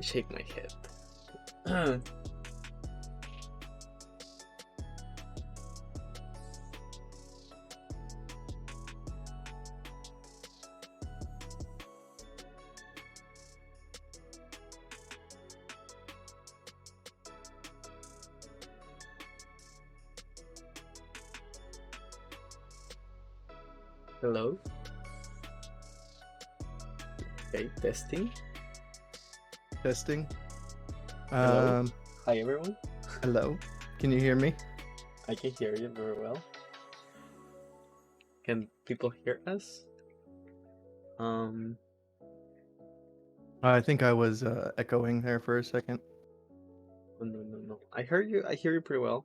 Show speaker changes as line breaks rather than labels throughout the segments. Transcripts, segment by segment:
Shake my head. Hello? Okay, testing.
Testing.
Hello? Hi everyone.
Hello. Can you hear me?
I can hear you very well. Can people hear us?
I think I was echoing there for a second.
Oh, no. I hear you pretty well.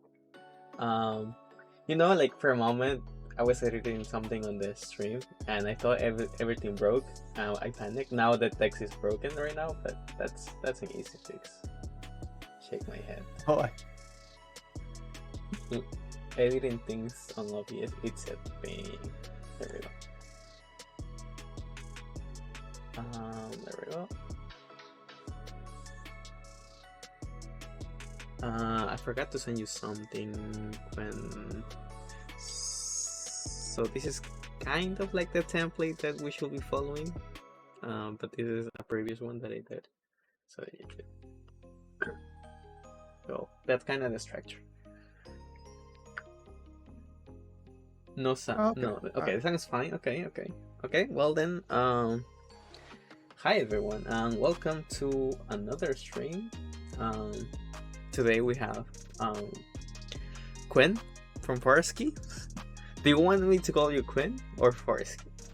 You know, like for a moment, I was editing something on the stream, and I thought everything broke. I panicked. Now the text is broken right now, but that's an easy fix. Shake my head.
Oh,
Editing things on OBS, it's a pain. There we go. There we go. I forgot to send you something when. So this is kind of like the template that we should be following, but this is a previous one that I did. So you could. So that's kind of the structure. No sound.
okay.
No. Okay, the sound's fine. Okay. Well then, hi everyone, and welcome to another stream. Today we have Quinn from ForestKeys. Do you want me to call you Quinn or ForestKeys?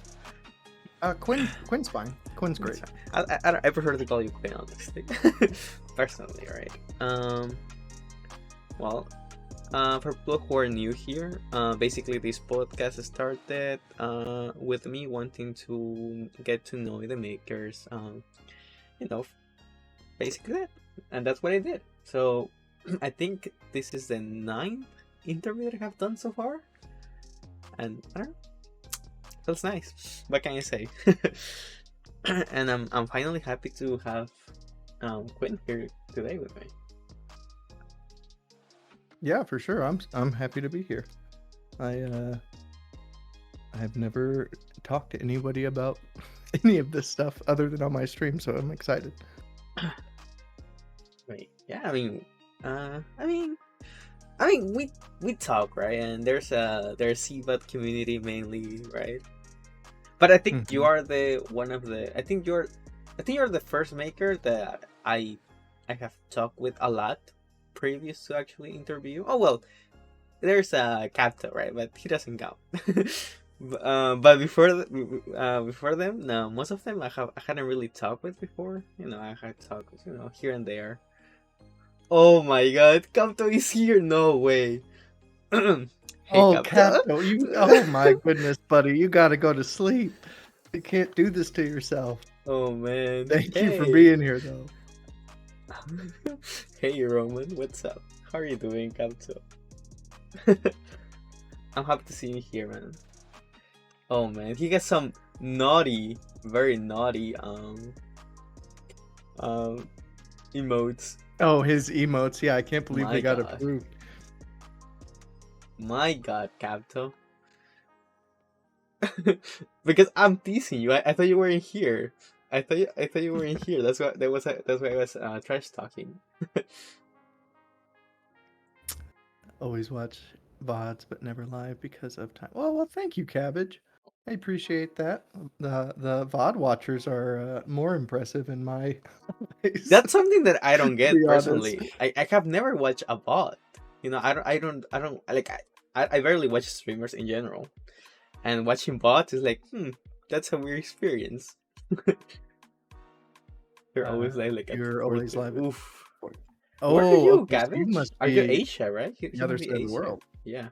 Quinn's fine. Quinn's great.
I prefer to call you Quinn, honestly. Personally, right? Well, for people who are new here, basically this podcast started with me wanting to get to know the makers, basically that, and that's what I did. So I think this is the 9th interview that I have done so far, and I don't know, feels nice. What can I say? And I'm finally happy to have Quinn here today with me.
Yeah, for sure. I'm happy to be here. I've never talked to anybody about any of this stuff other than on my stream, so I'm excited.
Right. Yeah. I mean, we talk, right? And there's CBOT community mainly, right? But I think you are I think you're the first maker that I have talked with a lot previous to actually interview. Oh well, there's a Capto, right? But he doesn't count. But before them, no, most of them I hadn't really talked with before. I had talked with, here and there. Oh my God, Capto is here! No way. Hey,
oh,
Capto.
Oh my goodness, buddy, you gotta go to sleep. You can't do this to yourself.
Oh man.
Thank you for being here, though.
Hey Roman, what's up? How are you doing, Capto? I'm happy to see you here, man. Oh man, he got some very naughty emotes.
Oh, his emotes. Yeah, I can't believe they got approved.
My God, Capto. Because I'm teasing you. I thought you were in here. I thought you were in here. That's why I was trash talking.
Always watch VODs but never live because of time. Well, thank you, Cabbage. I appreciate that. The VOD watchers are more impressive in my eyes.
That's something that I don't get personally. I have never watched a VOD. I don't like. I barely watch streamers in general, and watching VODs is like, that's a weird experience. You're always
you're always live.
Oof.
Oh,
where are you,
okay,
Gavin?
So
are you Asia, right?
The other side of the world.
Yeah.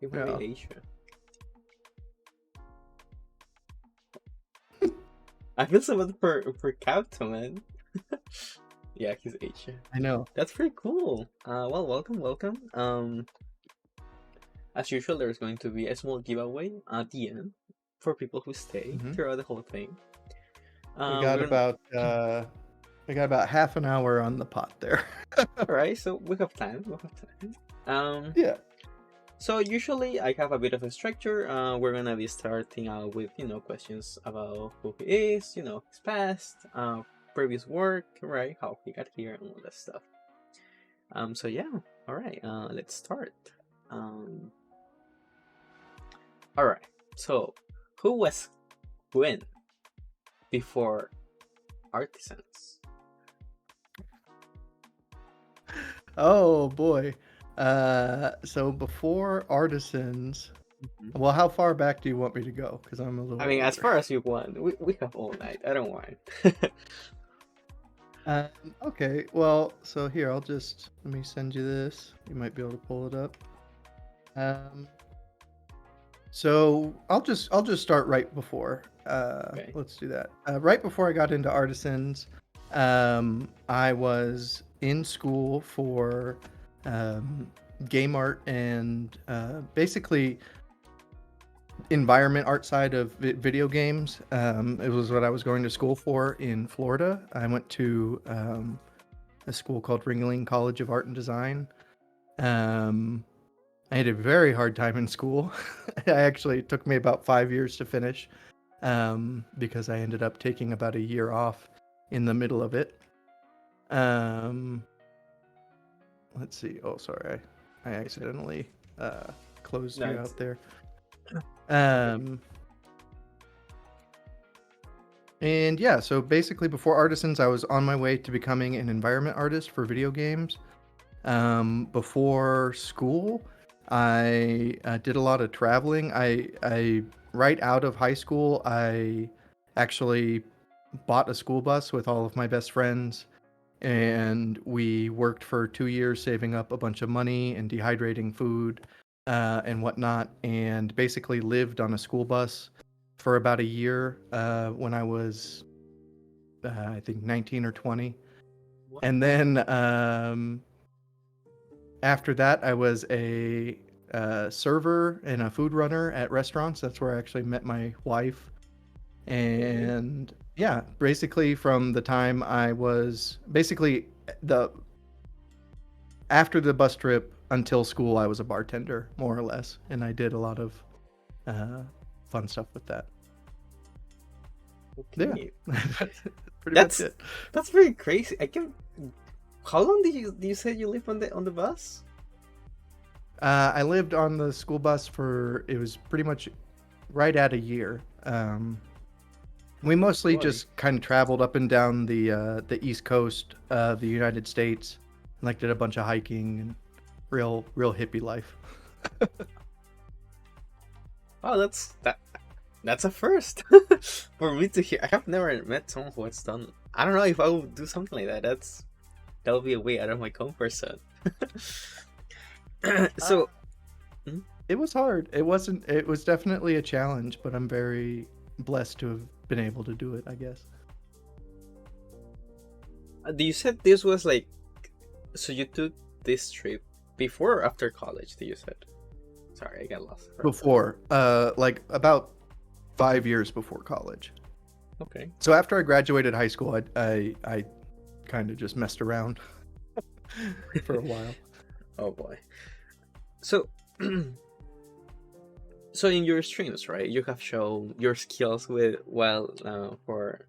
You must be Asia. I feel so bad for Capto, man. Yeah, he's Asia.
I know.
That's pretty cool. Well, welcome. As usual, there's going to be a small giveaway at the end for people who stay throughout the whole thing.
We got about half an hour on the pot there.
Alright, so we have time.
Yeah.
So usually I have a bit of a structure. We're gonna be starting out with questions about who he is, his past, previous work, right? How he got here and all that stuff. So yeah, all right. Let's start. All right. So who was Gwen before Artisans?
Oh boy. So before Artisans, well, how far back do you want me to go? Because I'm a little.
I mean, as far as you want. We have all night. I don't mind.
Okay. Well, so here let me send you this. You might be able to pull it up. So I'll just start right before.
Okay.
Let's do that. Right before I got into Artisans, I was in school for um, game art and basically environment art side of video games. It was what I was going to school for in Florida. I went to a school called Ringling College of Art and Design. Um, I had a very hard time in school. It took me about 5 years to finish because I ended up taking about a year off in the middle of it. Um, let's see. Oh, sorry. I accidentally closed you
Nice.
out there. Um, and yeah, so basically before Artisans, I was on my way to becoming an environment artist for video games. Before school, I did a lot of traveling. I right out of high school, I actually bought a school bus with all of my best friends, and we worked for 2 years saving up a bunch of money and dehydrating food and whatnot, and basically lived on a school bus for about a year when I was, I think, 19 or 20.
What?
And then after that, I was a server and a food runner at restaurants. That's where I actually met my wife.
Okay.
And yeah, basically from the time I was basically the after the bus trip until school, I was a bartender more or less, and I did a lot of uh, fun stuff with that. Yeah,
Okay.
that's pretty much
That's
it.
that's very crazy. I can. How long did you say you live on the bus?
I lived on the school bus for it was pretty much right at a year. We mostly
Boy.
just kind of traveled up and down the East Coast of the United States, like did a bunch of hiking and real hippie life.
Oh, that's a first for me to hear. I have never met someone who has done. I don't know if I would do something like that. That would be a way out of my comfort zone.
Uh,
So, mm,
it was hard. It wasn't. It was definitely a challenge, but I'm very blessed to have been able to do it, I guess.
you said this was like, so you took this trip before or after college? You said. Sorry, I got lost for a second.
Before, like about 5 years before college.
Okay.
So after I graduated high school, I kind of just messed around for a while.
Oh boy. So, so in your streams, right, you have shown your skills with for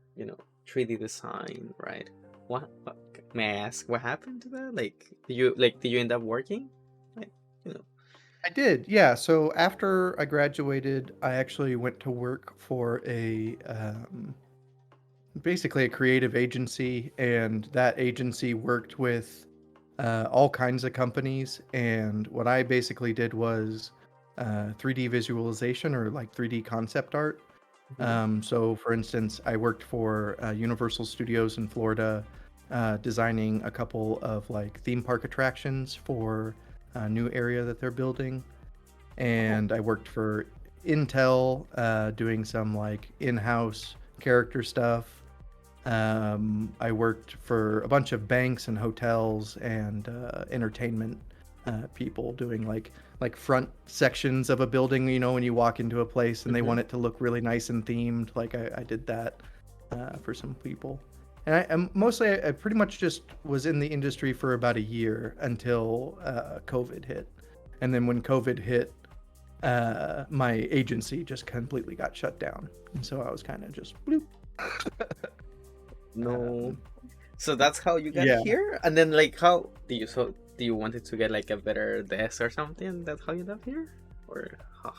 3D design, right? What may I ask? What happened to that? Like, did you end up working? Like, you know.
I did, yeah. So after I graduated, I actually went to work for a basically a creative agency, and that agency worked with all kinds of companies. And what I basically did was 3D visualization or like 3D concept art.
Mhm.
So, for instance, I worked for Universal Studios in Florida, designing a couple of like theme park attractions for a new area that they're building.
Oh,
And I worked for Intel, doing some like in-house character stuff. I worked for a bunch of banks and hotels and entertainment people doing like front sections of a building. You know, when you walk into a place and they
hmm.
want it to look really nice and themed. Like I did that for some people. And I pretty much just was in the industry for about a year until COVID hit. And then when COVID hit, my agency just completely got shut down. And so I was kind of just bloop.
No.
Um,
So that's how you got
yeah.
here, and then like how do you wanted to get like a better desk or something? That's how you got here, or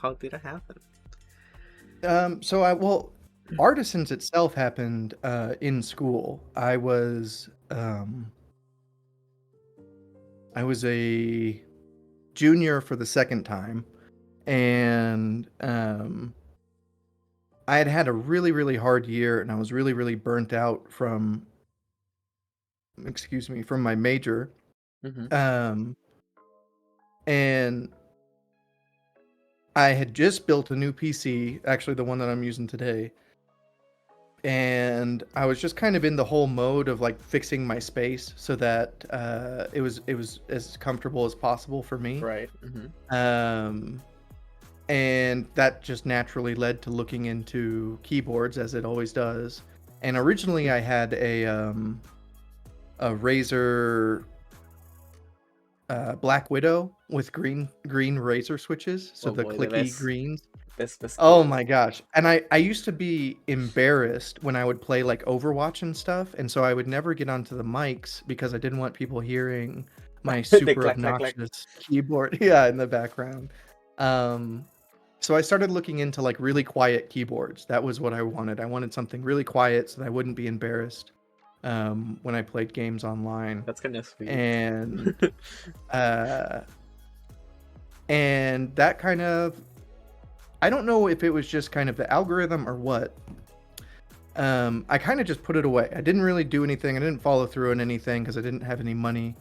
how did it happen?
Well, Artisans itself happened in school. I was a junior for the second time, and I had had a really hard year, and I was really burnt out from, excuse me, from my major.
Mm-hmm.
Um, and I had just built a new PC, actually the one that I'm using today, and I was just kind of in the whole mode of like fixing my space so that it was as comfortable as possible for me.
Right. Mm-hmm.
Um, and that just naturally led to looking into keyboards, as it always does. And originally I had a Razer Black Widow with green Razer switches, so
Oh
the
boy, the
clicky greens.
best
Oh
keyboard.
my gosh. And I used to be embarrassed when I would play like Overwatch and stuff, and so I would never get onto the mics because I didn't want people hearing my
The
super
clack clack clack.
obnoxious keyboard yeah, in the background. Um so I started looking into like really quiet keyboards. That was what I wanted. I wanted something really quiet so that I wouldn't be embarrassed when I played games online.
That's kind of sweet.
And uh and that kind of, I don't know if it was just kind of the algorithm or what. I kind of just put it away. I didn't really do anything. I didn't follow through on anything because I didn't have any money.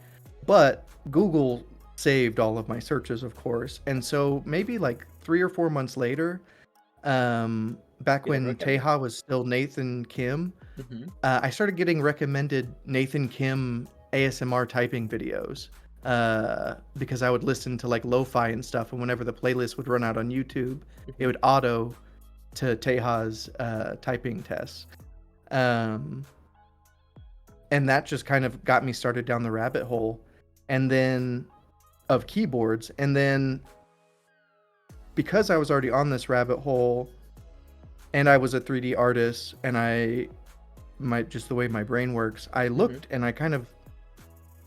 But Google saved all of my searches, of course. And so maybe like 3 or 4 months later, back
Get a
when
recommend.
Teja was still Nathan Kim,
Mm-hmm.
I started getting recommended Nathan Kim ASMR typing videos because I would listen to like lo-fi and stuff, and whenever the playlist would run out on YouTube, it would auto to Teja's typing tests. Um, and that just kind of got me started down the rabbit hole, and then of keyboards. And then because I was already on this rabbit hole, and I was a 3D artist, and just the way my brain works, I
Mm-hmm.
looked and I kind of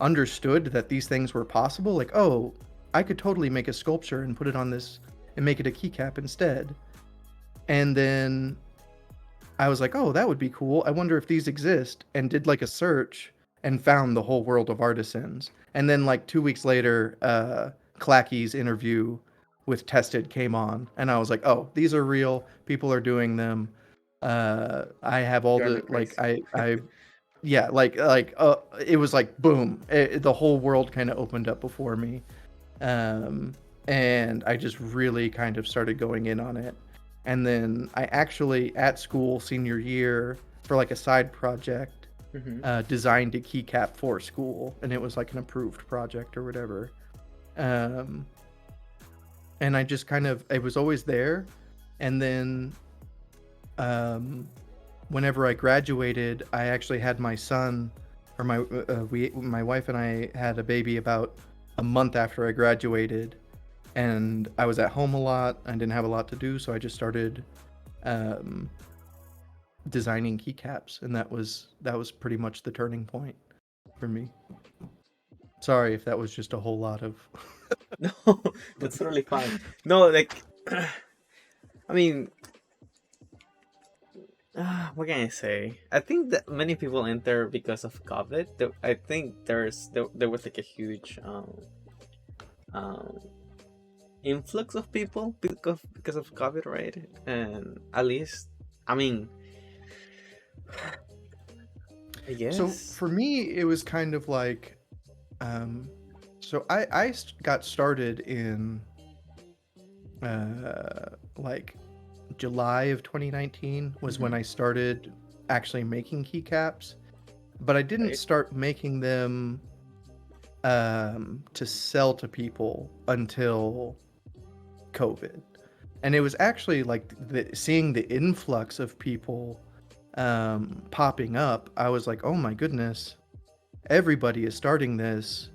understood that these things were possible. Like, oh, I could totally make a sculpture and put it on this and make it a keycap instead. And then I was like, oh, that would be cool. I wonder if these exist, and did like a search and found the whole world of Artisans. And then like 2 weeks later, Clacky's interview with Tested came on, and I was like, oh, these are real. People are doing them. I have all
Drive me
the like
crazy.
I yeah, it was like boom. The whole world kind of opened up before me. Um and I just really kind of started going in on it. And then I actually, at school senior year, for like a side project,
Mm-hmm.
designed a keycap for school, and it was like an approved project or whatever. Um, and I just kind of, it was always there. And then, um, whenever I graduated, I actually had my son, or my wife and I had a baby about a month after I graduated, and I was at home a lot. I didn't have a lot to do, so I just started um, designing keycaps, and that was pretty much the turning point for me. Sorry if that was just a whole lot of.
No, that's totally fine. No, like, I mean, what can I say? I think that many people enter because of COVID. I think there was like a huge um influx of people because of COVID, right? And at least, I mean, I
So
guess.
for me, it was kind of like, um, so got started in like July of 2019 was when
Mm-hmm.
I started actually making keycaps, but I didn't
Right.
start making them to sell to people until COVID. And it was actually like seeing the influx of people popping up. I was like, oh my goodness, everybody is starting this.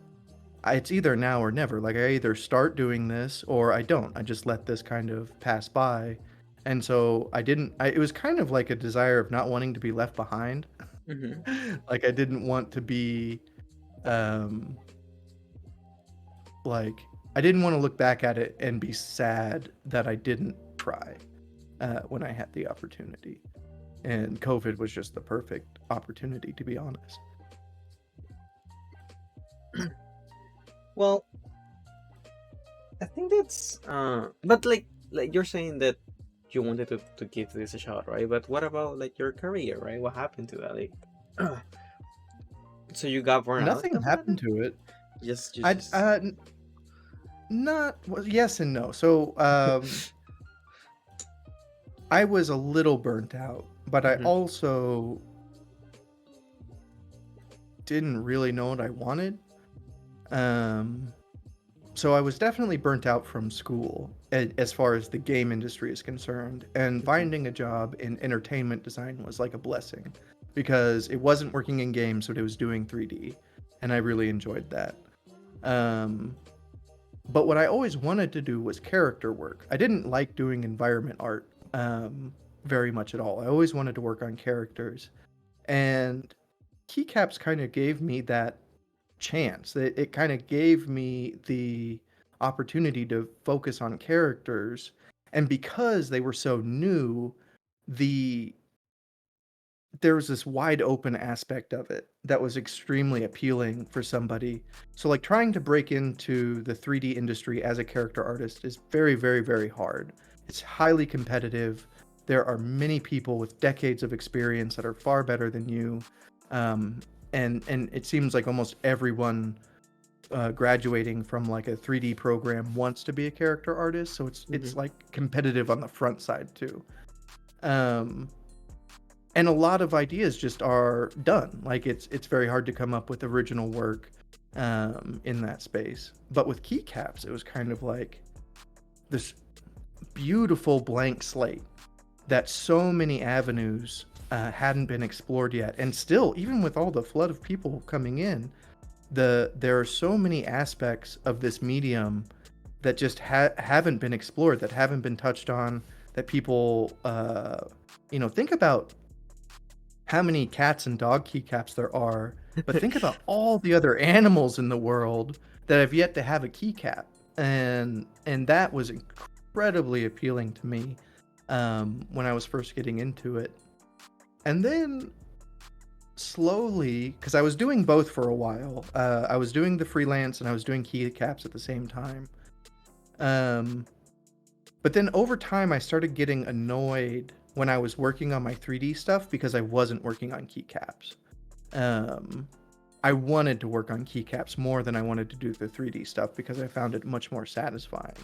It's either now or never. Like, I either start doing this or I don't. I just let this kind of pass by. And so I didn't, it was kind of like a desire of not wanting to be left behind.
Mm-hmm.
Like, I didn't want to be, um, like, I didn't want to look back at it and be sad that I didn't try when I had the opportunity. And COVID was just the perfect opportunity, to be honest.
Well, I think that's but like you're saying that you wanted to give this a shot, right? But what about like your career, right? What happened to that? Like so you got burned out
Nothing
about it?
happened to it.
Just
I
just
Not well, yes and no. So I was a little burnt out, but I
Hmm.
also didn't really know what I wanted. Um, so I was definitely burnt out from school as far as the game industry is concerned, and
Hmm.
finding a job in entertainment design was like a blessing because it wasn't working in games, but it was doing 3D, and I really enjoyed that. Um, but what I always wanted to do was character work. I didn't like doing environment art very much at all. I always wanted to work on characters, and Keycaps kind of gave me that chance. It kind of gave me the opportunity to focus on characters, and because they were so new, the there was this wide open aspect of it that was extremely appealing for somebody. So like trying to break into the 3D industry as a character artist is very, very, very hard. It's highly competitive. There are many people with decades of experience that are far better than you. Um, and it seems like almost everyone graduating from like a 3D program wants to be a character artist. So it's
Hmm.
like competitive on the front side too. Um, and a lot of ideas just are done. Like it's very hard to come up with original work in that space. But with keycaps, it was kind of like this beautiful blank slate that so many avenues hadn't been explored yet. And still, even with all the flood of people coming in, there are so many aspects of this medium that just haven't been explored, that haven't been touched on, that people think about how many cats and dog keycaps there are, but think about all the other animals in the world that have yet to have a keycap, and that was incredibly appealing to me when I was first getting into it. And then slowly, because I was doing both for a while, I was doing the freelance and I was doing keycaps at the same time. Um, but then over time, I started getting annoyed when I was working on my 3D stuff because I wasn't working on keycaps. Um, I wanted to work on keycaps more than I wanted to do the 3D stuff because I found it much more satisfying.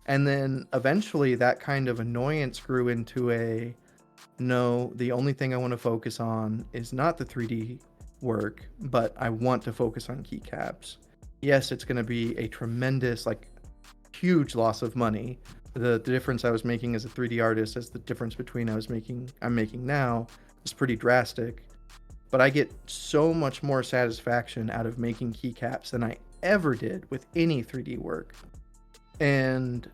And then eventually that kind of annoyance grew into a no, the only thing I want to focus on is not the 3D work, but I want to focus on keycaps. Yes, it's going to be a tremendous, like, huge loss of money. The difference I was making as a 3D artist as the difference between I'm making now is pretty drastic. But I get so much more satisfaction out of making keycaps than I ever did with any 3D work. And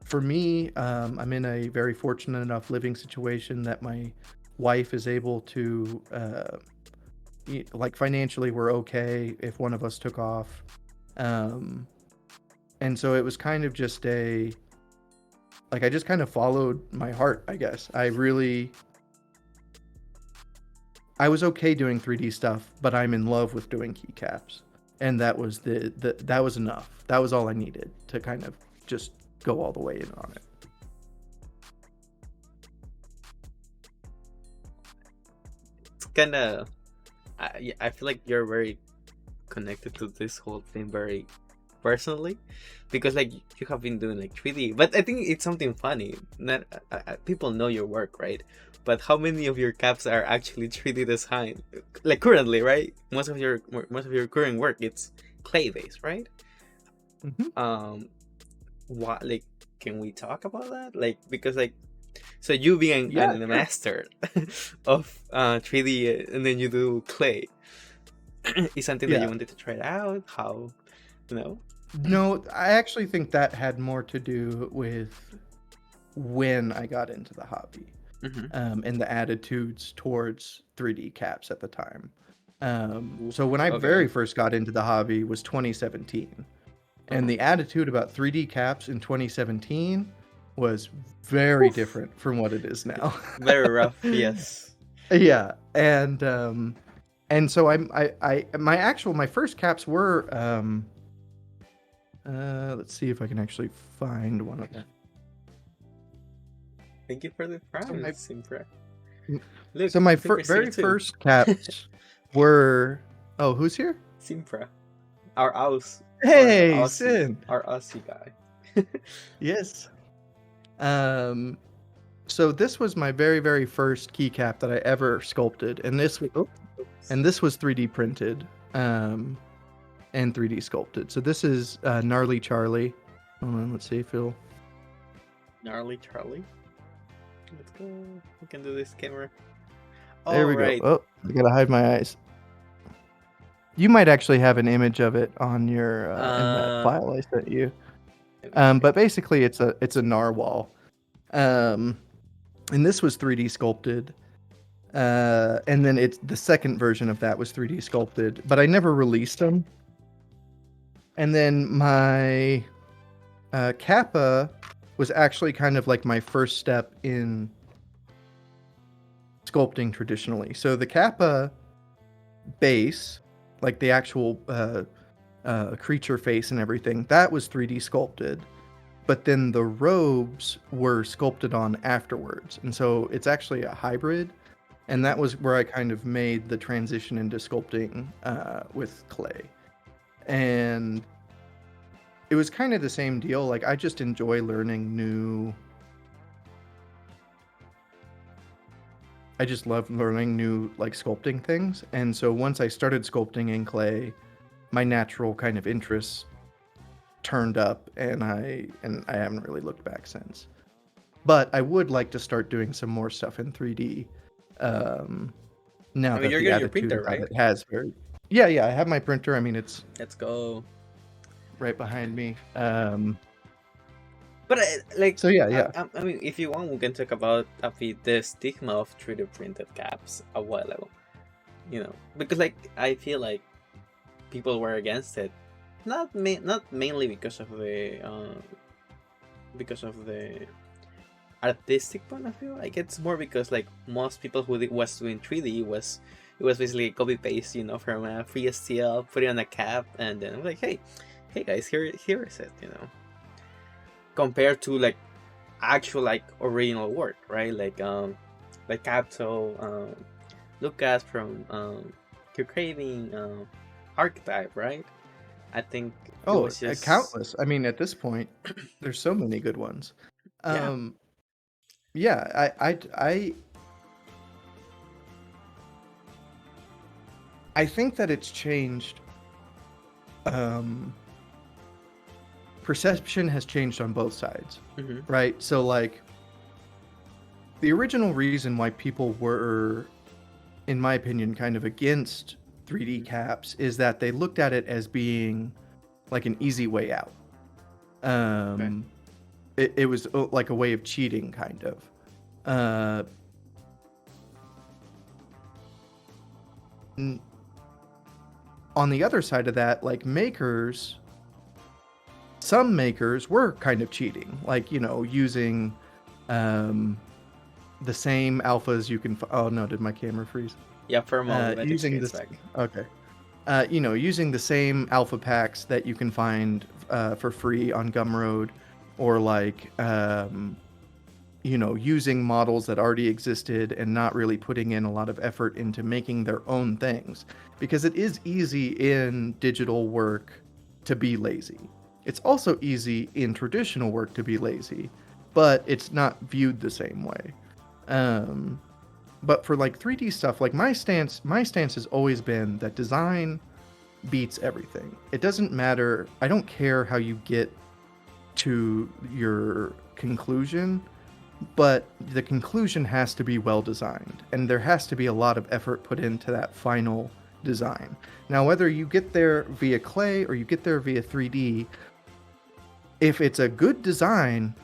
for me, I'm in a very fortunate enough living situation that my wife is able to, like, financially, we're okay if one of us took off. Um, and so it was kind of just I just kind of followed my heart, I guess. I was okay doing 3D stuff, but I'm in love with doing keycaps. And that was that was enough. That was all I needed to kind of just go all the way in on it.
It's kind of, I feel like you're very connected to this whole thing very personally, because like you have been doing like 3D, but I think it's something funny. Not people know your work, right? But how many of your caps are actually 3D design? Like currently, right? Most of your current work, it's clay based, right?
Mm-hmm.
Um, what, like, can we talk about that? Like, because like, so you being
Yeah,
a
sure.
master of 3D, and then you do clay, is something that you
Yeah.
wanted to try it out? How, you know?
No, I actually think that had more to do with when I got into the hobby,
Mm-hmm.
and the attitudes towards 3D caps at the time. So when I
Okay.
very first got into the hobby was 2017, and
Uh-huh.
the attitude about 3D caps in 2017 was very
Oof.
different from what it is now.
Very rough, yes.
Yeah, and so my first caps were let's see if I can actually find one of them.
Thank you for the
So
prime,
my
Simpra.
so
Look,
my
Simpra's here
very
too.
first caps were. Oh, who's here?
Simpra. Our house.
Hey, Sin.
our Aussie guy.
Yes. So this was my very, very first keycap that I ever sculpted, and this was
Oops.
3D printed, and 3D sculpted. So this is Gnarly Charlie. Hold on, let's see if it'll.
Gnarly Charlie. Let's go. We can do this camera.
There we
right.
go. Oh, I gotta hide my eyes. You might actually have an image of it on your in that file I sent you. But basically, it's a narwhal. And this was 3D sculpted. And then it's the second version of that was 3D sculpted, but I never released them. And then my Kappa was actually kind of like my first step in sculpting traditionally. So the Kappa base, like the actual creature face and everything, that was 3D sculpted. But then the robes were sculpted on afterwards. And so it's actually a hybrid. And that was where I kind of made the transition into sculpting with clay. And it was kind of the same deal. Like, I just enjoy learning new... I just love learning new, like, sculpting things. And so once I started sculpting in clay, my natural kind of interests turned up, and I haven't really looked back since. But I would like to start doing some more stuff in 3D. Now that
you're
the
getting
attitude
your printer, right?
it has very... Yeah, I have my printer. I mean, it's...
Let's go.
Right behind me.
But like,
so yeah.
I mean, if you want, we can talk about the stigma of 3D printed caps a while ago. You know, because like I feel like people were against it, not mainly because of the artistic point of view. Like, it's more because like most people who was doing 3D it was basically copy paste, you know, from a free STL, put it on a cap, and then like, hey guys, here is it, you know. Compared to like actual like original work, right? Like Capto, Lucas from Craving, Archetype, right? I think
it's just... countless. I mean, at this point, there's so many good ones. Yeah, I think that it's changed. Perception has changed on both sides, right? So like, the original reason why people were, in my opinion, kind of against 3D caps is that they looked at it as being like an easy way out. It was like a way of cheating, kind of. On the other side of that, like some makers were kind of cheating, like, you know, using the same alphas you can... Oh no, did my camera freeze?
Yeah, for a moment.
Using this... Okay. You know, using the same alpha packs that you can find for free on Gumroad, or like, you know, using models that already existed and not really putting in a lot of effort into making their own things. Because it is easy in digital work to be lazy. It's also easy in traditional work to be lazy, but it's not viewed the same way. But for like 3D stuff, like my stance has always been that design beats everything. It doesn't matter. I don't care how you get to your conclusion, but the conclusion has to be well designed, and there has to be a lot of effort put into that final design. Now, whether you get there via clay or you get there via 3D, if it's a good design,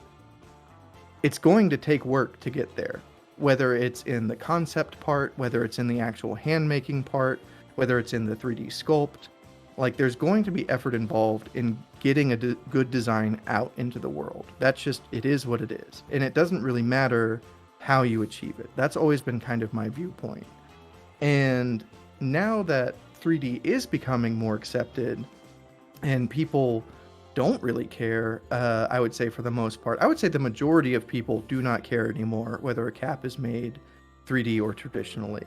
it's going to take work to get there. Whether it's in the concept part, whether it's in the actual hand-making part, whether it's in the 3D sculpt, like, there's going to be effort involved in getting a good design out into the world. That's just, it is what it is. And it doesn't really matter how you achieve it. That's always been kind of my viewpoint. And now that 3D is becoming more accepted and people don't really care, I would say, for the most part. I would say the majority of people do not care anymore whether a cap is made 3D or traditionally.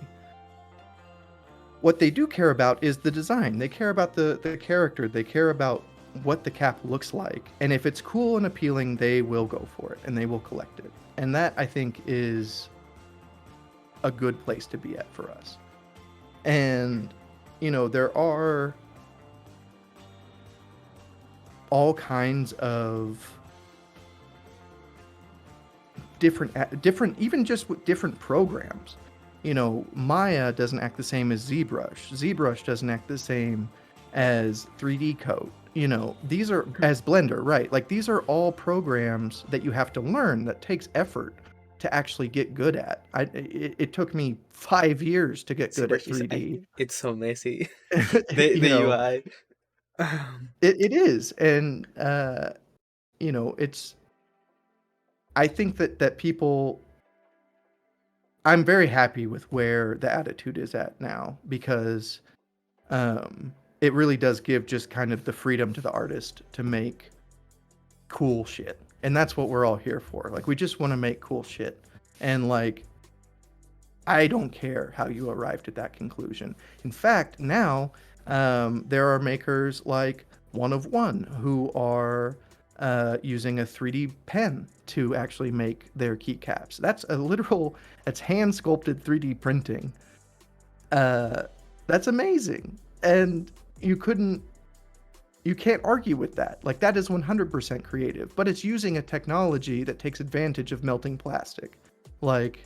What they do care about is the design. They care about the character. They care about what the cap looks like, and if it's cool and appealing, they will go for it and they will collect it. And that, I think, is a good place to be at for us. And there are all kinds of different even just with different programs. Maya doesn't act the same as ZBrush. ZBrush doesn't act the same as 3D Coat. These are as Blender, right? Like, these are all programs that you have to learn, that takes effort to actually get good at. It took me 5 years to get good at 3D.
It's so messy. the UI.
It is, and it's. I think that people. I'm very happy with where the attitude is at now, because it really does give just kind of the freedom to the artist to make cool shit. And that's what we're all here for. Like, we just want to make cool shit. And like, I don't care how you arrived at that conclusion. In fact, now there are makers like One of One who are using a 3D pen to actually make their keycaps. That's hand sculpted 3D printing. That's amazing. And you can't argue with that. Like, that is 100% creative, but it's using a technology that takes advantage of melting plastic. Like,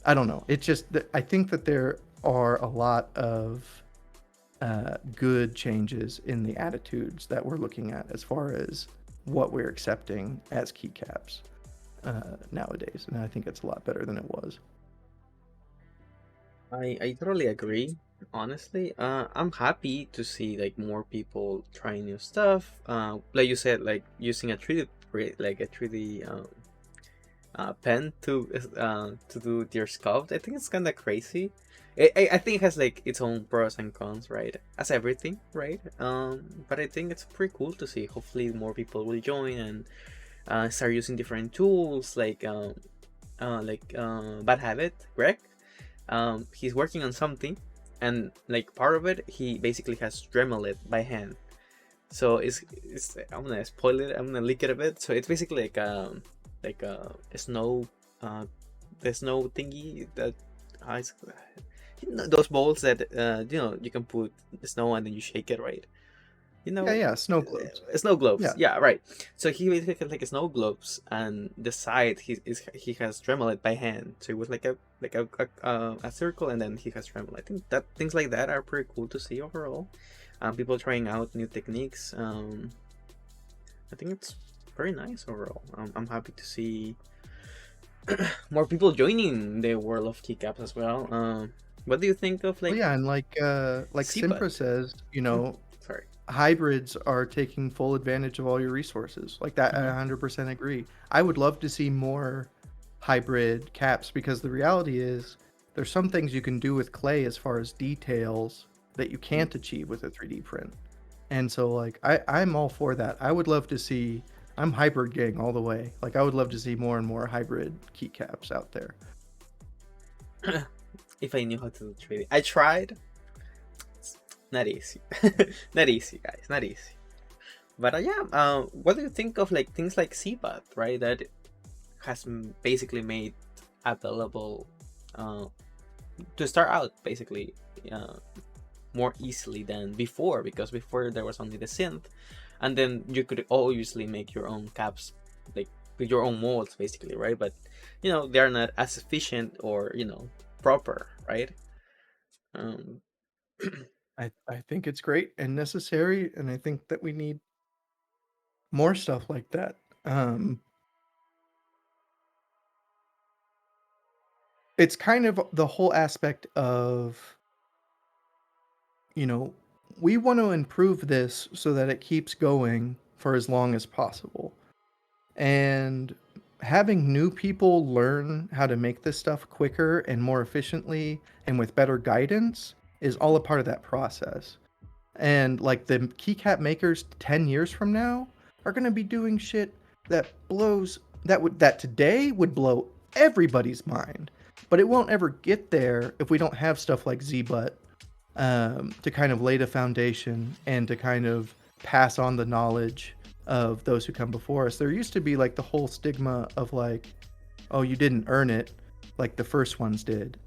I don't know. It's just that I think that there are a lot of good changes in the attitudes that we're looking at as far as what we're accepting as keycaps nowadays, and I think it's a lot better than it was.
I totally agree. Honestly, I'm happy to see like more people trying new stuff. Like you said, like using a 3D pen to do your sculpt. I think it's kind of crazy. I think it has like its own pros and cons, right? As everything, right? But I think it's pretty cool to see. Hopefully, more people will join and start using different tools like Bad Habit, Greg. He's working on something, and like part of it, he basically has Dremel it by hand. So it's I'm gonna spoil it. I'm gonna leak it a bit. So it's basically like a snow, the snow thingy that those bowls that you can put the snow and then you shake it, right?
Yeah, snow globes.
Snow globes. Yeah, right. So he basically has like snow globes, and the side he has Dremel it by hand. So it was like a circle, and then he has Dremel. I think that things like that are pretty cool to see overall. People trying out new techniques. I think it's very nice overall. I'm happy to see more people joining the world of keycaps as well. What do you think of like?
Well, yeah, and like Simpra says,
Sorry.
Hybrids are taking full advantage of all your resources. Like that, I 100% agree. I would love to see more hybrid caps, because the reality is there's some things you can do with clay as far as details that you can't achieve with a 3D print. And so like I'm all for that. I would love to see, I'm hybrid gang all the way. Like, I would love to see more and more hybrid keycaps out there.
If I knew how to do 3D. I tried. It's not easy. Not easy, guys. Not easy. But what do you think of like things like CBUT, right? That has basically made available to start out basically more easily than before, because before there was only the synth, and then you could obviously make your own caps, like with your own molds basically, right? But they're not as efficient or proper, right?
I think it's great and necessary, and I think that we need more stuff like that. It's kind of the whole aspect of, we want to improve this so that it keeps going for as long as possible. And having new people learn how to make this stuff quicker and more efficiently and with better guidance is all a part of that process. And like the keycap makers 10 years from now are going to be doing shit that today would blow everybody's mind, but it won't ever get there if we don't have stuff like ZBUT to kind of lay the foundation and to kind of pass on the knowledge of those who come before us. There used to be like the whole stigma of like, oh, you didn't earn it like the first ones did.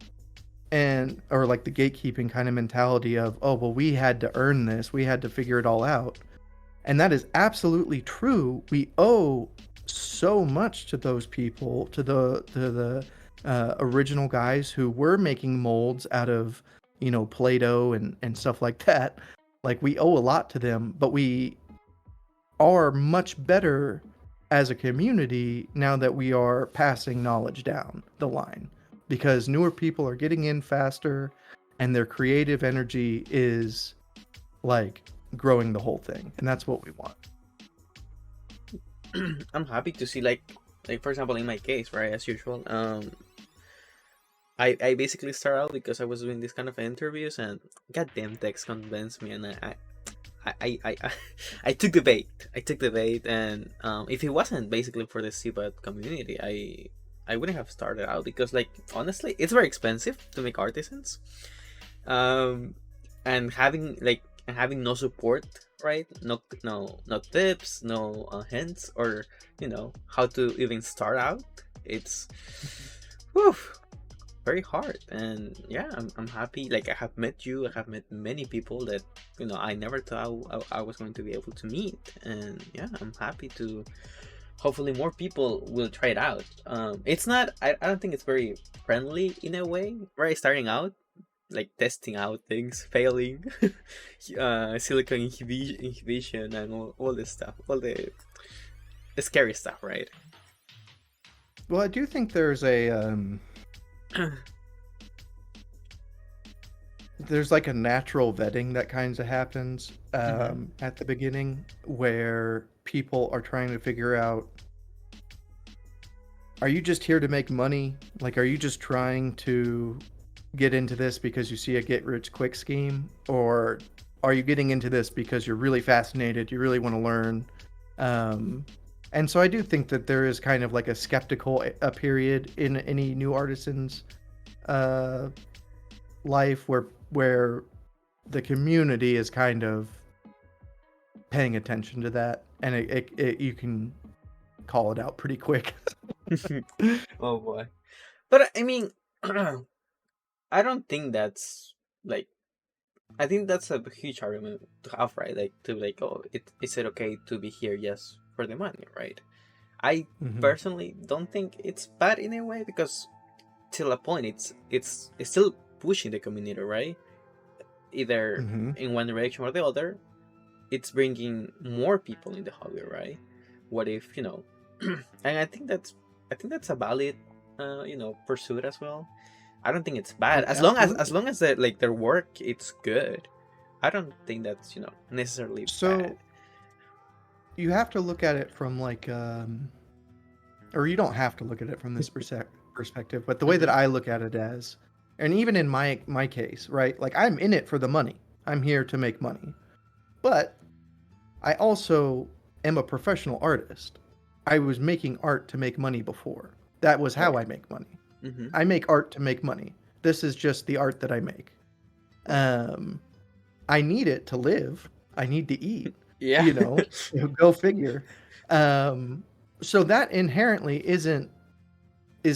And or like the gatekeeping kind of mentality of, oh, well, we had to earn this, we had to figure it all out. And that is absolutely true. We owe so much to those people, to the original guys who were making molds out of, you know, Play-Doh and stuff like that. Like, we owe a lot to them, but we are much better as a community now that we are passing knowledge down the line, because newer people are getting in faster and their creative energy is like growing the whole thing, and that's what we want.
I'm happy to see, like for example, in my case, right, as usual, I basically started out because I was doing this kind of interviews, and goddamn text convinced me, and I took the bait. And if it wasn't basically for the CBUT community, I wouldn't have started out, because, like, honestly, it's very expensive to make artisans, and having no support, right? No tips, no hints, or how to even start out. It's whew, very hard. And yeah, I'm happy. Like, I have met you. I have met many people that I never thought I was going to be able to meet. And yeah, I'm happy to. Hopefully more people will try it out. It's not. I don't think it's very friendly in a way, right? Starting out, like testing out things, failing, silicon inhibition, and all this stuff, all the scary stuff, right?
Well, I do think there's a there's like a natural vetting that kind of happens at the beginning, where people are trying to figure out, are you just here to make money? Like, are you just trying to get into this because you see a get rich quick scheme, or are you getting into this because you're really fascinated, you really want to learn? And so I do think that there is kind of like a skeptical period in any new artisan's life where the community is kind of paying attention to that, and it you can call it out pretty quick.
Oh boy. But I mean, I don't think that's like, I think that's a huge argument to have, right? Like, to like, oh, is it okay to be here just for the money, right? I personally don't think it's bad in a way, because till a point it's still pushing the community, right? Either in one direction or the other. It's bringing more people in the hobby, right? What if, and I think that's a valid pursuit as well. I don't think it's bad, as long as their work, it's good. I don't think that's necessarily bad.
You have to look at it from like or you don't have to look at it from this perspective, but the way that I look at it as, and even in my case, right? Like, I'm in it for the money. I'm here to make money. But I also am a professional artist. I was making art to make money before. That was how I make money. I make art to make money. This is just the art that I make. I need it to live. I need to eat.
Yeah.
Go figure. So that inherently is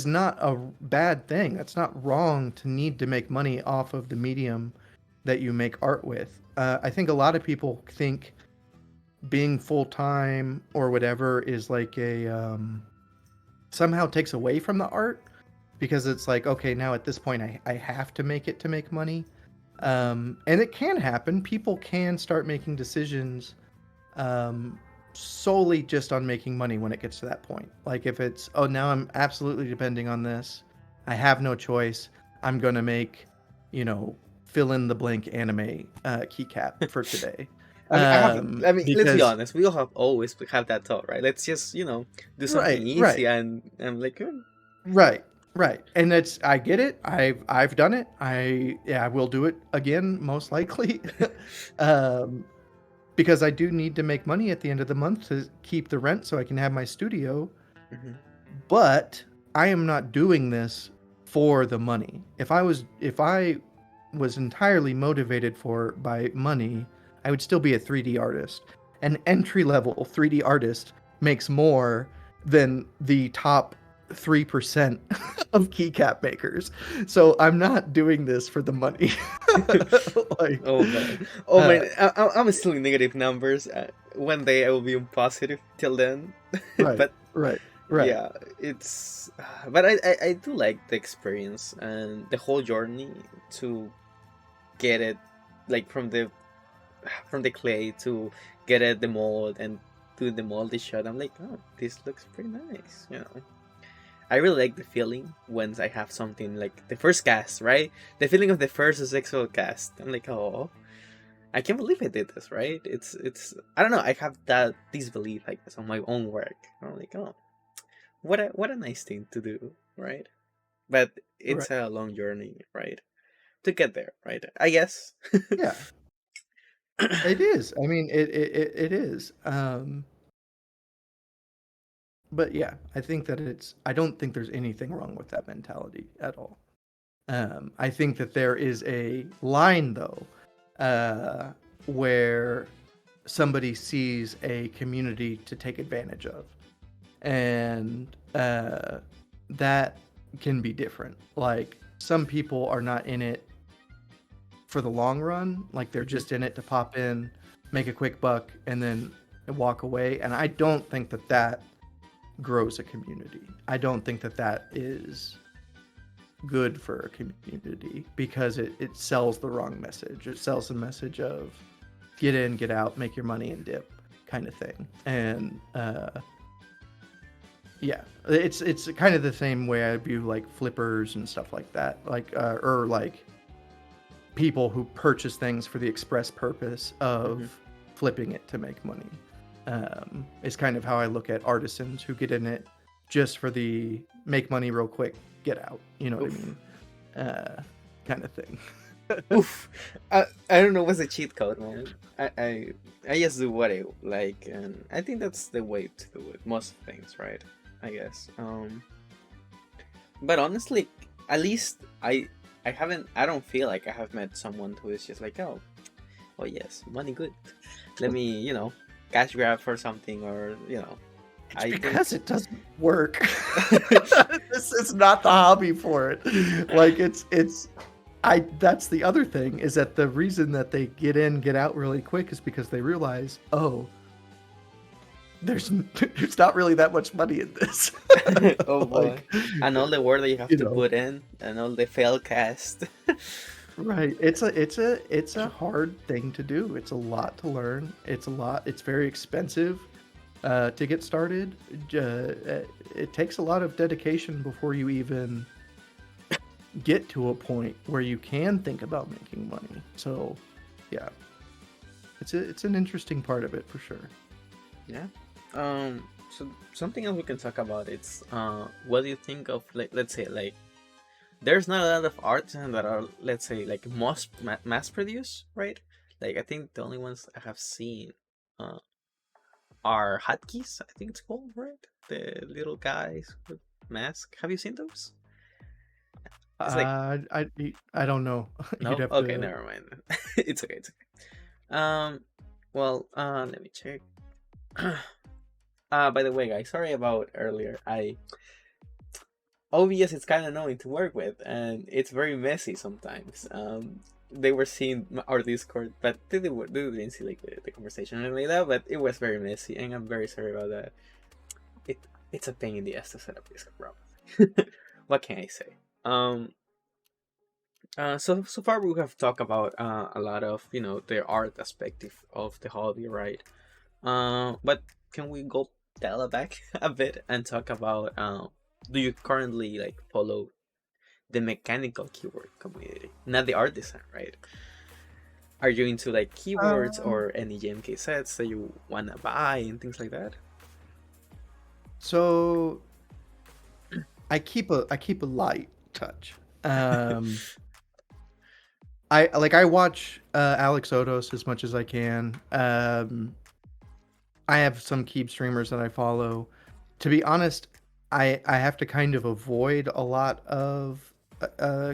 not a bad thing. That's not wrong to need to make money off of the medium that you make art with. I think a lot of people think being full-time or whatever is like a somehow takes away from the art, because it's like, okay, now at this point I have to make it to make money. And it can happen. People can start making decisions solely just on making money when it gets to that point. Like, if it's, oh, now I'm absolutely depending on this, I have no choice, I'm gonna make fill in the blank anime keycap for today.
Let's be honest, we all have always have that thought, right? Let's just do something easy, and I'm like,
right. And I get it. I've done it. I will do it again, most likely. Because I do need to make money at the end of the month to keep the rent so I can have my studio. But I am not doing this for the money. If I was entirely motivated by money, I would still be a 3D artist. an entry-level 3D artist makes more than the top 3% of keycap makers. So I'm not doing this for the money. Like,
Oh man, oh
uh,
man, I'm still in negative numbers. One day I will be in positive. Till then,
right,
but
right, right.
yeah, it's. But I do like the experience and the whole journey to get it, like from the clay to get at the mold and do the moldy shot. I'm like, oh, this looks pretty nice. I really like the feeling once I have something like the first cast, right? The feeling of the first successful cast. I'm like, oh, I can't believe I did this, right? It's I don't know. I have that disbelief, I guess, on my own work. I'm like, oh, what a nice thing to do, right? But
Right.
it's a long journey, right? To get there, right? I guess.
Yeah, it is. I mean, it is. But yeah, I think that I don't think there's anything wrong with that mentality at all. I think that there is a line though, uh, where somebody sees a community to take advantage of, and that can be different. Like some people are not in it for the long run, like they're
Mhm.
just in it to pop in, make a quick buck, and then walk away. And I don't think that that grows a community. I don't think that that is good for a community because it sells the wrong message. It sells the message of get in, get out, make your money and dip kind of thing. And yeah, it's kind of the same way I view like flippers and stuff like that, like or like people who purchase things for the express purpose of
Mhm.
flipping it to make money. Is kind of how I look at artisans who get in it just for the make money real quick, get out. You know what I
Oof.
mean? Kind of thing.
Oof. I don't know what's a cheat code, man. I just do what I like, and I think that's the way to do it. Most things, right? I guess. But honestly, at least I haven't. I don't feel like I have met someone who is just like, oh yes, money good. Let me, cash grab for something, or
It's
I think.
because it doesn't work. This is not the hobby for it. Like it's I that's the other thing is that the reason that they get in, get out really quick is because they realize, oh, there's not really that much money in this.
Oh boy,
Like,
and all the work that you have
you
to
know,
put in, and all the fail cast.
right. It's a hard thing to do. It's a lot to learn. It's very expensive to get started. It takes a lot of dedication before you even get to a point where you can think about making money. So, yeah, it's an interesting part of it for sure.
Yeah. So something else we can talk about. It's what do you think of, like, let's say, like, there's not a lot of artisans that are, let's say, like mass produced, right? Like, I think the only ones I have seen uh are hotkeys. I think it's called, right? The little guys with mask. Have you seen those? It's like,
I don't know. You'd
no.
have
Okay,
to.
never mind. It's okay. It's okay. Well, let me check. By the way, guys, sorry about earlier. OBS is kind of annoying to work with, and it's very messy sometimes. They were seeing our Discord, but they didn't see like the conversation or anything like that. But it was very messy, and I'm very sorry about that. It it's a pain in the ass to set up Discord, probably. What can I say? So far we have talked about a lot of the art aspect of the hobby, right? But can we go dial it back a bit and talk about do you currently like follow the mechanical keyboard community, not the artisan, right? Are you into like keyboards
Um,
or any JMK sets that you wanna buy and things like that?
so I keep a light touch. Um, I watch Alex Odos as much as I can. I have some keep streamers that I follow. To be honest, I have to kind of avoid a lot of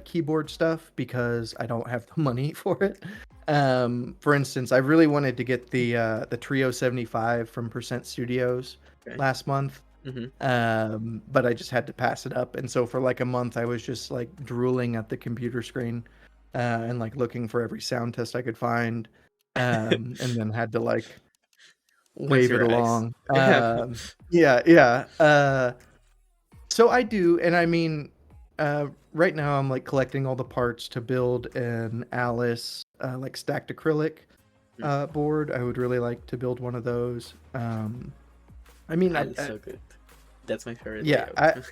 keyboard stuff because I don't have the money for it. For instance, I really wanted to get the Trio 75 from Percent Studios
Okay.
last month. But I just had to pass it up, and so for like a month I was just like drooling at the computer screen and like looking for every sound test I could find, and then had to like
Close
wave it
your eyes.
along. Yeah. So I do, and I mean, right now I'm like collecting all the parts to build an Alice like stacked acrylic board. I would really like to build one of those. I mean,
That is so good. That's my favorite
yeah,
layout.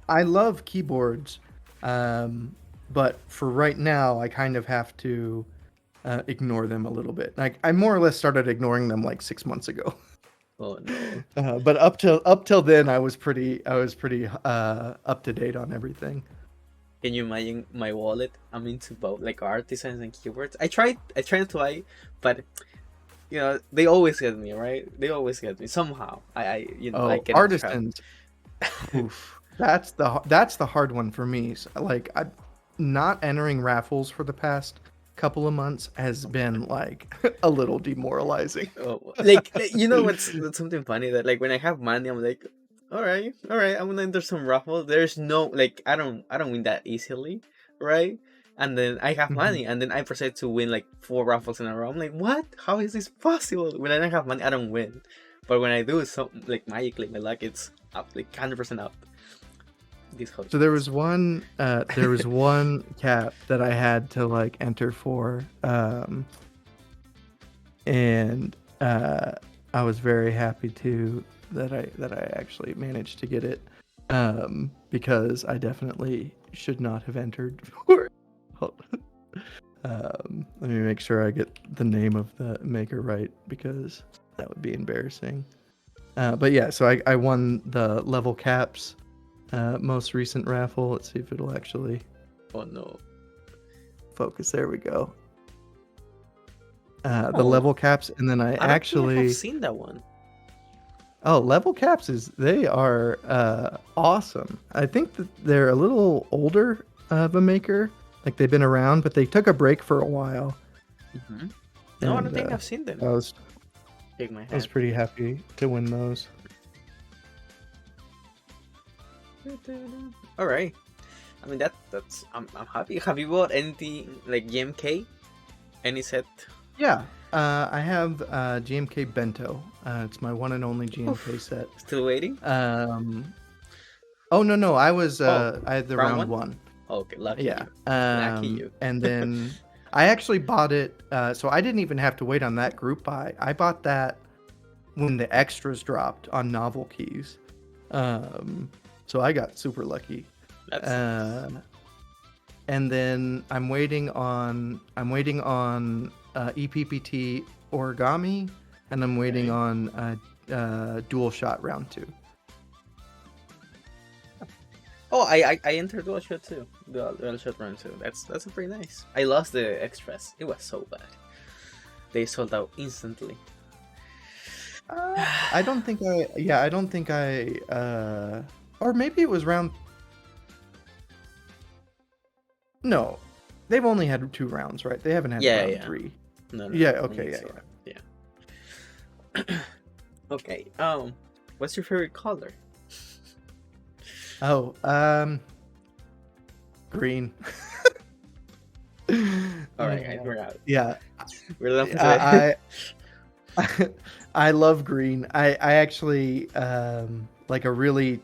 I love keyboards, but for right now, I kind of have to ignore them a little bit. Like I more or less started ignoring them like 6 months ago.
Oh no.
But up till then, I was pretty up to date on everything.
Can you imagine my wallet? I'm into both, like artisans and keyboards. I tried to buy, but you know they always get me, right? They always get me somehow. I I
Oh,
get in trap.
Artisans. Oof. That's the hard one for me. So, like I not entering raffles for the past couple of months has been like a little demoralizing.
Oh, you know what's something funny that like when I have money, I'm like, all right, I'm gonna enter some raffles. There's no like I don't win that easily, right? And then I have
Mhm.
money, and then I proceed to win like 4 raffles in a row. I'm like, what? How is this possible? When I don't have money, I don't win. But when I do, so like magically, my luck it's up like 100% up. This whole
So there was one cap that I had to like enter for, and I was very happy that I actually managed to get it, because I definitely should not have entered for it. Hold on. Let me make sure I get the name of the maker right, because that would be embarrassing. But yeah, so I won the level caps most recent raffle. Let's see if it'll actually
Oh no.
focus. There we go. The
Oh,
level caps, and then I
I don't think I have
actually
seen that one.
level caps they are awesome. I think that they're a little older of a maker. Like they've been around, but they took a break for a while.
No, I don't
And
think I've seen them.
I was
Shake my
I was
head.
pretty happy to win those.
All right. I mean that's I'm happy. Have you bought anything like GMK? Any set?
Yeah, I have GMK Bento. It's my one and only GMK set.
Still waiting?
Oh no, I was
Oh,
I had the
round
round
one?
one.
Okay, lucky
Yeah.
you. Lucky you.
And then I actually bought it, so I didn't even have to wait on that group buy. I bought that when the extras dropped on novel keys. So I got super lucky.
That's
Uh, and then I'm waiting on EPPT origami, and I'm waiting
okay.
on dual shot round 2.
Oh, I entered dual shot too. Dual shot round too. That's pretty nice. I lost the extras. It was so bad. They sold out instantly.
I don't think or maybe it was round. No, they've only had 2 rounds, right? They haven't had
Yeah,
round
yeah.
3.
No,
Yeah,
I
okay,
think
yeah.
so. Yeah. Okay. What's your favorite color?
Oh, green.
All right, guys, we're out.
Yeah,
We're done for today.
I I love green. I actually like a really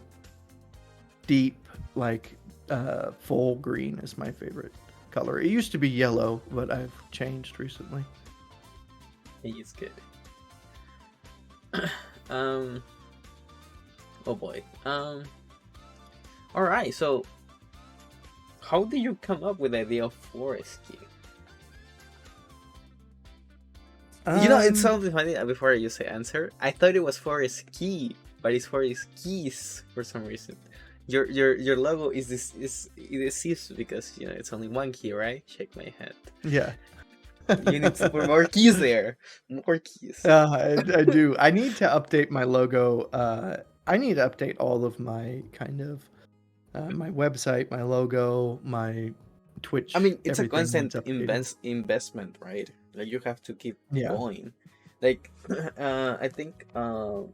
deep, like full green is my favorite color. It used to be yellow, but I've changed recently.
He's good. Oh boy. All right. So, how did you come up with the idea of ForestKey? You know, it's something funny. Before you say answer, I thought it was ForestKey, but it's ForestKeys for some reason. Your logo is this is because you know it's only one key, right? Shake my head.
Yeah.
You need to put more keys there. More keys.
I do. I need to update my logo. I need to update all of my kind of my website, my logo, my Twitch,
I mean, it's a
everything
constant
needs updating.
investment, right? Like you have to keep
Yeah.
going. Like, I think El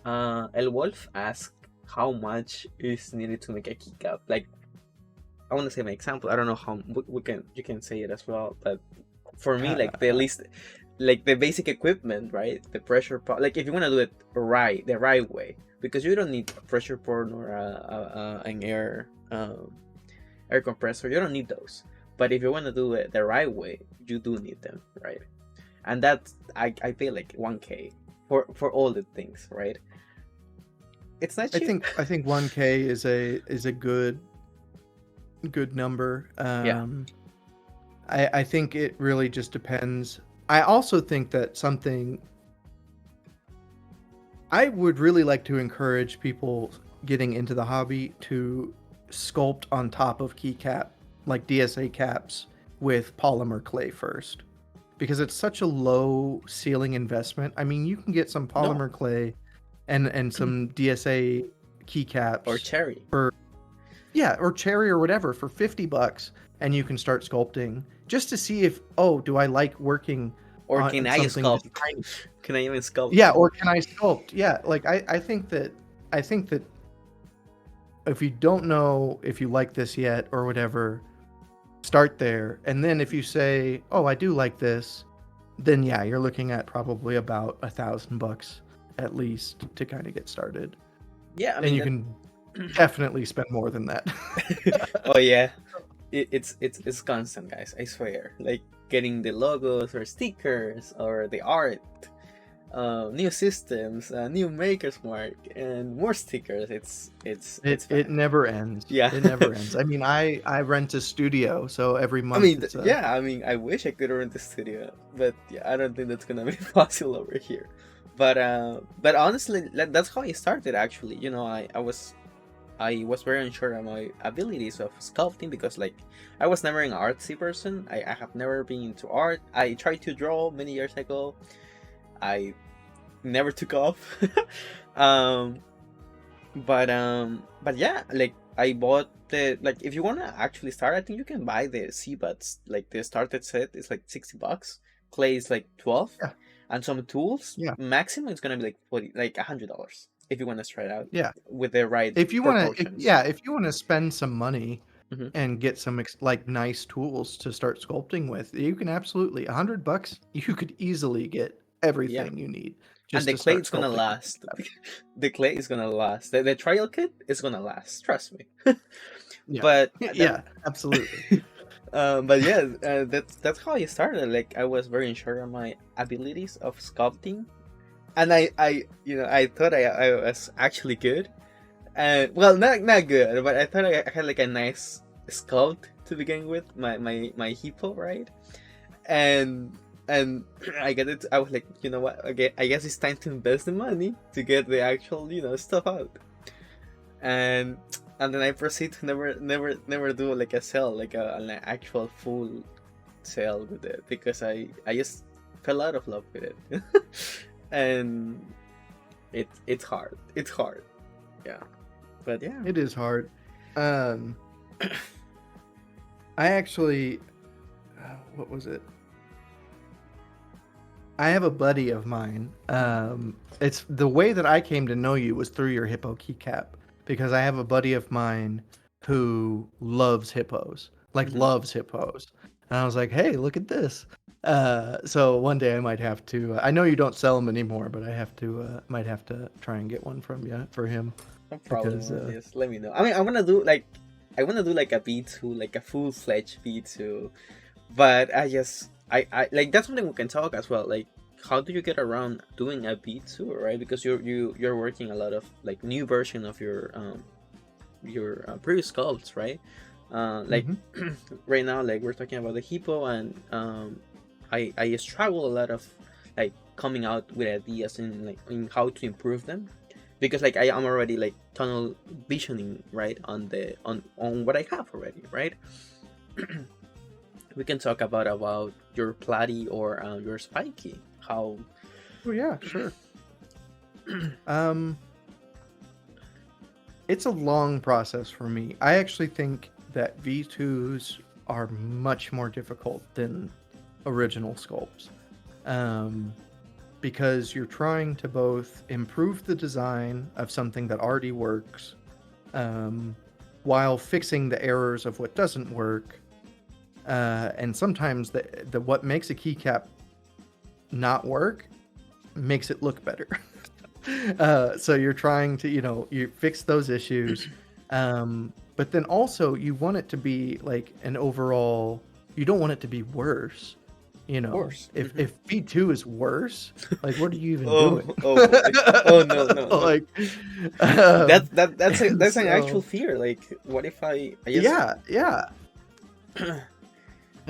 Wolf asked how much is needed to make a keycap. Like, I want to say my example. I don't know how we can you can say it as well, but for me, like the least, like the basic equipment, right? The pressure pot. Like if you want to do it right, the right way, because you don't need a pressure pot or an air compressor. You don't need those. But if you want to do it the right way, you do need them, right? And that's I pay like 1K for all the things, right? It's not cheap.
I think 1K is a good number.
Yeah.
I think it really just depends. I also think that something I would really like to encourage people getting into the hobby to sculpt on top of keycap, like DSA caps, with polymer clay first. Because it's such a low ceiling investment. I mean, you can get some
No.
polymer clay and some DSA keycaps
Or cherry.
or cherry or whatever for $50, and you can start sculpting just to see if, oh, do I like working
Or
on
can I
something
sculpt?
this tiny?
Can I even sculpt?
Yeah, or can I sculpt? Yeah, like I think that if you don't know if you like this yet or whatever, start there. And then if you say, oh, I do like this, then yeah, you're looking at probably about $1,000 at least to kind of get started.
Yeah, I
And
mean,
you can definitely spend more than that.
oh yeah, it's constant, guys. I swear. Like getting the logos or stickers or the art, new systems, new Maker's Mark, and more stickers.
It never ends.
Yeah.
It never ends. I mean, I rent a studio, so every month.
I mean, yeah. I mean, I wish I could rent the studio, but yeah, I don't think that's gonna be possible over here. But honestly, that's how I started. Actually, you know, I was very unsure of my abilities of sculpting because like I was never an artsy person. I have never been into art. I tried to draw many years ago. I never took off. But yeah, like I bought the, like if you wanna actually start, I think you can buy the C-Buds, like the starter set is like $60. Clay is like 12.
Yeah.
And some tools.
Yeah.
Maximum is gonna be like $100 if you want to try it out.
Yeah.
With the right
If you want to, if you want to spend some money
Mhm.
and get some like nice tools to start sculpting with, you can absolutely $100. You could easily get everything you need.
And the clay is gonna last. The clay is gonna last. The trial kit is gonna last. Trust me.
Yeah.
But
yeah, absolutely.
But yeah, that's how I started. Like I was very unsure on my abilities of sculpting, and I you know I thought I was actually good, and well not good, but I thought I had like a nice sculpt to begin with, my hippo, right? And I get it. I was like, you know what? Okay, I guess it's time to invest the money to get the actual stuff out, and then I proceed to never do like a sale, like an actual full sale with it, because I just fell out of love with it. And it's hard. It's hard. Yeah. But yeah.
It is hard. I actually what was it? I have a buddy of mine. It's the way that I came to know you was through your hippo keycap, because I have a buddy of mine who loves hippos, like loves hippos. And I was like, hey, look at this. So one day I might have to, I know you don't sell them anymore, but I have to, might have to try and get one from you for him.
No problem. Just let me know. I mean, I want to do like a V2, like a full-fledged V2, but I like that's something we can talk as well. Like, how do you get around doing a V2, right? Because you're working a lot of like new version of your previous sculpts, right? Like right now, like we're talking about the hippo, and I struggle a lot of like coming out with ideas and like in how to improve them, because like I am already like tunnel visioning, right, on what I have already, right? We can talk about your platy or your spiky. How?
Oh yeah, sure. It's a long process for me. I actually think that V2s are much more difficult than original sculpts, because you're trying to both improve the design of something that already works, while fixing the errors of what doesn't work. And sometimes the what makes a keycap not work makes it look better. So you're trying to, you fix those issues. But then also you want it to be like an overall, you don't want it to be worse.
Of course.
If V2 is worse, like what are you even doing?
No.
Like
that's an actual fear. Like, what if I just...
yeah.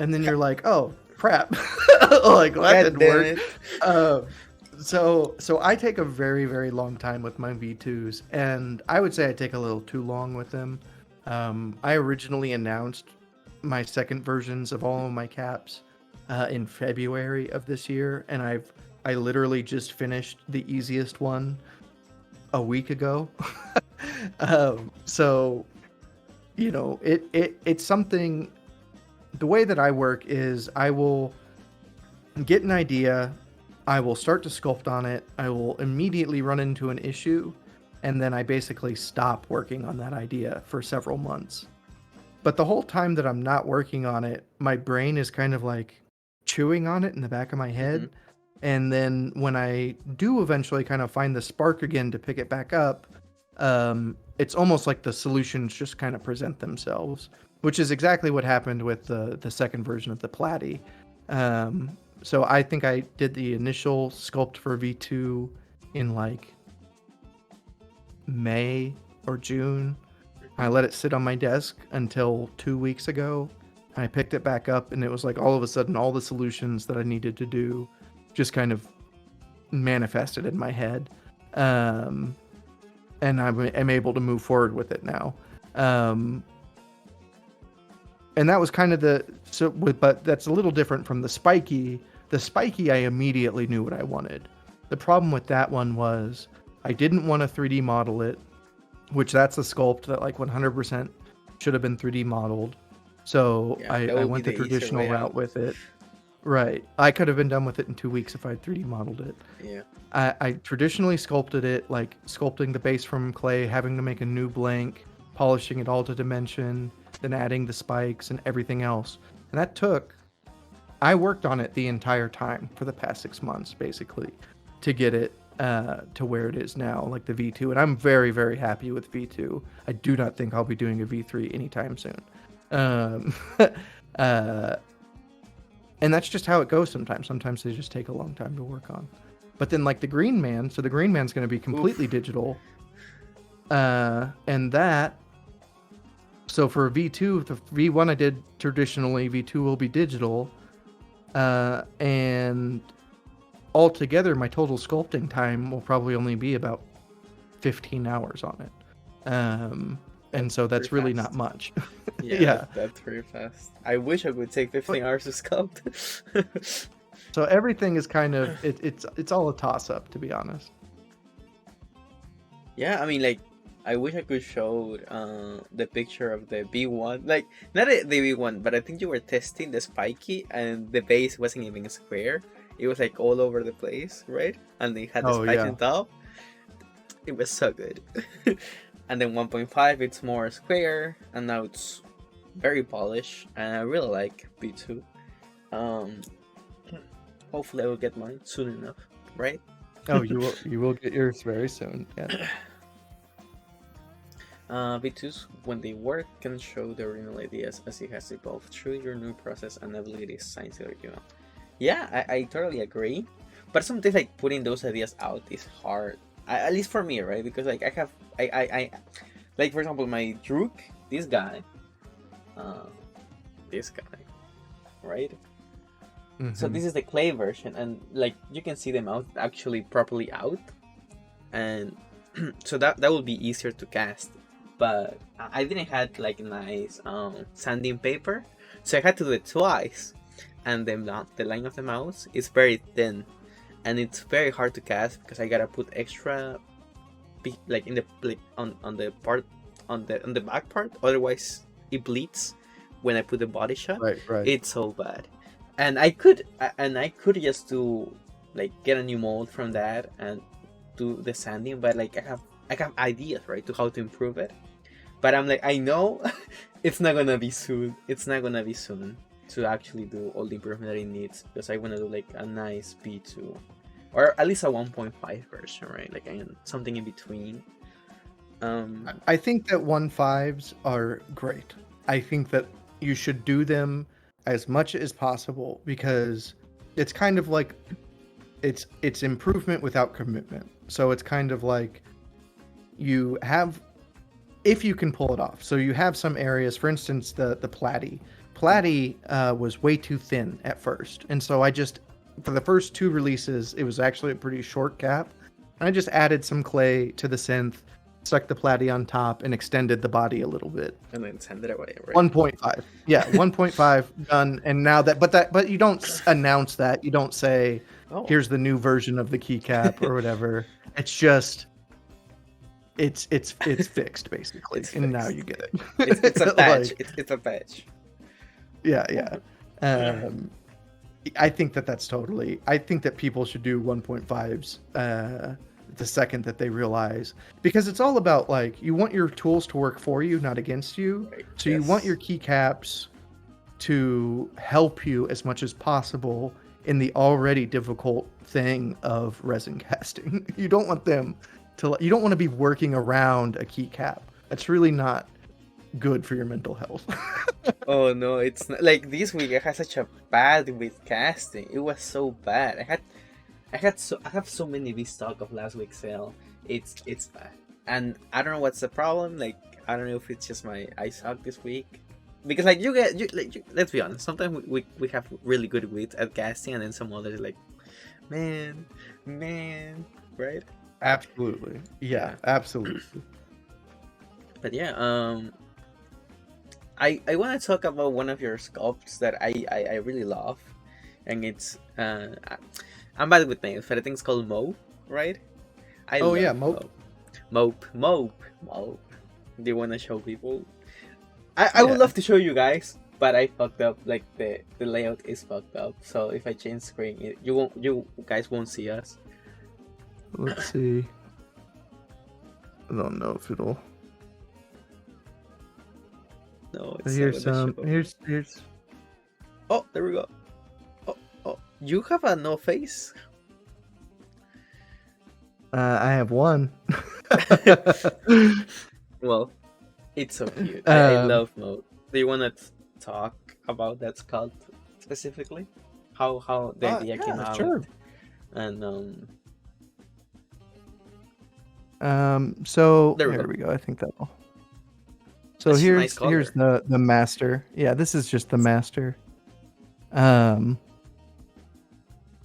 And then you're like, oh crap, like well, that didn't work. So I take a very, very long time with my V2s, and I would say I take a little too long with them. I originally announced my second versions of all of my caps in February of this year, and I literally just finished the easiest one a week ago. So it's something. The way that I work is I will get an idea, I will start to sculpt on it, I will immediately run into an issue, and then I basically stop working on that idea for several months. But the whole time that I'm not working on it, my brain is kind of like chewing on it in the back of my head. Mm-hmm. And then when I do eventually kind of find the spark again to pick it back up, it's almost like the solutions just kind of present themselves, which is exactly what happened with the second version of the Platy. So I think I did the initial sculpt for V2 in like May or June. I let it sit on my desk until 2 weeks ago. I picked it back up, and it was like all of a sudden all the solutions that I needed to do just kind of manifested in my head. And I'm able to move forward with it now. And that was kind of but that's a little different from the spiky. The spiky, I immediately knew what I wanted. The problem with that one was I didn't want to 3D model it, which that's a sculpt that like 100% should have been 3D modeled. So yeah, I went the traditional route with it. Right. I could have been done with it in 2 weeks if I had 3D modeled it.
Yeah.
I traditionally sculpted it, like sculpting the base from clay, having to make a new blank, polishing it all to dimension, then adding the spikes and everything else. And I worked on it the entire time for the past 6 months, basically, to get it to where it is now, like the V2. And I'm very, very happy with V2. I do not think I'll be doing a V3 anytime soon. And that's just how it goes sometimes. Sometimes they just take a long time to work on. But then like the Green Man, so the Green Man's going to be completely digital. And that, so for V2, the V1 I did traditionally, V2 will be digital. And altogether, my total sculpting time will probably only be about 15 hours on it. And so that's really not much.
Yeah. That's pretty fast. I wish I would take 15 hours to sculpt.
So everything is kind of, it's all a toss-up, to be honest.
Yeah, I mean, like, I wish I could show the picture of the V1. Like, not the V1, but I think you were testing the spiky, and the base wasn't even square. It was, like, all over the place, right? And they had the spikes on top. It was so good. And then 1.5, it's more square, and now it's very polished, and I really like V2. Hopefully I will get mine soon enough, right?
Oh, you will get yours very soon. Yeah.
V2s, when they work, can show the original ideas as it has evolved through your new process and abilities science the original. Yeah, I totally agree. But sometimes like putting those ideas out is hard. At least for me, right? Because like I like for example my Druk, this guy, right? Mm-hmm. So this is the clay version, and like you can see them out actually properly out, and so that would be easier to cast. But I didn't have like nice sanding paper, so I had to do it twice, and then the line of the mouse is very thin, and it's very hard to cast because I gotta put extra, like in the on the part on the back part, otherwise it bleeds when I put the body shot,
Right.
it's so bad. And I could just do like get a new mold from that and do the sanding, but like I have ideas, right, to how to improve it. But I'm like, I know it's not gonna be soon. It's not gonna be soon to actually do all the improvement that it needs, because I wanna do like a nice B2 or at least a 1.5 version, right? Like something in between.
I think that 1.5s are great. I think that you should do them as much as possible because it's kind of like it's improvement without commitment. So it's kind of like you have, if you can pull it off. So you have some areas, for instance, the platy. Platy was way too thin at first, and so I just, for the first two releases, it was actually a pretty short cap. And I just added some clay to the synth, stuck the platy on top, and extended the body a little bit.
And then send it away, right?
1.5, yeah, 1.5 done. And now but you don't announce that. You don't say,
Oh,
here's the new version of the keycap or whatever. It's just it's fixed basically,
it's
and now
fixed.
you get it.
It's a patch.
Like,
It's a patch.
yeah. I think that's totally. I think that people should do 1.5s the second that they realize, because it's all about, like, you want your tools to work for you, not against you.
Right.
So you want your keycaps to help you as much as possible in the already difficult thing of resin casting. You don't want them to. You don't want to be working around a keycap. That's really not good for your mental health.
Oh no, it's not like this week. I had such a bad with casting. It was so bad. I have so many restock of last week's sale. It's bad, and I don't know what's the problem. Like, I don't know if it's just my eye suck this week, because like let's be honest. Sometimes we have really good wits at casting, and then some others like, man, right?
Absolutely, yeah, absolutely.
But yeah, I want to talk about one of your sculpts that I really love, and it's I'm bad with names, but I think it's called Mope, right? I
Oh
love
yeah, Mope.
Mope. Do you want to show people? I would love to show you guys, but I fucked up. Like the layout is fucked up. So if I change screen, you guys won't see us.
Let's see. I don't know if it'll.
No, it's
Here's
not gonna show.
here's.
Oh, there we go. Oh, you have a no face.
I have one.
Well, it's so cute. I love Mope. Do you want to talk about that sculpt specifically? How the idea came out?
Sure.
And
So
there
we go. I think that'll. So
That's
here's
nice
the master. Yeah, this is just the master.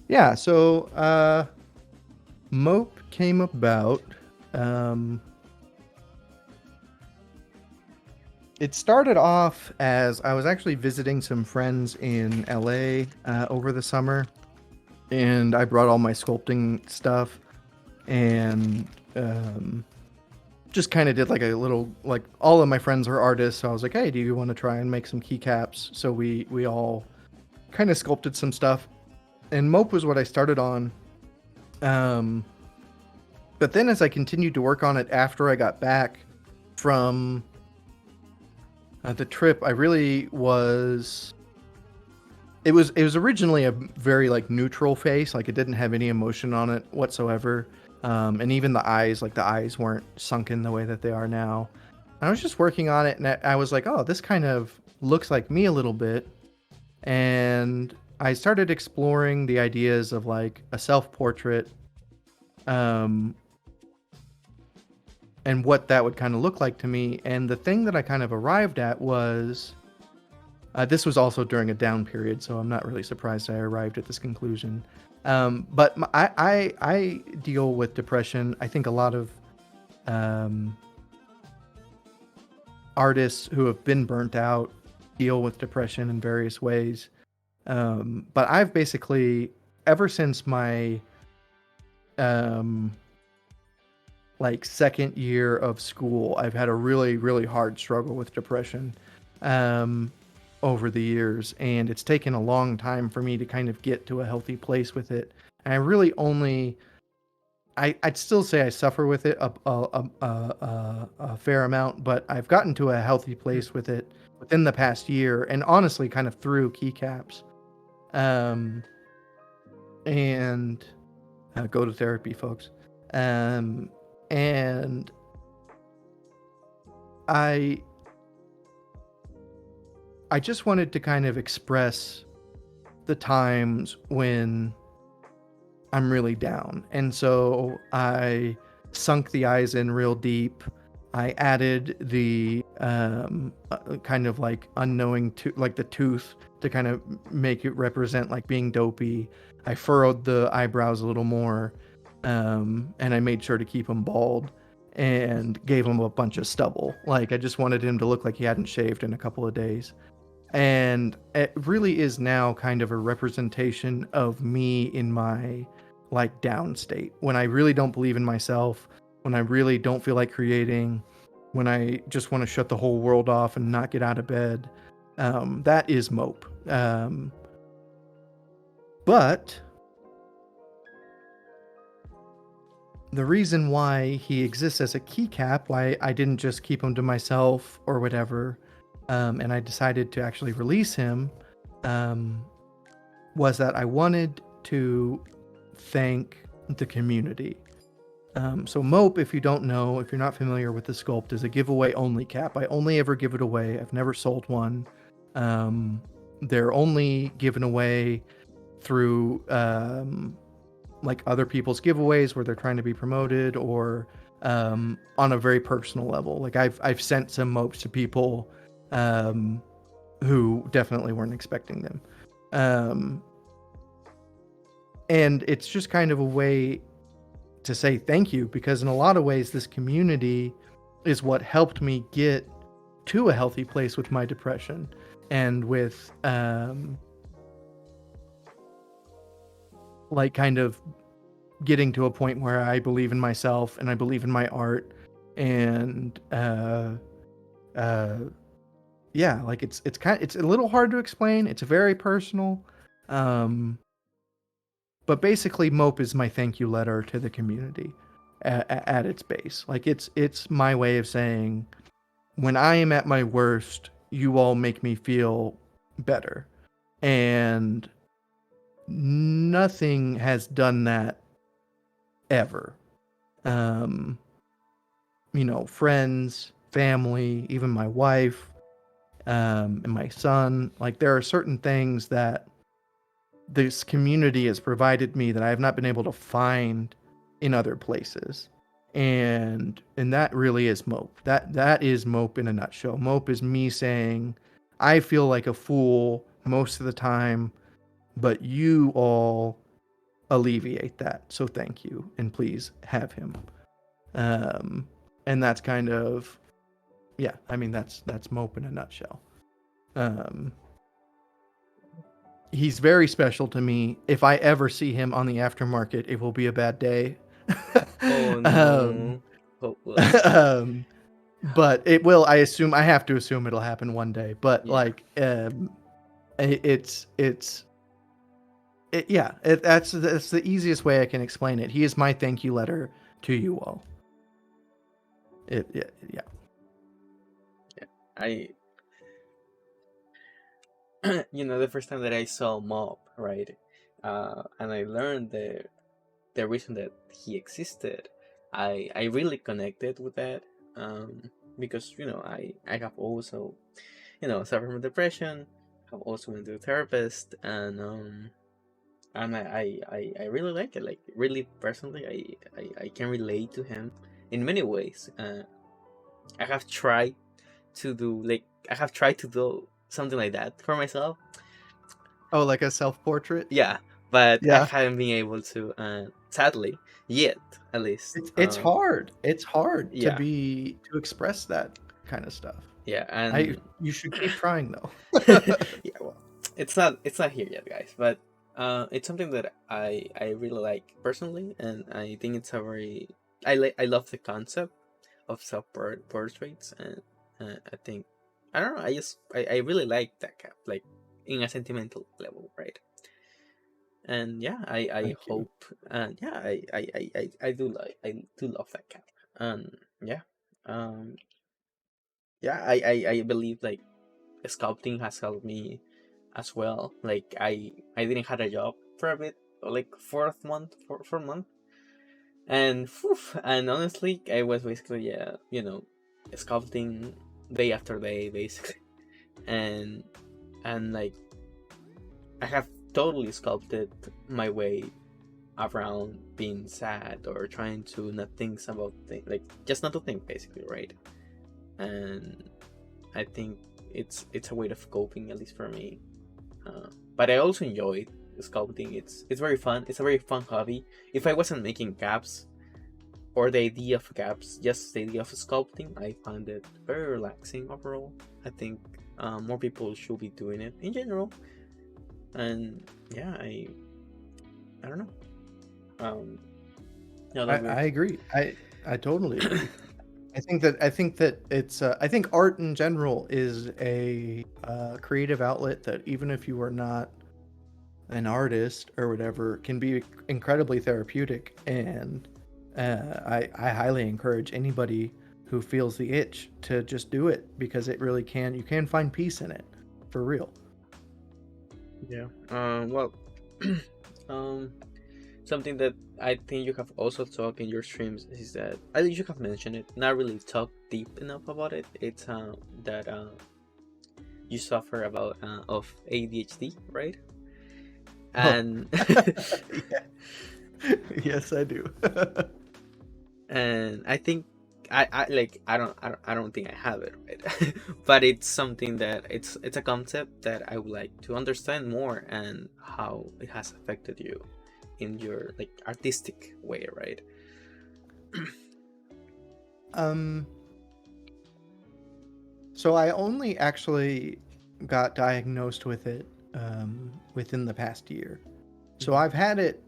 Yeah. So Mope came about. It started off as I was actually visiting some friends in LA over the summer, and I brought all my sculpting stuff, and just kind of did like a little, like, all of my friends are artists, so I was like, hey, do you want to try and make some keycaps? So we all kind of sculpted some stuff, and Mope was what I started on. But then as I continued to work on it after I got back from the trip, I really was. It was originally a very like neutral face, like it didn't have any emotion on it whatsoever. And even the eyes weren't sunken the way that they are now. I was just working on it, and I was like, oh, this kind of looks like me a little bit. And I started exploring the ideas of like a self-portrait, and what that would kind of look like to me. And the thing that I kind of arrived at was, this was also during a down period, so I'm not really surprised I arrived at this conclusion. But I deal with depression. I think a lot of artists who have been burnt out deal with depression in various ways. But I've basically, ever since my like second year of school, I've had a really, really hard struggle with depression. over the years, and it's taken a long time for me to kind of get to a healthy place with it. And I really only, I'd still say I suffer with it a fair amount, but I've gotten to a healthy place with it within the past year, and honestly, kind of through keycaps. And go to therapy, folks. And I just wanted to kind of express the times when I'm really down. And so I sunk the eyes in real deep. I added the kind of like unknowing like the tooth to kind of make it represent like being dopey. I furrowed the eyebrows a little more, and I made sure to keep them bald and gave him a bunch of stubble. Like I just wanted him to look like he hadn't shaved in a couple of days. And it really is now kind of a representation of me in my like down state, when I really don't believe in myself, when I really don't feel like creating, when I just want to shut the whole world off and not get out of bed. That is mope. But the reason why he exists as a keycap, why I didn't just keep him to myself or whatever, and I decided to actually release him, was that I wanted to thank the community. So Mope, if you don't know, if you're not familiar with the sculpt, is a giveaway only cap. I only ever give it away. I've never sold one. They're only given away through like other people's giveaways where they're trying to be promoted, or on a very personal level. Like I've sent some Mopes to people who definitely weren't expecting them. And it's just kind of a way to say thank you, because in a lot of ways, this community is what helped me get to a healthy place with my depression and with like kind of getting to a point where I believe in myself and I believe in my art. And yeah, like it's a little hard to explain. It's very personal. But basically, Mope is my thank you letter to the community at its base. Like it's my way of saying, when I am at my worst, you all make me feel better. And nothing has done that ever. You know, friends, family, even my wife, and my son. Like there are certain things that this community has provided me that I have not been able to find in other places. And that really is Mope. That is Mope in a nutshell. Mope is me saying, I feel like a fool most of the time, but you all alleviate that. So thank you, and please have him. And that's kind of, yeah, I mean that's Mope in a nutshell. He's very special to me. If I ever see him on the aftermarket, it will be a bad day.
Oh no.
But it will. I have to assume it'll happen one day. But
Yeah.
like, that's the easiest way I can explain it. He is my thank you letter to you all. Yeah.
I the first time that I saw Mob, right, and I learned the reason that he existed, I really connected with that, because I have also suffered from depression. I've also went to a therapist, and I really like it. Like really personally, I can relate to him in many ways. I have tried to do something like that for myself.
Oh, like a self-portrait?
Yeah, but I
Yeah.
haven't been able to, sadly, yet at least.
It's hard. It's hard
Yeah,
to express that kind of stuff.
yeah, and
You should keep trying though.
yeah, well, it's not here yet, guys, but it's something that I really like personally, and I think it's a very I love the concept of self portraits, and I think I don't know. I really like that cap, like in a sentimental level, right? And yeah, I
Thank you.
hope, and yeah, I do like, I do love that cap. Yeah, um yeah, I believe like sculpting has helped me as well. Like I didn't had a job for a bit, like for a month, and phew, and honestly, I was basically, yeah, sculpting day after day basically, and like I have totally sculpted my way around being sad or trying to not think about things, like just not to think basically, right? And I think it's a way of coping, at least for me. But I also enjoy sculpting. It's very fun. It's a very fun hobby. If I wasn't making caps or the idea of caps, just the idea of sculpting, I find it very relaxing overall. I think more people should be doing it in general. And yeah, I don't know. Um, yeah,
I,
that we.
I agree. I totally agree. I think that it's I think art in general is a creative outlet that even if you are not an artist or whatever can be incredibly therapeutic, and I highly encourage anybody who feels the itch to just do it, because it really can, you can find peace in it for real.
Yeah. Well. um. Something that I think you have also talked in your streams is that I think you have mentioned it, not really talk deep enough about it. It's that you suffer about of ADHD, right?
Oh.
And
Yeah. Yes, I do.
and I think I like I don't think I have it, right? But it's something that it's a concept that I would like to understand more, and how it has affected you in your like artistic way, right?
um so I only actually got diagnosed with it within the past year. So
Mhm.
I've had it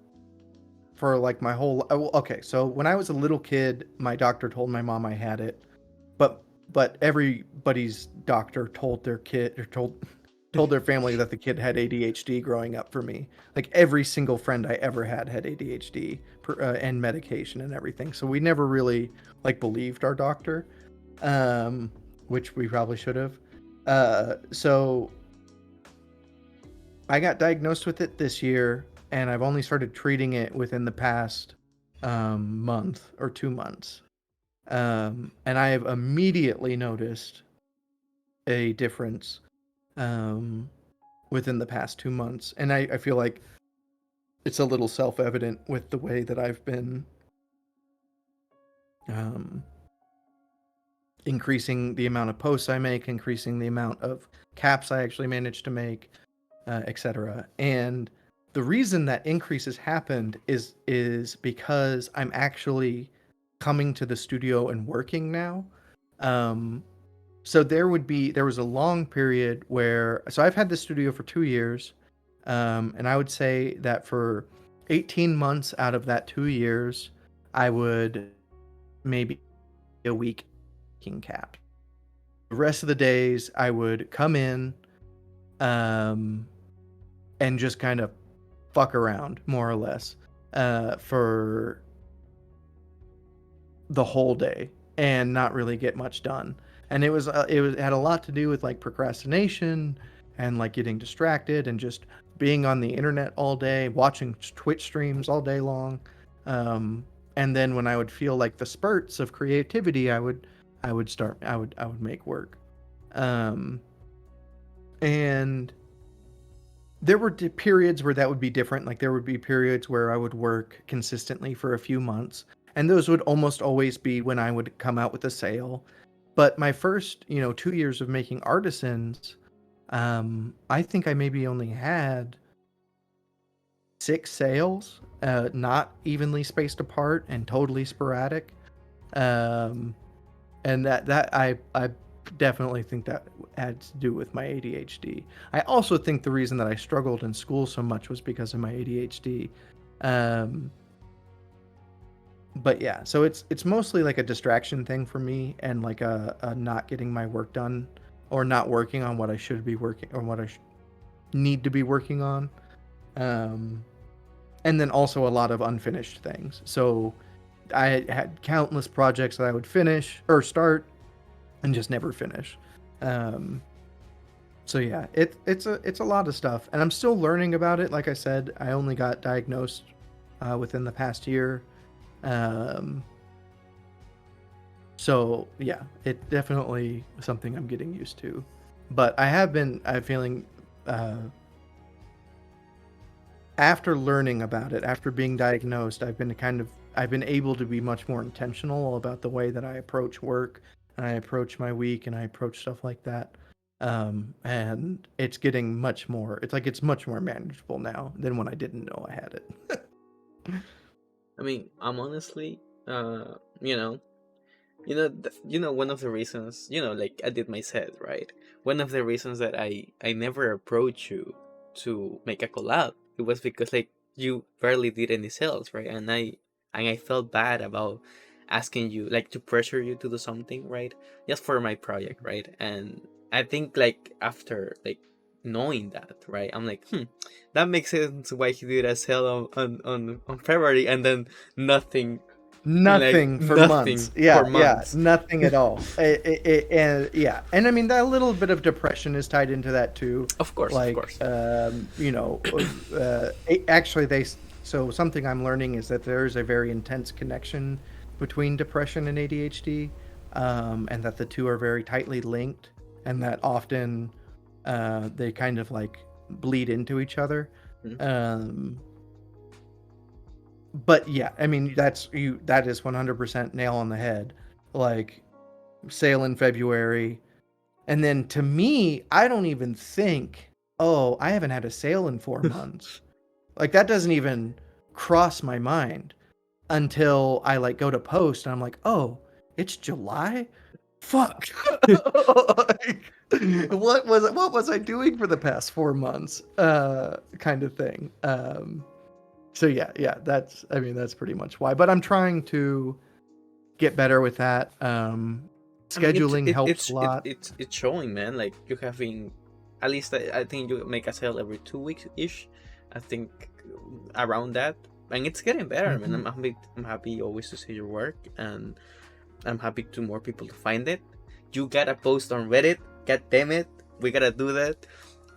for like my whole okay, so when I was a little kid, my doctor told my mom I had it, but everybody's doctor told their kid, or told their family that the kid had ADHD growing up for me. Like every single friend I ever had ADHD, and medication and everything. So we never really like believed our doctor, um, which we probably should have. So I got diagnosed with it this year, and I've only started treating it within the past month or 2 months. And I have immediately noticed a difference um, within the past 2 months. And I feel like it's a little self evident with the way that I've been um, increasing the amount of posts I make, increasing the amount of caps I actually manage to make, etc. And the reason that increase has happened is because I'm actually coming to the studio and working now. Um, so there was a long period where, so I've had the studio for 2 years, and I would say that for 18 months out of that 2 years, I would maybe a week making caps. The rest of the days, I would come in, um, and just kind of fuck around more or less for the whole day and not really get much done. And it had a lot to do with like procrastination and like getting distracted and just being on the internet all day, watching Twitch streams all day long. Um, and then when I would feel like the spurts of creativity, I would make work. Um, and there were periods where that would be different. Like there would be periods where I would work consistently for a few months, and those would almost always be when I would come out with a sale. But my first, 2 years of making Artisans, I think I maybe only had 6 sales, not evenly spaced apart and totally sporadic. Um, and that I definitely think that had to do with my ADHD. I also think the reason that I struggled in school so much was because of my ADHD. Um, but yeah, so it's mostly like a distraction thing for me, and like a not getting my work done or not working on what I should be working or what I need to be working on. Um, and then also a lot of unfinished things. So I had countless projects that I would finish or start and just never finish. Um, so yeah, it's a lot of stuff, and I'm still learning about it. Like I said, I only got diagnosed within the past year. Um, so yeah, it definitely something I'm getting used to. But I'm feeling uh, after learning about it, after being diagnosed, I've been able to be much more intentional about the way that I approach work and I approach my week and I approach stuff like that. And it's getting much more. It's much more manageable now than when I didn't know I had it.
I mean, I'm honestly, you know, one of the reasons, like I did my set, right? One of the reasons that I never approached you to make a collab, it was because like you barely did any sales, right? And I felt bad about asking you, like, to pressure you to do something, right? Just for my project, right? And I think like after like knowing that, right, I'm like, that makes sense why he did a sale on February and then nothing, like
Nothing for months.
nothing for
Yeah,
months.
nothing at all. And yeah, and I mean that little bit of depression is tied into that too.
Of course, of
Like,
course.
actually, so something I'm learning is that there is a very intense connection between depression and ADHD, and that the two are very tightly linked, and that often they kind of like bleed into each other.
Mhm.
Um, but yeah, I mean that is 100% nail on the head. Like, sale in February, and then to me, I don't even think, oh, I haven't had a sale in 4 months. Like, that doesn't even cross my mind until I like go to post and I'm like, "Oh, it's July? Fuck." Like, what was I doing for the past 4 months? Kind of thing. So yeah, I mean that's pretty much why. But I'm trying to get better with that.
I mean,
Scheduling helps a lot.
it's showing, man. Like you having, at least I think you make a sale every 2 weeks ish. I think around that, and it's getting better, man.
Hmm.
I'm happy always to see your work, and I'm happy to more people to find it. You gotta post on Reddit. God damn it, we gotta do that.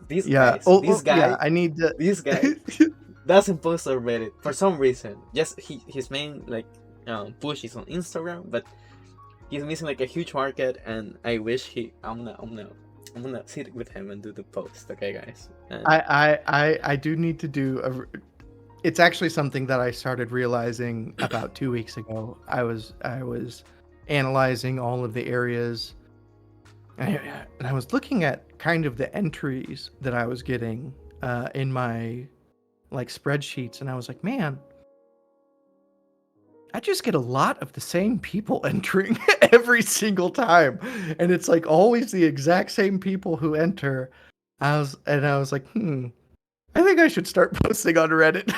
These
Yeah.
guys,
Oh, yeah. I need to.
this guy doesn't post on Reddit for some reason. Just his main like push is on Instagram, but he's missing like a huge market, and I wish I'm gonna sit with him and do the post, okay, guys? And
I do need to do a. It's actually something that I started realizing about 2 weeks ago. I was analyzing all of the areas, and I was looking at kind of the entries that I was getting in my like spreadsheets, and I was like, man, I just get a lot of the same people entering every single time. And it's like always the exact same people who enter. I was like, I think I should start posting on Reddit.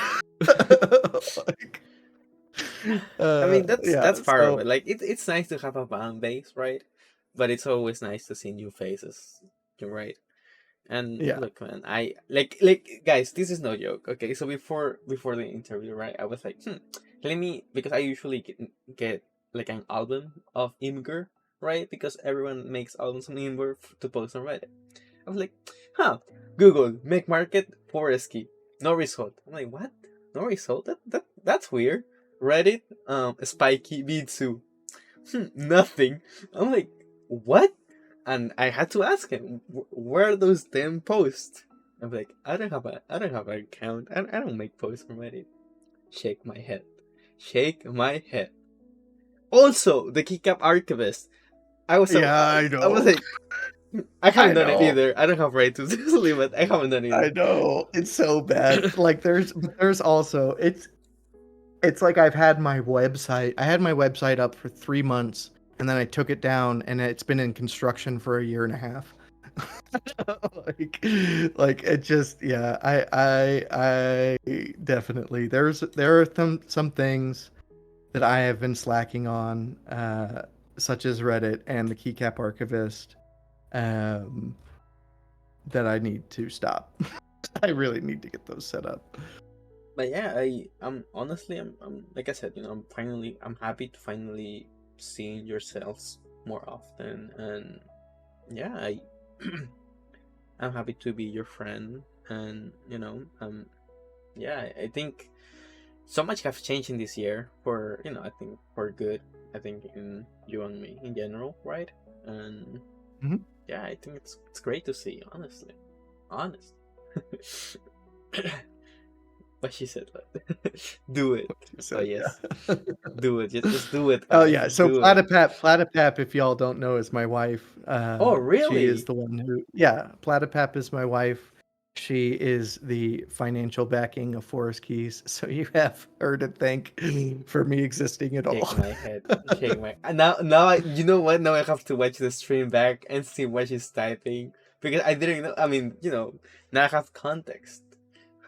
Like,
I mean, that's
yeah,
part of
so
it. Like it's nice to have a fan base, right? But it's always nice to see new faces. You're right. And
yeah.
look, man, I like guys. This is no joke. Okay, so before the interview, right? I was like, let me, because I usually get like an album of Imgur, right? Because everyone makes albums on Imgur to post on Reddit. I was like, Google make market ForestKey, no result. I'm like, what? No result? That's weird. Reddit, Spiky Bitsu, nothing. I'm like, what? And I had to ask him, where are those damn posts? I'm like, I don't have an account. I don't make posts on Reddit. Shake my head. Shake my head. Also, the Keycap archivist.
Yeah, I
I was
know.
like, I haven't
I
done it
know.
either. I don't have right to leave it. I haven't done
I
it
know. It's so bad. Like there's also it's like I had my website up for 3 months and then I took it down and it's been in construction for a year and a half. like like it just yeah, I definitely there are some things that I have been slacking on, such as Reddit and the Keycap archivist. that I need to stop. I really need to get those set up.
But yeah, I'm honestly, I'm like I said, I'm happy to finally seeing yourselves more often, and yeah, I'm happy to be your friend, and yeah, I think so much have changed in this year for I think for good. I think in you and me in general, right? And yeah, I think it's great to see, honestly, honest. But she said, do it.
So,
Oh yes, do it. Just do it,
oh
guys.
yeah, so
Do it.
Platypap, if y'all don't know, is my wife.
Oh
She is
really?
the one who, yeah, Platypap is my wife. She is the financial backing of ForestKeys. So you have her to thank for me existing at all.
Shake my head. Shake my now. You know what? Now I have to watch the stream back and see what she's typing because I didn't know. I mean, now I have context.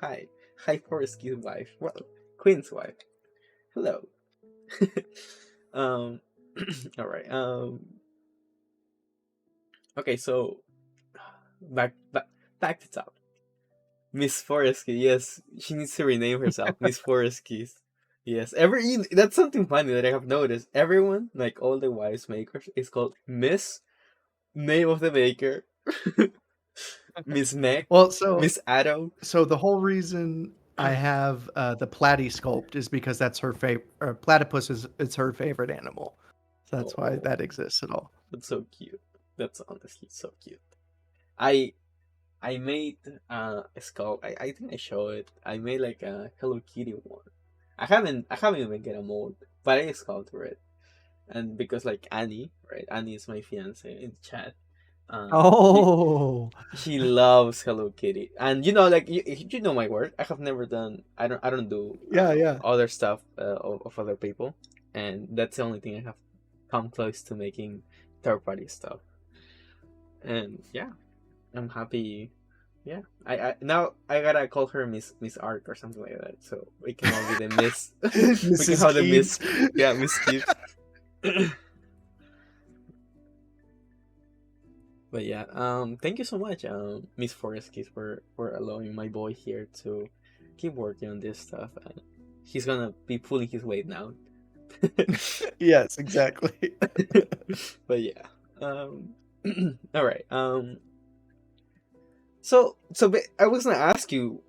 Hi, hi, Forestkeys' wife. Well, Queen's wife. Hello. um. All right. Okay. So back to top. Miss ForestKeys. Yes, she needs to rename herself Miss ForestKeys. Yes, that's something funny that I have noticed. Everyone, like all the wise makers, is called Miss Name of the Maker, Miss Neck,
Well,
Miss Addo.
so the whole reason I have the Platy sculpt is because that's her favorite. Platypus is her favorite animal. So that's why
Oh,
that exists at all.
that's so cute. That's honestly so cute. I I made a skull. I think I show it. I made like a Hello Kitty one. I haven't even get a mold, but I sculpted it. And because like Annie, right? Annie is my fiance in the chat. She
Oh,
she loves Hello Kitty, and like you know my work. I have never done. I don't do
yeah, yeah.
other stuff of other people, and that's the only thing I have come close to making third party stuff. And yeah, I'm happy. Yeah, I now I gotta call her Miss Art or something like that, so we can all be the Miss. We can
Mrs.
have the
Keeds.
Miss. Yeah, Miss Gibbs. But yeah, thank you so much, Miss ForestKeys, for allowing my boy here to keep working on this stuff. And he's gonna be pulling his weight now.
Yes, exactly.
But yeah, all right. I was gonna ask you,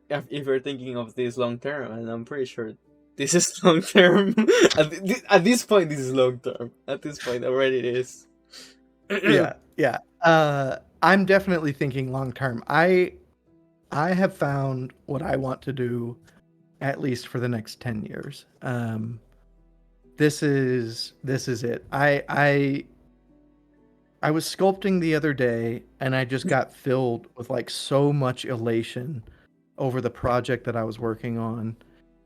if you're thinking of this long term, and I'm pretty sure this is long term. At this point, this is long term. At this point, already it is.
Yeah, yeah. I'm definitely thinking long term. I have found what I want to do at least for the next 10 years. This is it. I was sculpting the other day and I just got filled with like so much elation over the project that I was working on,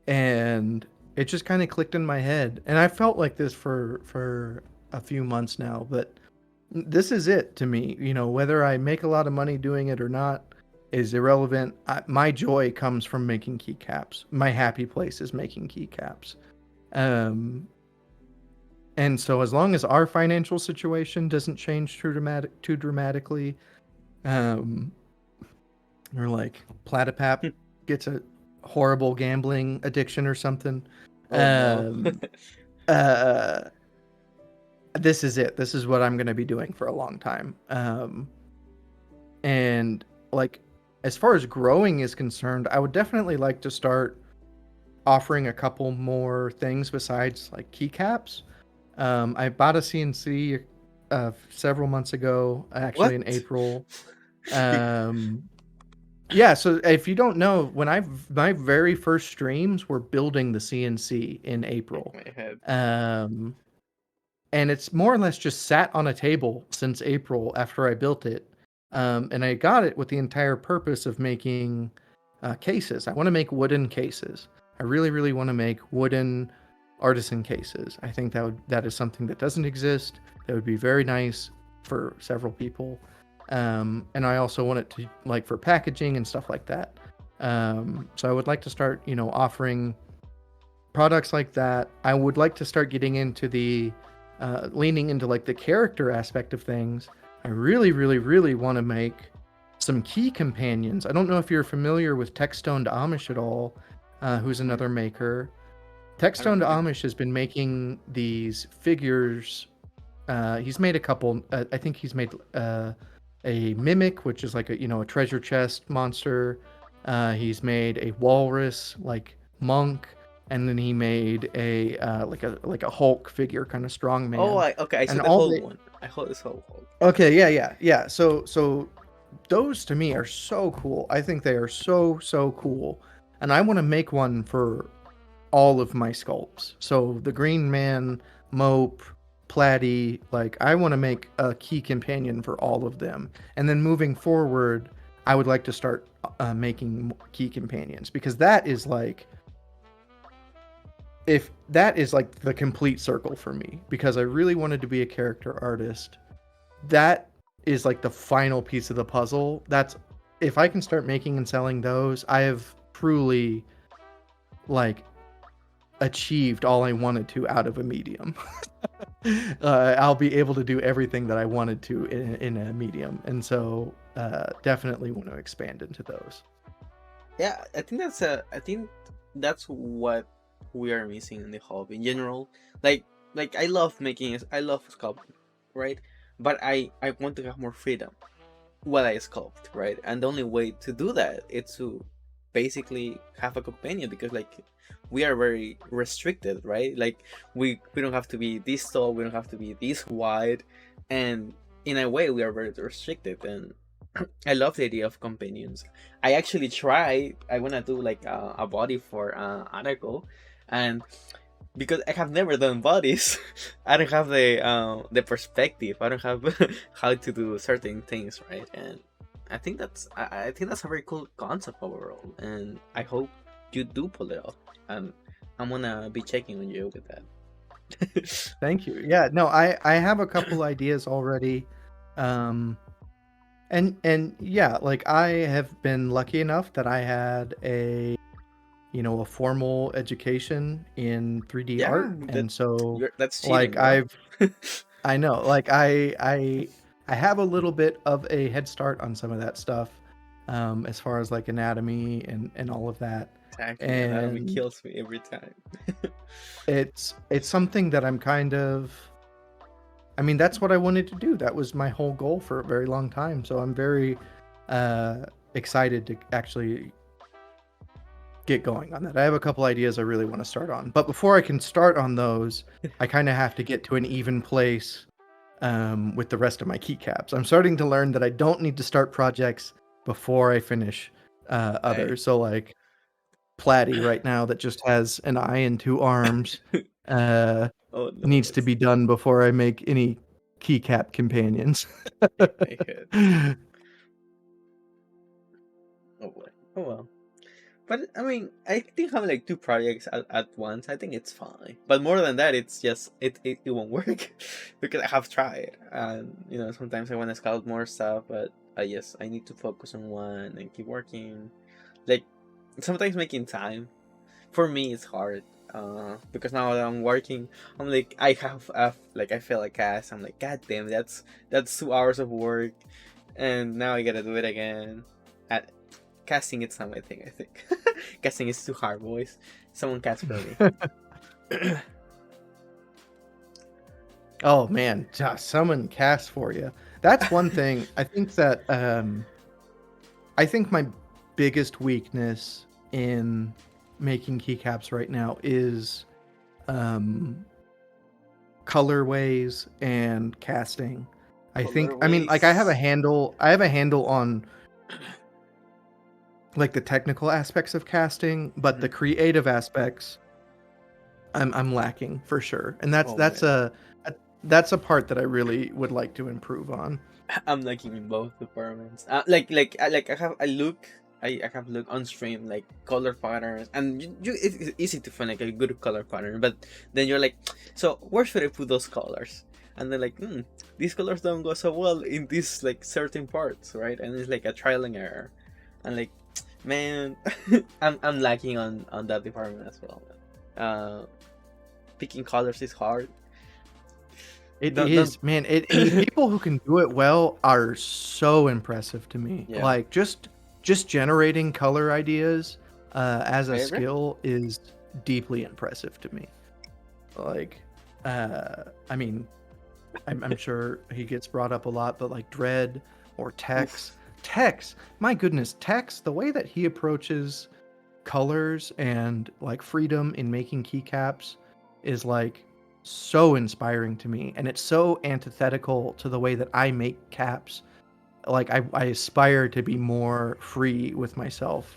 and it just kind of clicked in my head. And I felt like this for a few months now, but this is it to me. Whether I make a lot of money doing it or not is irrelevant. My joy comes from making keycaps. My happy place is making keycaps. And so as long as our financial situation doesn't change too dramatically, or like Platypap gets a horrible gambling addiction or something,
Oh no.
uh, this is it. This is what I'm going to be doing for a long time. And like, as far as growing is concerned, I would definitely like to start offering a couple more things besides like keycaps. I bought a CNC several months ago, actually in
What?
April. Yeah, so if you don't know, my very first streams were building the CNC in April.
My head.
And it's more or less just sat on a table since April after I built it. And I got it with the entire purpose of making cases. I want to make wooden cases. I really, really want to make wooden artisan cases. I think that is something that doesn't exist. That would be very nice for several people. And I also want it to like for packaging and stuff like that. So I would like to start, offering products like that. I would like to start getting into the leaning into like the character aspect of things, I really, really, really want to make some key companions. I don't know if you're familiar with Techstone Amish at all, who's another maker.
I don't
Techstone
think
Amish has been making these figures. He's made a couple. I think he's made a mimic, which is like a treasure chest monster. He's made a walrus like monk, and then he made a like a Hulk figure, kind of strong
Oh,
man.
okay. I saw
And
the
all
whole
they
one. I saw this whole Hulk.
Okay, yeah. So those to me are so cool. I think they are so cool, and I want to make one for all of my sculpts. So the Green Man, Mope, Platy, like I want to make a key companion for all of them. And then moving forward, I would like to start making key companions, because that is like, if that is like the complete circle for me, because I really wanted to be a character artist. That is like the final piece of the puzzle. That's, if I can start making and selling those, I have truly like achieved all I wanted to out of a medium. I'll be able to do everything that I wanted to in a medium, and so definitely want to expand into those.
Yeah, I think that's what we are missing in the hobby in general. Like I love I love sculpting, right? But I want to have more freedom while I sculpt, right? And the only way to do that is to basically have a companion, because like we are very restricted, right? Like we don't have to be this tall, we don't have to be this wide, and in a way we are very restricted. And I love the idea of companions. I actually try. I wanna do like a body for article, and because I have never done bodies, I don't have the perspective. I don't have how to do certain things, right? And I think that's a very cool concept overall, and I hope you do pull it off. And I'm gonna be checking on you with that.
Thank you. Yeah, no, I have a couple ideas already. And yeah, like I have been lucky enough that I had a formal education in 3D
Yeah,
art, and so
that's cheating,
like
bro.
I know, like I have a little bit of a head start on some of that stuff, as far as like anatomy and all of that.
Exactly, anatomy
And
kills me every time.
it's something that I'm kind of, I mean, that's what I wanted to do. That was my whole goal for a very long time. So I'm very excited to actually get going on that. I have a couple ideas I really want to start on. But before I can start on those, I kind of have to get to an even place with the rest of my keycaps. I'm starting to learn that I don't need to start projects before I finish others. So like Platy right now, that just has an eye and two arms,
Oh no,
needs to be done before I make any keycap companions.
my head. Oh boy. Oh well. But I mean, I think having like two projects at once, I think it's fine. But more than that, it's just it won't work because I have tried, and sometimes I want to scout more stuff, but I need to focus on one and keep working. Like sometimes making time for me is hard. Because now that I'm working, I'm like I feel like ass. I'm like, God damn, that's 2 hours of work, and now I gotta do it again. At casting, it's not my thing. I think casting is too hard, boys. Someone cast for me.
Oh man, someone cast for you. That's one thing. I think that I think my biggest weakness in making keycaps right now is colorways and casting. I think, I mean, like I have a handle on like the technical aspects of casting, but the creative aspects I'm lacking for sure. And that's a part that I really would like to improve on.
I'm lacking in both departments. I have look on stream like color patterns, and it's easy to find like a good color pattern. But then you're like, so where should I put those colors? And they're like, these colors don't go so well in these like certain parts, right? And it's like a trial and error. And like, man, I'm lacking on that department as well. Picking colors is hard.
It
Don't.
is, man. And the people who can do it well are so impressive to me.
Yeah.
Like just generating color ideas as a
I agree.
skill is deeply impressive to me. Like, I mean, I'm sure he gets brought up a lot, but like Dread or
Oof.
Tex, my goodness, Tex, the way that he approaches colors and like freedom in making keycaps is like so inspiring to me, and it's so antithetical to the way that I make caps. Like I aspire to be more free with myself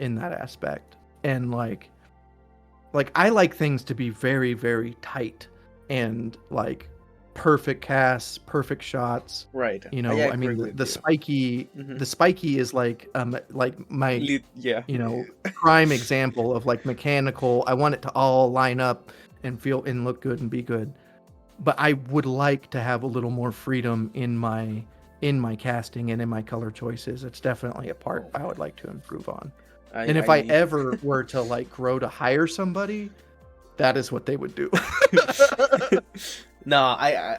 in that aspect, and like I like things to be very, very tight and like perfect casts, perfect shots.
Right.
You
I
know, I
agree
mean
with
the
you.
spiky
Hmm.
the spiky is like my,
Yeah.
you know, prime example of like mechanical. I want it to all line up and feel and look good and be good. But I would like to have a little more freedom in my casting and in my color choices. It's definitely a part
Oh,
I would like to improve on. And if I
I
ever were to like grow to hire somebody, that is what they would do.
no, I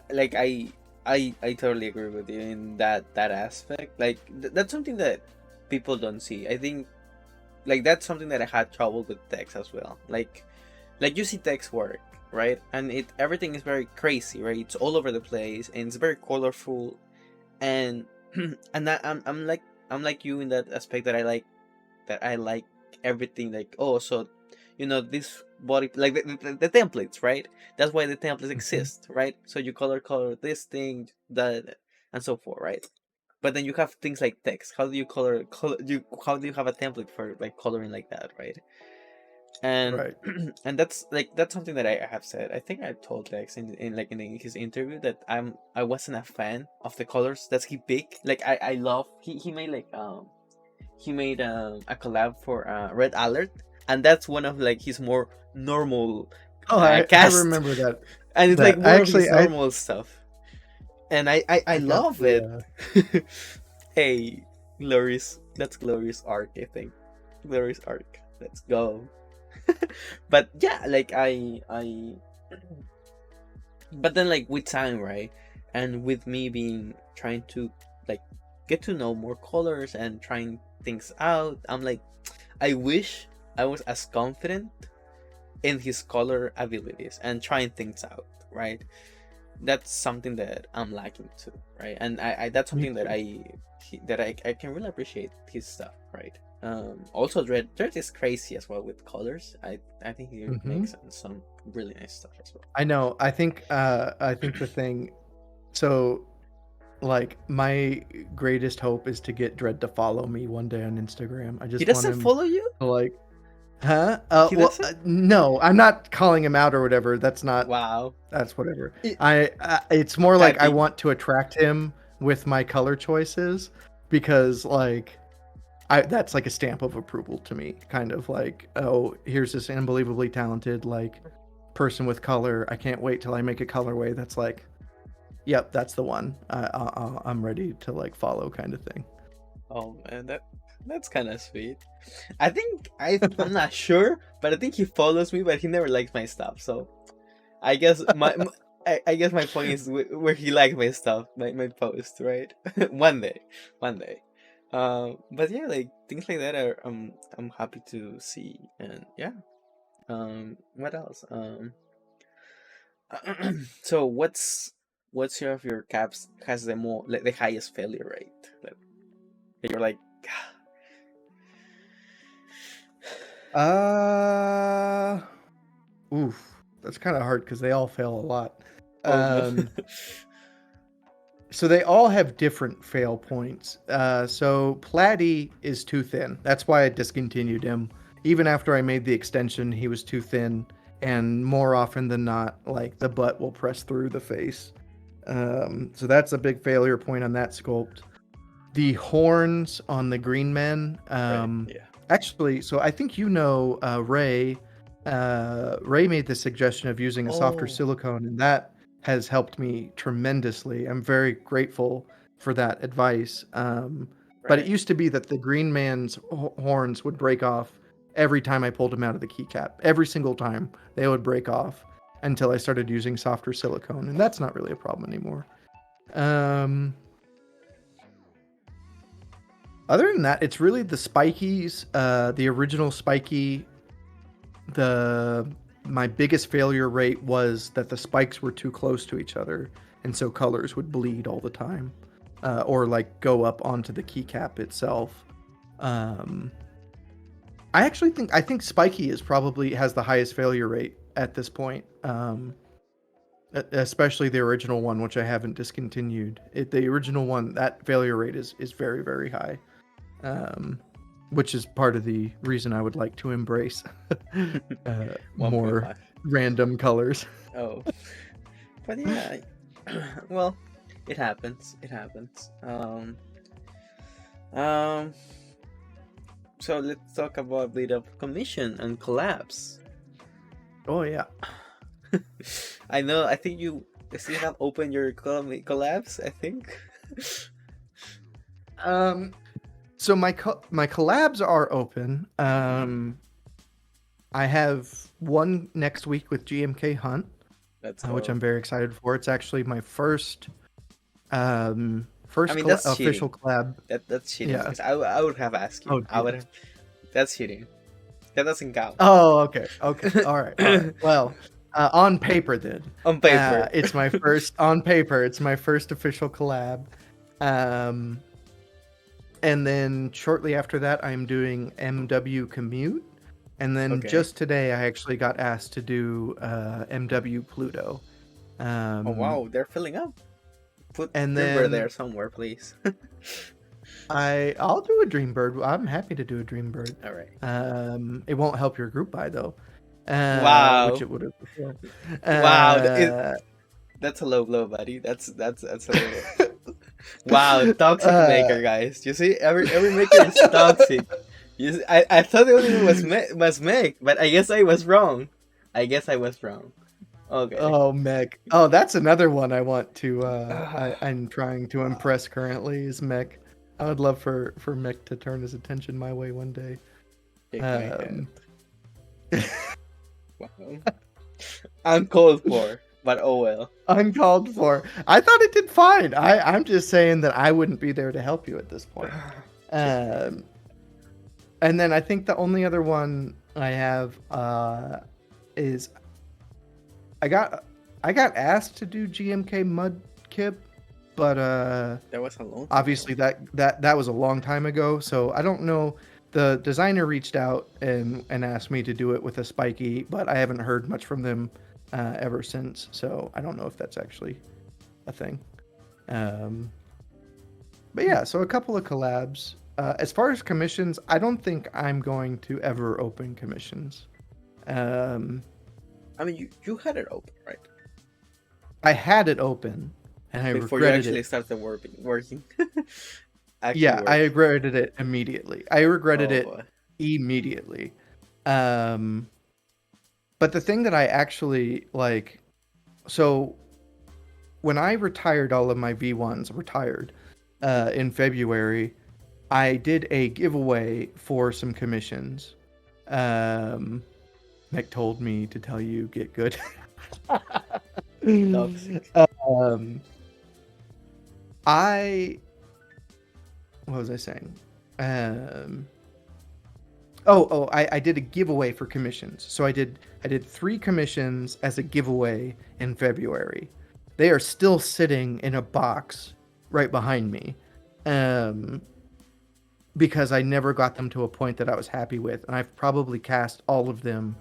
totally agree with you in that aspect. Like that's something that people don't see. I think like that's something that I had trouble with text as well. Like you see text work, right? And everything is very crazy, right? It's all over the place and it's very colorful, and and I'm like you in that aspect that I like everything like, oh, so this body, like the templates, right? That's why the templates
Mhm.
exist, right? So you color this thing, that, and so forth, right? But then you have things like text. How do you color you how do you have a template for like coloring like that, right? And
Right.
and that's something that I have said. I think I told Dex in his interview that I wasn't a fan of the colors that he picked. Like I love he made like he made a collab for Red Alert, and that's one of like his more normal
Oh, I
cast,
remember that
and it's like
that I
more of
actually
his
I
normal stuff, and I
I got
love it.
the
Hey, glorious arc. I think glorious arc. Let's go. But yeah, like I but then like with time, right, and with me being trying to like get to know more colors and trying things out, I'm like, I wish I was as confident in his color abilities and trying things out, right? That's something that I'm lacking too, right? And I that's
me
something that
too.
I can really appreciate his stuff, right? Also Dread is crazy as well with colors. I think he
Hmm.
makes some really nice stuff as well.
I know. I think the thing. So like my greatest hope is to get Dread to follow me one day on Instagram. I
He
just want
doesn't
him
follow you?
to like, huh?
He doesn't?
No, I'm not calling him out or whatever.
Wow.
That's whatever.
It,
It's more like I
Typing.
want to attract him with my color choices because like I that's like a stamp of approval to me. Kind of like, oh, here's this unbelievably talented like person with color. I can't wait till I make a colorway that's like, yep, that's the one. I'm ready to like follow kind of thing.
Oh man, that's kind of sweet. I'm not sure, but I think he follows me, but he never likes my stuff. So I guess I guess my point is where he liked my stuff, my post, right? one day, one day. But yeah, like things like that are I'm happy to see, and yeah. What else? So what's your caps has the more like the highest failure rate? That you're like,
Uh, oof, that's kind of hard because they all fail a lot.
oh no.
Um, so they all have different fail points. So Platy is too thin. That's why I discontinued him. Even after I made the extension, he was too thin, and more often than not, like the butt will press through the face. So that's a big failure point on that sculpt. The horns on the green men.
Right. Yeah.
Actually, so I think you know Ray. Ray made the suggestion of using a softer
Oh.
silicone, and that has helped me tremendously. I'm very grateful for that advice. But it
Right.
used to be that the green man's horns would break off every time I pulled him out of the keycap. Every single time they would break off. until I started using softer silicone, and that's not really a problem anymore. Other than that, it's really the spikies, the original spiky. My biggest failure rate was that the spikes were too close to each other, and so colors would bleed all the time, or like go up onto the keycap itself. I think spiky is probably has the highest failure rate at this point, especially the original one, which I haven't discontinued. The original one, that failure rate is very, very high, which is part of the reason I would like to embrace more random colors.
Oh, but yeah, well, it happens. It happens. So let's talk about a bit of commission and collabs.
Oh yeah.
I know. I think you still have opened your collabs. I think.
So my collabs are open. I have one next week with GMK Hunt, which I'm very excited for. It's actually my first official collab.
That's cheating. Yeah. I would have asked you. Oh, that's cheating. That doesn't count.
Oh, okay. All right. Well, on paper then.
On paper.
It's my first on paper. It's my first official collab. And then shortly after that, I'm doing MW Commute. And then just today, I actually got asked to do MW Pluto.
Oh wow, they're filling up. Put Dreambird there somewhere, please.
I'll do a Dreambird. I'm happy to do a Dreambird.
All right.
It won't help your group buy though.
Wow.
Which it would have before.
Wow. That's a low blow, buddy. That's a low blow. Wow, toxic maker, guys. You see, every maker is toxic. You see, I thought the only one was Meg, but I guess I was wrong. Okay.
Oh, Meg. Oh, that's another one I want to. I'm trying to impress currently is Meg. I would love for Meg to turn his attention my way one day.
Wow. Uncalled for, but oh well.
Uncalled for. I thought it did fine. I'm just saying that I wouldn't be there to help you at this point. And then I think the only other one I have is I got asked to do GMK Mudkip, but
that was a long time
obviously
ago.
that was a long time ago. So I don't know. The designer reached out and asked me to do it with a spiky, but I haven't heard much from them ever since. So I don't know if that's actually a thing. But yeah, so a couple of collabs. As far as commissions, I don't think I'm going to ever open commissions.
I mean, you had it open, right?
I had it open, and I
before
regretted
you actually
it.
Started working.
I regretted it immediately. I regretted it immediately. But the thing that I actually like, so when I retired all of my V1s, in February, I did a giveaway for some commissions. Nick told me to tell you get good. What was I saying? I did a giveaway for commissions. So I did 3 commissions as a giveaway in February. They are still sitting in a box right behind me. Because I never got them to a point that I was happy with. And I've probably cast all of them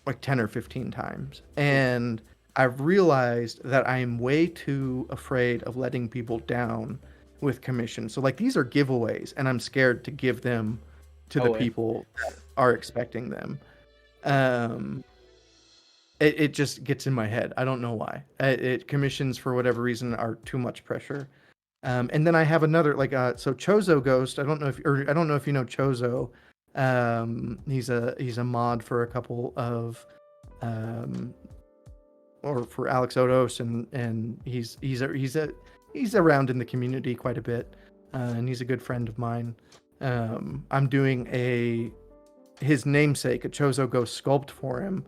like 10 or 15 times. And I've realized that I am way too afraid of letting people down with commissions. So like these are giveaways and I'm scared to give them to the people that are expecting them. It just gets in my head. I don't know why. Commissions for whatever reason are too much pressure. And then I have another so Chozo Ghost. I don't know if you know Chozo. He's a mod for a couple of or for Alex Odos, and he's around in the community quite a bit, and he's a good friend of mine. I'm doing his namesake, a Chozo Ghost sculpt for him,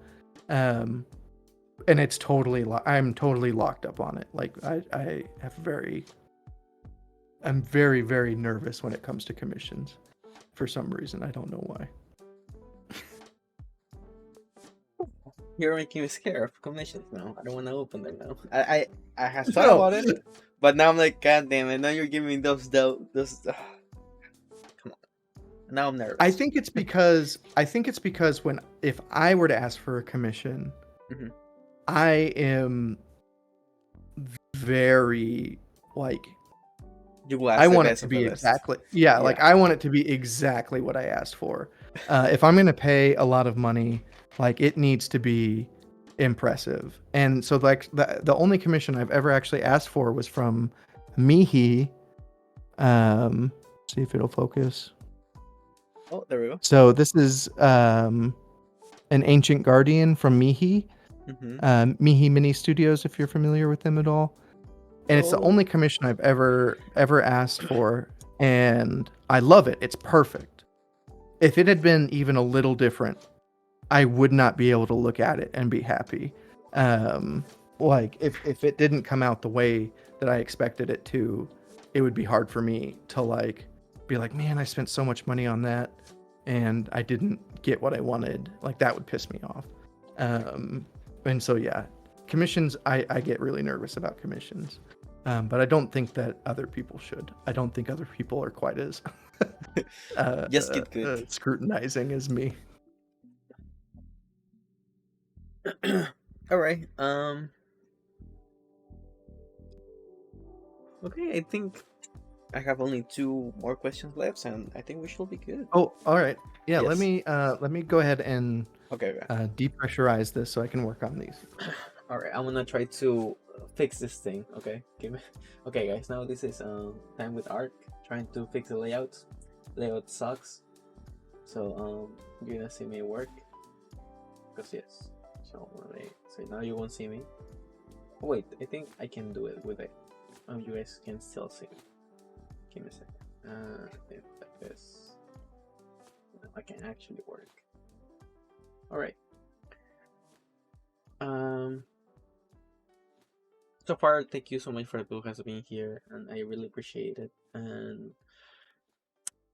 and it's totally I'm totally locked up on it. Like I have I'm very, very nervous when it comes to commissions for some reason. I don't know why.
You're making me scared of commissions now. I don't want to open them now. I have thought about it, but now I'm like, God damn it! Now you're giving me those. Come on. Now I'm nervous.
I think it's because if I were to ask for a commission,
Mhm.
I am very like
You will ask
I
the
want it
best
to
of
be
the best.
exactly like I want it to be exactly what I asked for. If I'm gonna pay a lot of money, like it needs to be impressive. And so like the only commission I've ever actually asked for was from Mihi. See if it'll focus.
Oh, there we go.
So this is an Ancient Guardian from Mihi. Mihi Mini Studios, if you're familiar with them at all. And it's the only commission I've ever asked for, and I love it. It's perfect. If it had been even a little different, I would not be able to look at it and be happy. Like if it didn't come out the way that I expected it to, it would be hard for me to like be like, man, I spent so much money on that and I didn't get what I wanted. Like that would piss me off. And so yeah, commissions, I get really nervous about commissions. But I don't think that other people should. I don't think other people are quite as
Just get good.
Scrutinizing as me.
All right. Okay, I think I have only 2 more questions left, and I think we should be good.
Oh, all right. Yeah,
Yes.
let me go ahead and
Okay.
depressurize this so I can work on these.
All right, I'm gonna try to fix this thing. Okay, okay, guys. Now this is time with Art trying to fix the layout. Layout sucks, so you're gonna see me work. Cause yes. So now you won't see me. Oh, wait, I think I can do it with it. You guys can still see me. Give me a second. If like this, I can actually work. All right. So far, thank you so much for Lucas being here, and I really appreciate it. And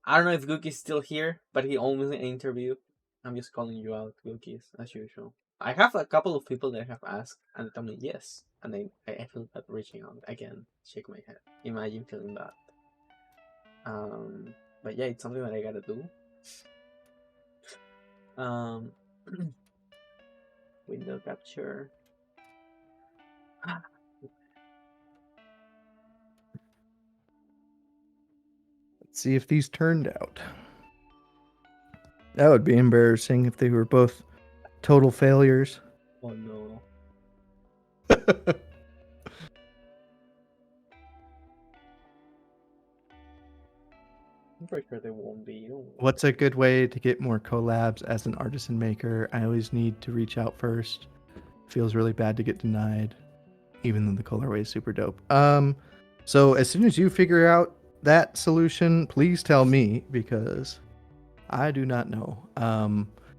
I don't know if Gookie's still here, but he almost an interview. I'm just calling you out, Gookies, as usual. I have a couple of people that have asked, and they tell me yes, and I feel bad reaching out again. Shake my head. Imagine feeling that. But yeah, it's something that I gotta do. Window capture.
Let's see if these turned out. That would be embarrassing if they were both total failures.
Oh no. I'm pretty sure they won't be.
What's a good way to get more collabs as an artisan maker? I always need to reach out first. Feels really bad to get denied, even though the colorway is super dope. So as soon as you figure out that solution, please tell me because I do not know.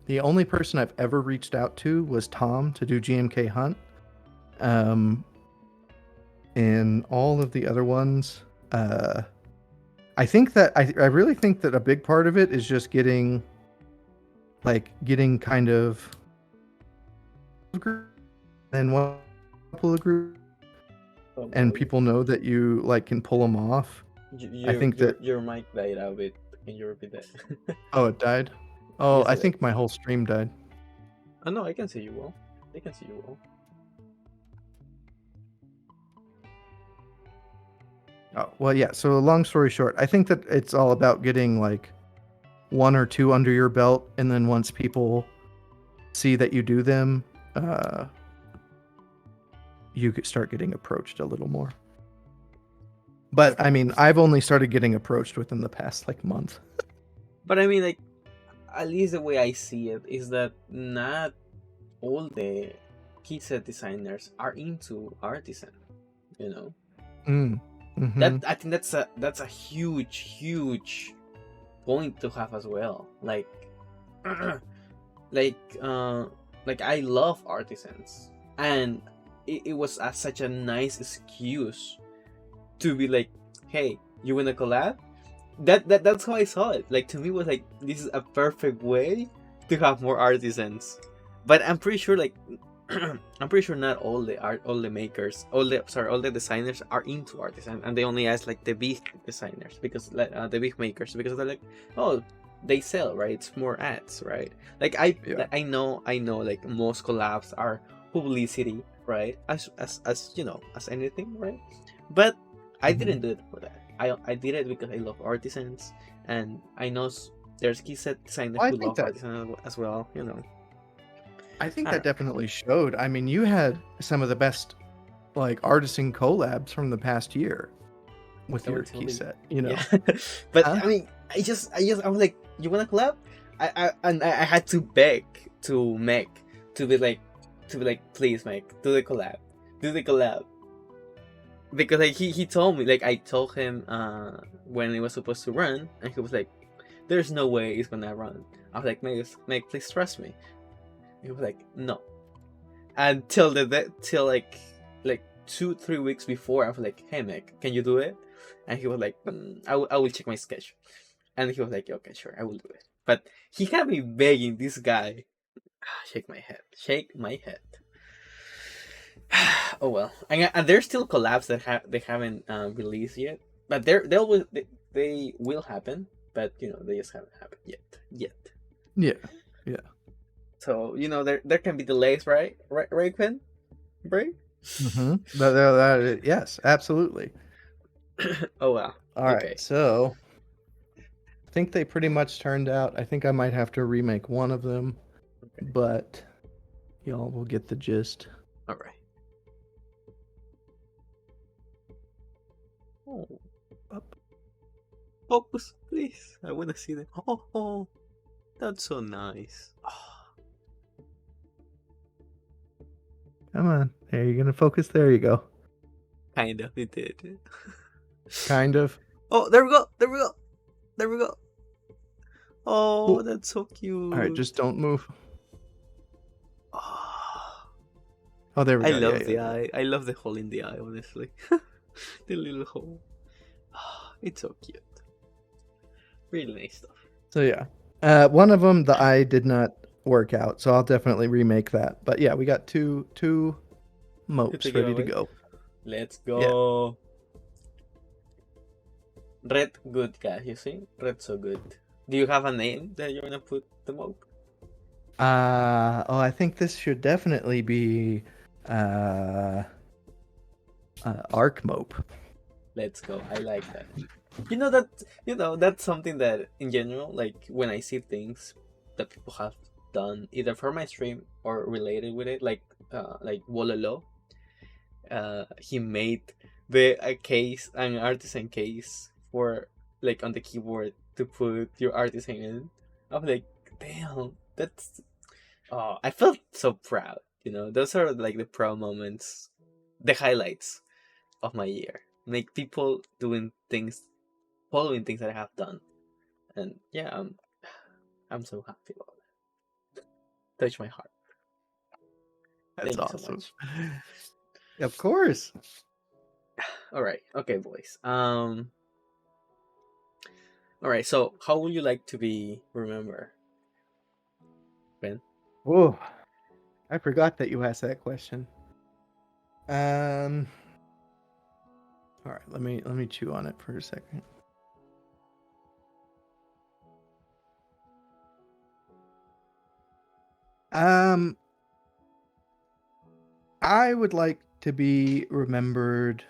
The only person I've ever reached out to was Tom to do GMK Hunt. And all of the other ones, I think that I really think that a big part of it is just getting kind of and one couple of group, and people know that you like can pull them off. I think that
your mic died out a bit. Can you repeat that?
Oh, it died. Oh,
Yes,
I think my whole stream died.
Oh no, I can see you well. I can see you well.
Oh, well, yeah. So long story short, I think that it's all about getting like 1 or 2 under your belt, and then once people see that you do them, you could start getting approached a little more. But I mean, I've only started getting approached within the past like month.
But I mean, like, at least the way I see it is that not all the key set designers are into Artisan, you know.
Mm-hmm.
That I think that's a huge point to have as well. Like, like I love Artisans, and it was such a nice excuse to be like, hey, you wanna collab? That's how I saw it. Like, to me, it was like, this is a perfect way to have more Artisans. But I'm pretty sure, like, I'm pretty sure not all the makers, all the designers are into Artisan, and they only ask like the big designers, because the big makers, because they're like, oh, they sell, right? It's more ads, right? Like I know like most collabs are publicity, right? As you know, as anything, right? But I didn't do it for that. I did it because I love Artisans, and I know there's key set designers
Well, I
who
think
love
that
Artisans as well, you know.
I think
I
that
don't know.
definitely showed. I mean, you had some of the best like artisan collabs from the past year with
That
your
was
key
only,
set, you know.
yeah. But
Huh?
I mean, I was like, you wanna collab? I had to beg to Meg to be like, please, Meg, do the collab, because like he told me, like I told him when it was supposed to run, and he was like, there's no way it's gonna run. I was like, Meg, please trust me. He was like, no. Until till like 2-3 weeks before, I was like, hey Meg, can you do it? And he was like, I will check my schedule. And he was like, okay, sure, I will do it. But he had me begging this guy. Shake my head, shake my head. Oh well, and there's still collabs that they haven't released yet, but they will happen. But you know, they just haven't happened yet.
Yeah. Yeah.
So you know, there can be delays, right, Quinn? Right?
Mm-hmm. Yes, absolutely.
Oh well.
All right.
Okay.
So I think they pretty much turned out. I think I might have to remake one of them,
Okay.
but y'all will get the gist.
All right. Oh,
Up.
focus, please. I want to see them. Oh, that's so nice.
Come on. There, you're gonna focus. There you go.
Kind of, it did.
Kind of.
Oh, there we go. There we go. There we go. Oh,
Ooh.
that's so cute.
All right, just don't move.
Oh,
Oh, there we
I
go.
love
Yeah,
the
yeah.
eye. I love the hole in the eye, honestly. The little hole. Oh, it's so cute. Really nice stuff.
So yeah, one of them the eye did not work out, so I'll definitely remake that. But yeah, we got two
To
mopes
give
ready to
away.
go.
Let's
Yeah.
go. Red, good guy. You see, red, so good. Do you have a name that you're gonna put the mope?
I think this should definitely be arc mope.
Let's go. I like that. That's something that in general, like when I see things that people have done either for my stream or related with it, like Wololo, he made an artisan case for like on the keyboard to put your artisan in. I'm like, damn, that's oh, I felt so proud. Those are like the proud moments, the highlights of my year. Make people following things that I have done, and yeah, I'm so happy about that. Touch my heart.
That's
Thank you so
awesome.
much.
Of course.
All right, okay, boys. All right. So, how would you like to be remembered, Ben?
Oh, I forgot that you asked that question. Um. All right, let me chew on it for a second. Um, I would like to be remembered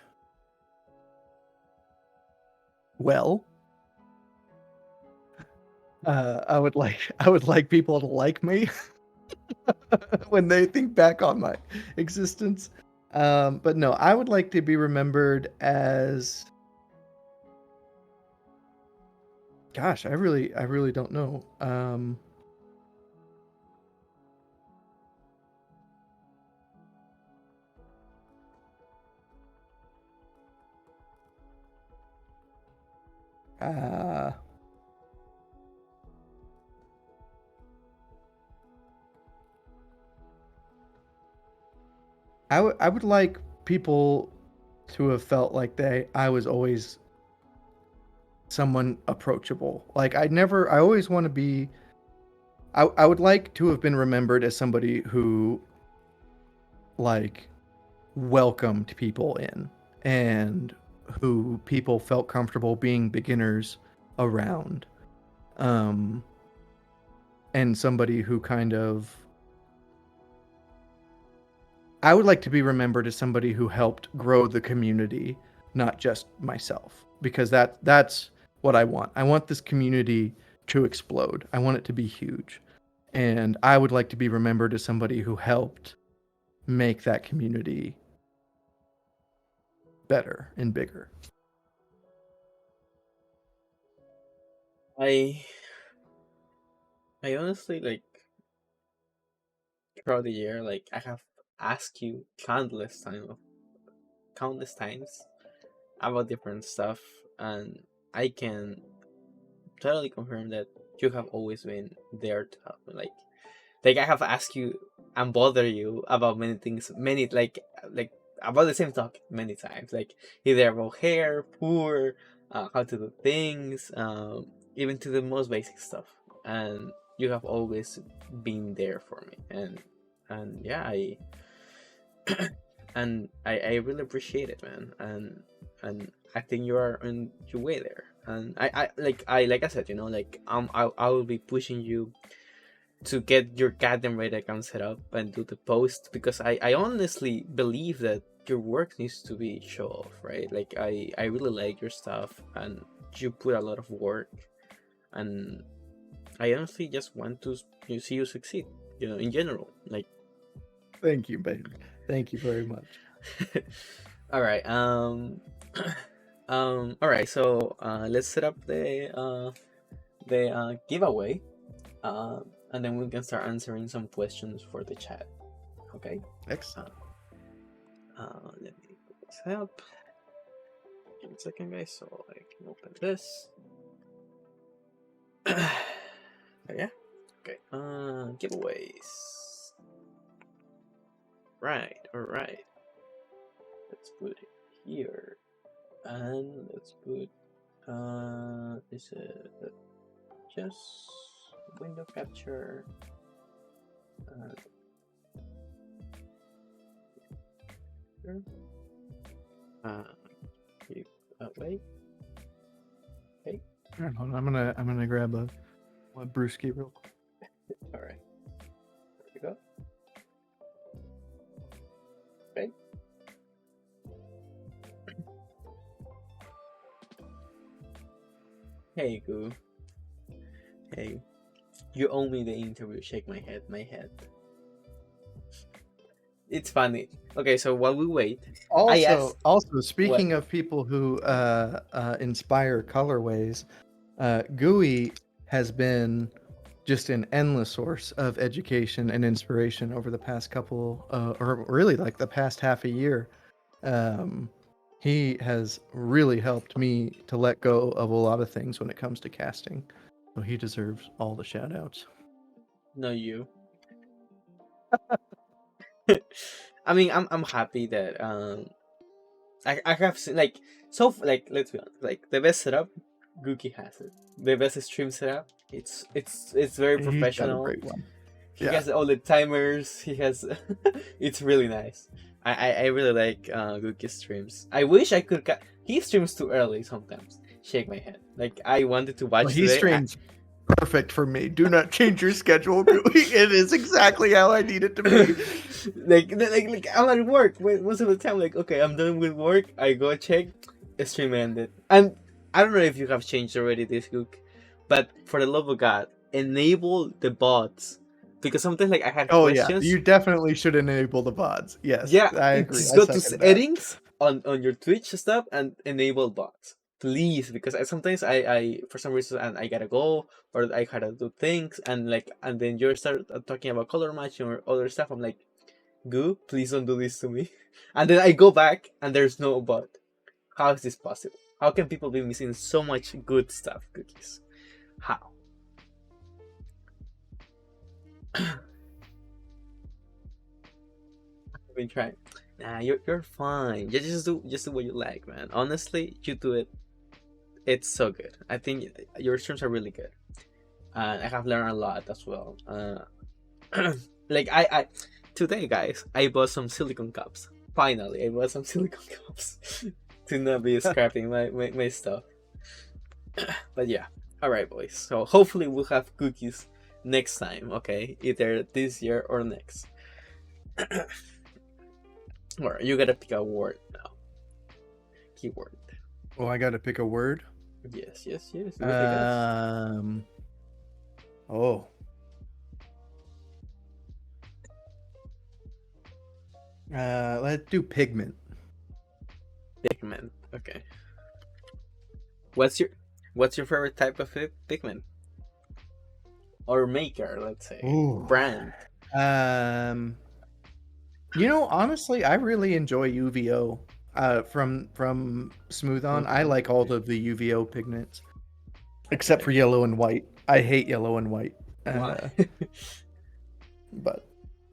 well. I would like people to like me when they think back on my existence. But no, I would like to be remembered as gosh, I really don't know. Uh, I would like people to have felt like I was always someone approachable. Like I always want to be. I would like to have been remembered as somebody who like welcomed people in and who people felt comfortable being beginners around. Um, and somebody who kind of I would like to be remembered as somebody who helped grow the community, not just myself, because that's what I want. I want this community to explode. I want it to be huge. And I would like to be remembered as somebody who helped make that community better and bigger.
I honestly like throughout the year, like I have asked you countless times about different stuff, and I can totally confirm that you have always been there to help me. Like I have asked you and bother you about many things, many like about the same topic many times, like either about hair, poor, how to do things, even to the most basic stuff, and you have always been there for me, and yeah, I really appreciate it, man, and I think you are on your way there, and like I said, like I will be pushing you to get your goddamn Reddit account set up and do the post, because I honestly believe that your work needs to be show off, right? Like I really like your stuff, and you put a lot of work, and I honestly just want to see you succeed, in general, like.
Thank you, baby. Thank you very much.
All right. All right. So let's set up the giveaway. And then we can start answering some questions for the chat. Okay.
Excellent.
Let me put this up. Give me a second, guys, so I can open this. Yeah. Okay. Giveaways. Right. All right. Let's put it here, and let's put this just window capture. Keep away. Okay.
Hold on, I'm gonna grab a brewski real quick.
All right. There we go. Okay. Hey, Goo. Hey, you owe me the interview. Shake my head. It's funny. Okay, so while we wait,
Also, speaking of people who inspire colorways, Gooey has been just an endless source of education and inspiration over the past couple, or really like the past half a year. He has really helped me to let go of a lot of things when it comes to casting. So he deserves all the shout outs.
No, you. I mean, I'm happy that I have seen, like, so like, let's be honest, like the best setup, Gookie has it. The best stream setup, it's very
He's got a
professional.
great one.
He has all the timers. He has, it's really nice. I really like Gookie's streams. I wish I could. He streams too early sometimes. Shake my head. Like I wanted to watch.
Well, he streams perfect for me. Do not change your schedule. It is exactly how I need it to be.
like I'm at work most of the time. Like, okay, I'm done with work. I go check. Stream ended. And I don't know if you have changed already this Gook, but for the love of God, enable the bots. Because sometimes, like, I had questions.
Yeah, you definitely should enable the bots. Yes,
yeah,
I agree.
Just go to settings on your Twitch stuff and enable bots, please. Because sometimes I for some reason I gotta go, or I gotta do things, and then you start talking about color matching or other stuff. I'm like, Goo, please don't do this to me. And then I go back and there's no bot. How is this possible? How can people be missing so much good stuff, Cookies? How? been trying. Nah, you're fine. You just do what you like, man. Honestly, you do it. It's so good. I think your streams are really good. And I have learned a lot as well. Like I today, guys, I bought some silicone cups. Finally, I bought some silicone cups to not be scrapping my stuff. But yeah, all right, boys. So hopefully we'll have cookies next time. Okay, either this year or next. Or you gotta pick a word now. Keyword.
Oh, I gotta pick a word.
Yes. Do it, guys.
Oh. Let's do pigment.
Pikmin. Okay. What's your favorite type of Pikmin? Or maker, let's say.
Ooh.
Brand.
Honestly, I really enjoy UVO. From Smooth On, I like all of the UVO pigments, except for yellow and white. I hate yellow and white.
Why?
But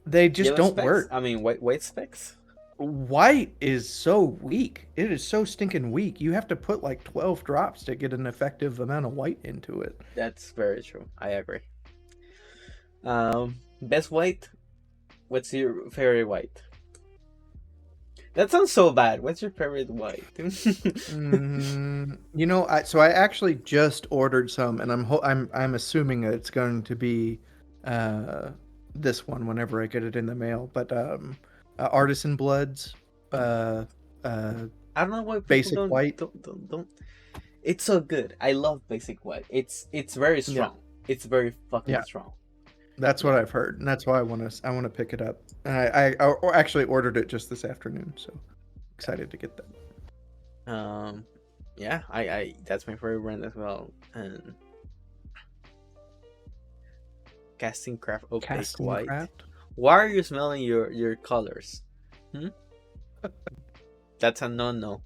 they just
Yellow
don't
specs?
work.
I mean, white specs?
White is so weak. It is so stinking weak. You have to put like 12 drops to get an effective amount of white into it.
That's very true. I agree. Best white? What's your favorite white? That sounds so bad. What's your favorite white?
So I actually just ordered some, and I'm assuming that it's going to be this one whenever I get it in the mail. But Artisan Bloods,
I don't know why people
basic white.
Don't. It's so good. I love basic white. It's very strong. Yeah. It's very fucking strong.
That's what I've heard, and that's why I want to pick it up. And I actually ordered it just this afternoon, so excited to get that.
Yeah, I that's my favorite brand as well. And Casting Craft opaque white. Craft? Why are you smelling your colors? That's a no.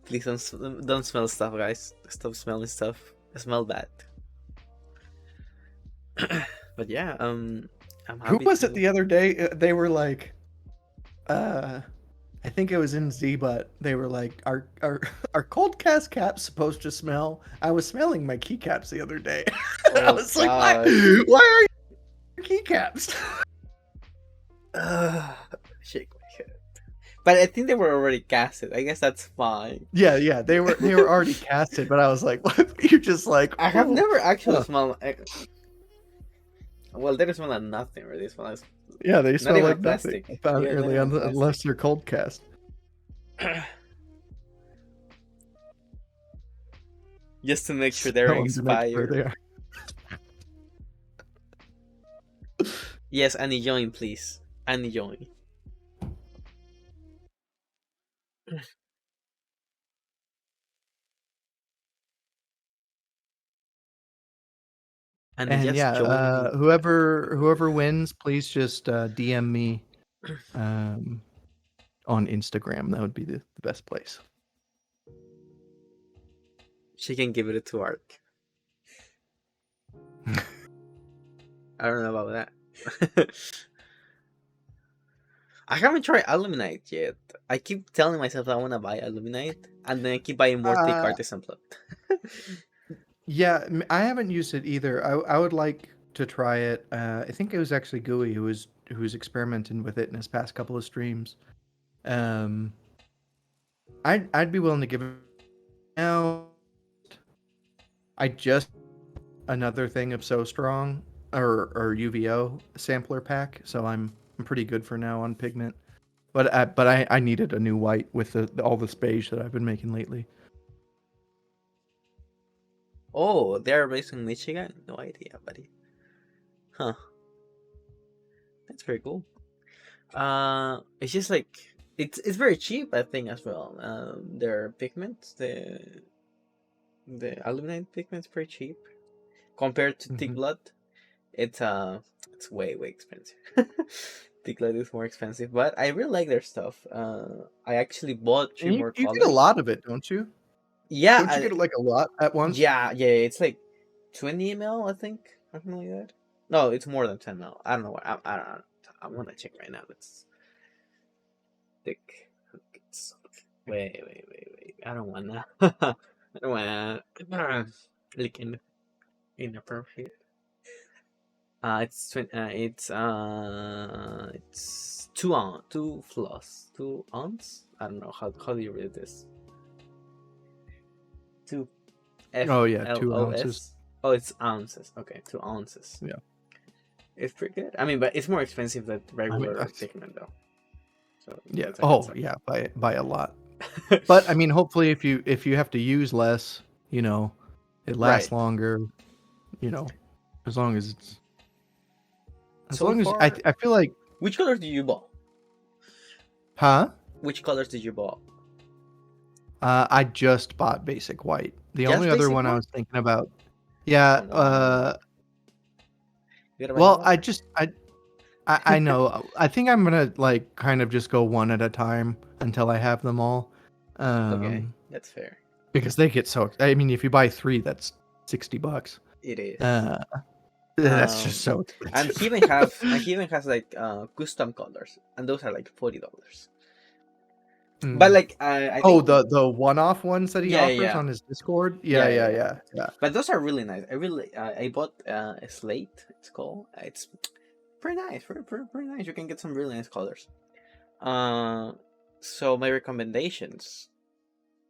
Please don't smell stuff, guys. Stop smelling stuff. I smell bad. But yeah, I'm happy.
Who was it the other day? They were like, I think it was in Z-But. They were like, "Are cold cast caps supposed to smell?" I was smelling my keycaps the other day. I was like, "Why are your keycaps?"
Shake my head. But I think they were already casted. I guess that's fine.
Yeah, they were already casted. But I was like, "What?" You're just like,
I have never actually smelled. Well, they smell like nothing, really. They smell like
they smell like plastic. Nothing. Apparently, unless they're cold cast.
Just to make sure they're expired. Yes, Annie join, please. Annie join.
And yeah, whoever wins, please just DM me on Instagram. That would be the best place.
She can give it to Ark. I don't know about that. I haven't tried Illuminate yet. I keep telling myself I want to buy Illuminate, and then I keep buying more thick Artisan Plot.
Yeah, I haven't used it either. I would like to try it. I think it was actually Gooey who was experimenting with it in his past couple of streams. I'd be willing to give it now. I just another thing of So Strong or UVO sampler pack, so I'm pretty good for now on pigment. But I needed a new white with all this beige that I've been making lately.
Oh, they're based in Michigan? No idea, buddy. Huh. That's very cool. It's just like it's very cheap, I think, as well. Their pigments, the aluminite pigment's pretty cheap compared to thick blood. It's way expensive. Thick blood is more expensive, but I really like their stuff. I actually bought 3 more colors.
You get a lot of it, don't you?
Yeah,
don't you get like a lot at once?
Yeah, it's like 20 ml, I think, something like that. No, it's more than 10 ml. I don't know. I don't know. I want to check right now. Let's tick. Wait. I don't wanna. I don't wanna. Like inappropriate. It's 2 floss, 2 ounce. I don't know how do you read this. 2
Oh yeah,
FLOS.
2 ounces.
Oh, it's ounces. Okay, 2 ounces.
Yeah.
It's pretty good. I mean, but it's more expensive than
I mean,
regular Pikmin though. So
yeah.
that's a
Oh
concern.
yeah, by a lot. But I mean, hopefully, if you have to use less, it lasts
Right.
longer. As long as it's
So
I
far,
I feel like,
which colors did you buy?
huh?
Which colors did you buy?
I just bought basic white. The
Just
only other
basic
one I
one?
was thinking about, yeah.
Oh no. You gotta buy
Well,
more?
I know. I think I'm gonna like kind of just go one at a time until I have them all.
Okay,
Um,
that's fair.
because they get so. I mean, if you buy 3, that's $60.
It is.
Uh, that's just so
And
expensive.
he even has like custom colors, and those are like $40. But
Mm.
like I
Oh,
think
the one-off ones that he
yeah,
offers
yeah,
on his Discord.
yeah,
Yeah,
yeah,
yeah,
yeah.
yeah, yeah.
But those are really nice. I bought a slate. It's called. It's pretty nice. Pretty nice. You can get some really nice colors. Uh, so my recommendations,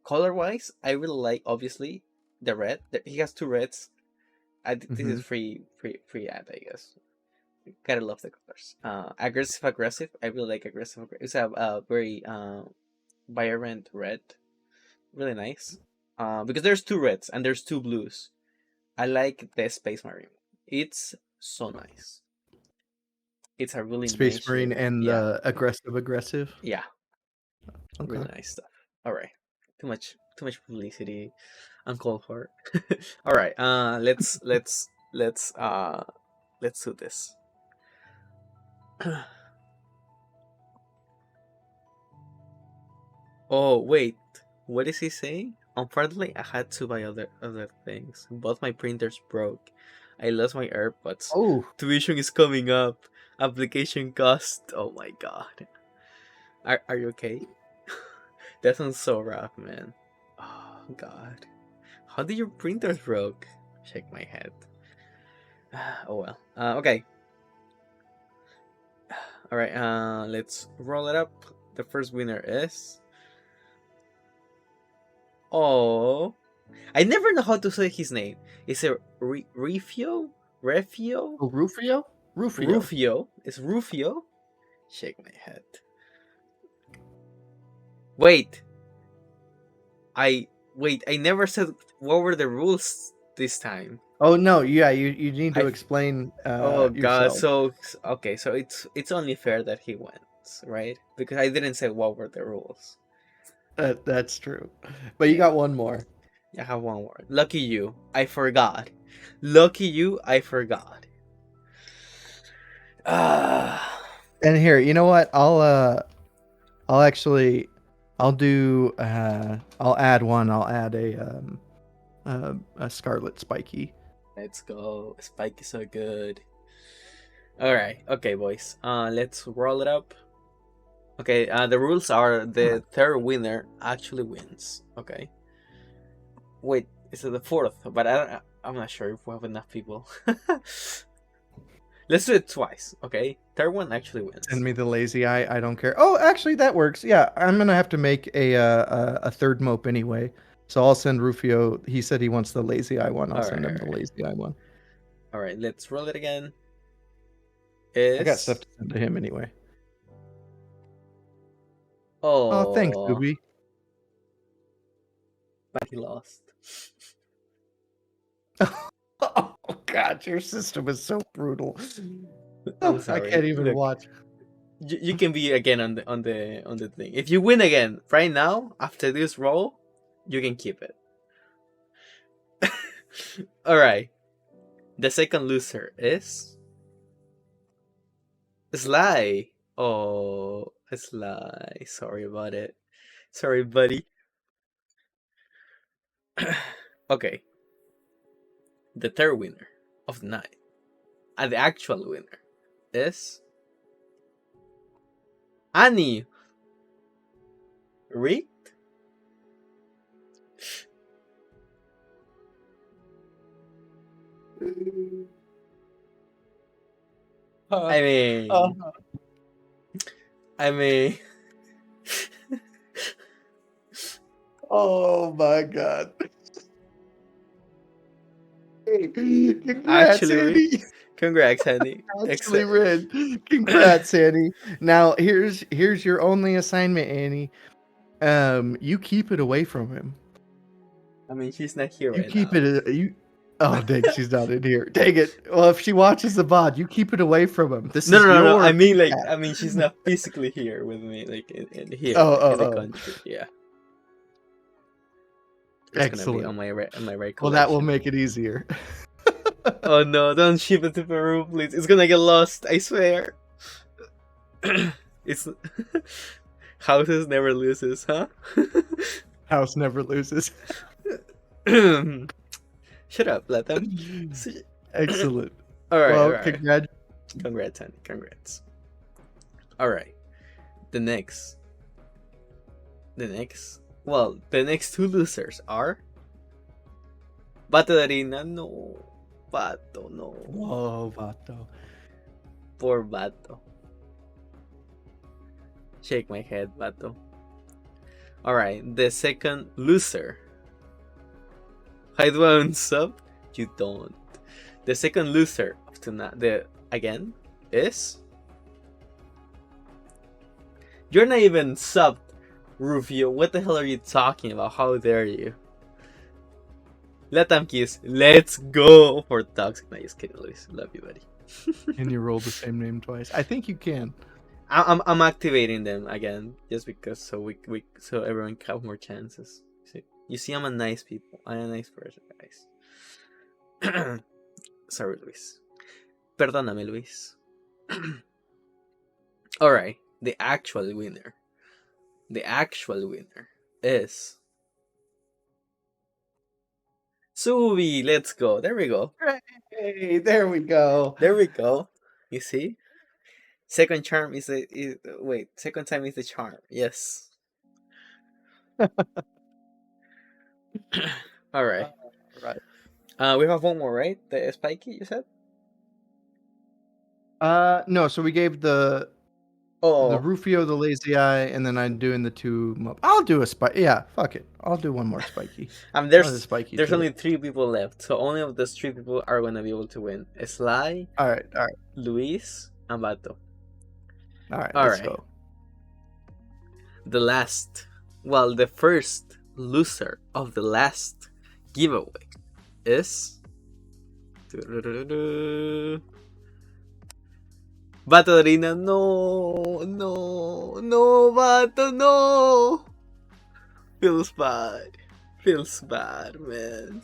color wise, I really like obviously the red. He has 2 reds. This
Mm-hmm.
is free ad, I guess. Gotta love the colors. Aggressive. I really like aggressive. It's a very vibrant red, really nice. Because there's 2 reds and there's 2 blues. I like the Space Marine. It's so nice. It's a really
Space
nice
Marine
shade.
and
Yeah,
the aggressive.
yeah,
Okay.
really nice stuff. All right, too much publicity, uncalled for. All right, let's do this. Oh wait, what is he saying? Unfortunately, I had to buy other things. Both my printers broke. I lost my AirPods.
Oh,
Tuition is coming up. Application cost. Oh my god. Are you okay? That sounds so rough, man. Oh god. How did your printers broke? Shake my head. Oh well. Okay. All right. Let's roll it up. The first winner is. Oh. I never know how to say his name. Is it Refio? Refio?
oh, Rufio. Rufio.
Rufio? Is Rufio? Shake my head. Wait. I never said what were the rules this time.
Oh no, yeah, you need to
I
explain
Oh god,
yourself.
so okay, so it's only fair that he wins, right? Because I didn't say what were the rules.
That's true. But you
Yeah,
got one more.
I have one word. Lucky you, I forgot. Lucky you, I forgot. Ah,
And here, you know what? I'll actually I'll do I'll add one. I'll add a Scarlet Spiky.
let's go. Spike is so good. All right, okay, boys. Let's roll it up. Okay, the rules are the third winner actually wins. Okay. Wait, is it the fourth? But I'm not sure if we have enough people. Let's do it twice, okay? Third one actually wins.
Send me the lazy eye. I don't care. Oh, actually, that works. Yeah, I'm gonna have to make a third mope anyway. So I'll send Rufio. He said he wants the lazy eye one. I'll send him the lazy eye one.
All right, let's roll it again.
I got stuff
Is
to send to him anyway. Oh, thanks,
oh,
Scooby.
but he lost.
Oh God, your system is so brutal.
I'm
Oh, I
sorry.
can't even
Look,
watch.
you can be again on the thing. If you win again right now after this roll, you can keep it. All right. The second loser is Sly. Oh, Sly. Sorry about it. Sorry, buddy. Okay. The third winner of the night, and the actual winner, is Annie. Rick? I mean, I mean,
oh my god. Hey, congrats,
actually,
Annie.
congrats, Annie.
Actually read. Congrats, Annie. Now here's your only assignment, Annie. You keep it away from him.
I mean, she's not here
You
right
keep
now.
it. You. Oh dang, she's not in here. Dang it. Well, if she watches the VOD, you keep it away from him. This
No,
is
no, no, no.
your.
I mean, like,
cat.
I mean, she's not physically here with me, like in here,
Oh,
like, in the
oh.
country. Yeah, it's gonna be
Excellent.
on my right
Well, that will
collection.
make it easier.
Oh no! Don't ship it to Peru, please. It's gonna get lost. I swear. It's houses never loses, huh?
House never loses.
Shut up, let them.
Excellent.
All right,
Well,
all right.
congrats.
Honey. Congrats. All right. The next. Well, the next two losers are. Batarina, no. Vato, no.
Oh, Vato.
Poor Vato. Shake my head, Vato. Alright, the second loser. I do own sub? You don't. The second loser of tonight, again, is. You're not even subbed, Rufio. What the hell are you talking about? How dare you? Let them kiss. Let's go for toxic. No, just kidding, Luis. Love you, buddy.
Can you roll the same name twice? I think you can.
I'm activating them again just because so so everyone can have more chances. You see, I'm a nice people. I'm a nice person, guys. Sorry, Luis. Perdóname, Luis. All right, the actual winner. The actual winner is Subi. Let's go. There we go.
Hey, there we go.
There we go. You see? Second charm is wait. Second time is the charm. Yes. All right.
Right.
We have one more, right? The spiky you said.
No. So we gave the
Oh,
Rufio, the lazy eye, and then I'm doing the two. I'll do a spike. Yeah, fuck it. I'll do one more spiky.
there's
spiky
only 3 people left, so only of those 3 people are gonna be able to win. Sly,
All right.
Luis, and Bato.
Let's go.
The first loser of the last giveaway is Batorina. No, Bato, no. Feels bad, man.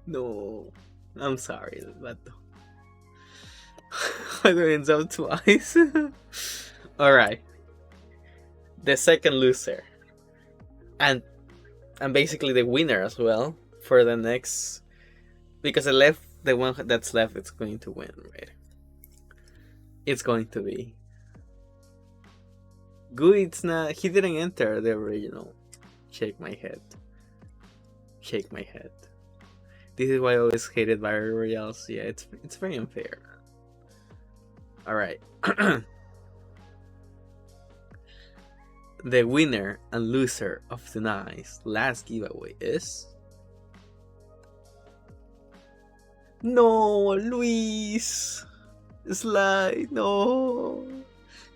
No, I'm sorry, Bato. I went up twice. All right. The second loser, and basically the winner as well for the next, because the one that's left, it's going to win, right? It's going to be good. It's not. He didn't enter the original. Shake my head. This is why I always hated Battle Royales. Yeah, it's very unfair. All right. The winner and loser of tonight's last giveaway is no Luis. Sly, no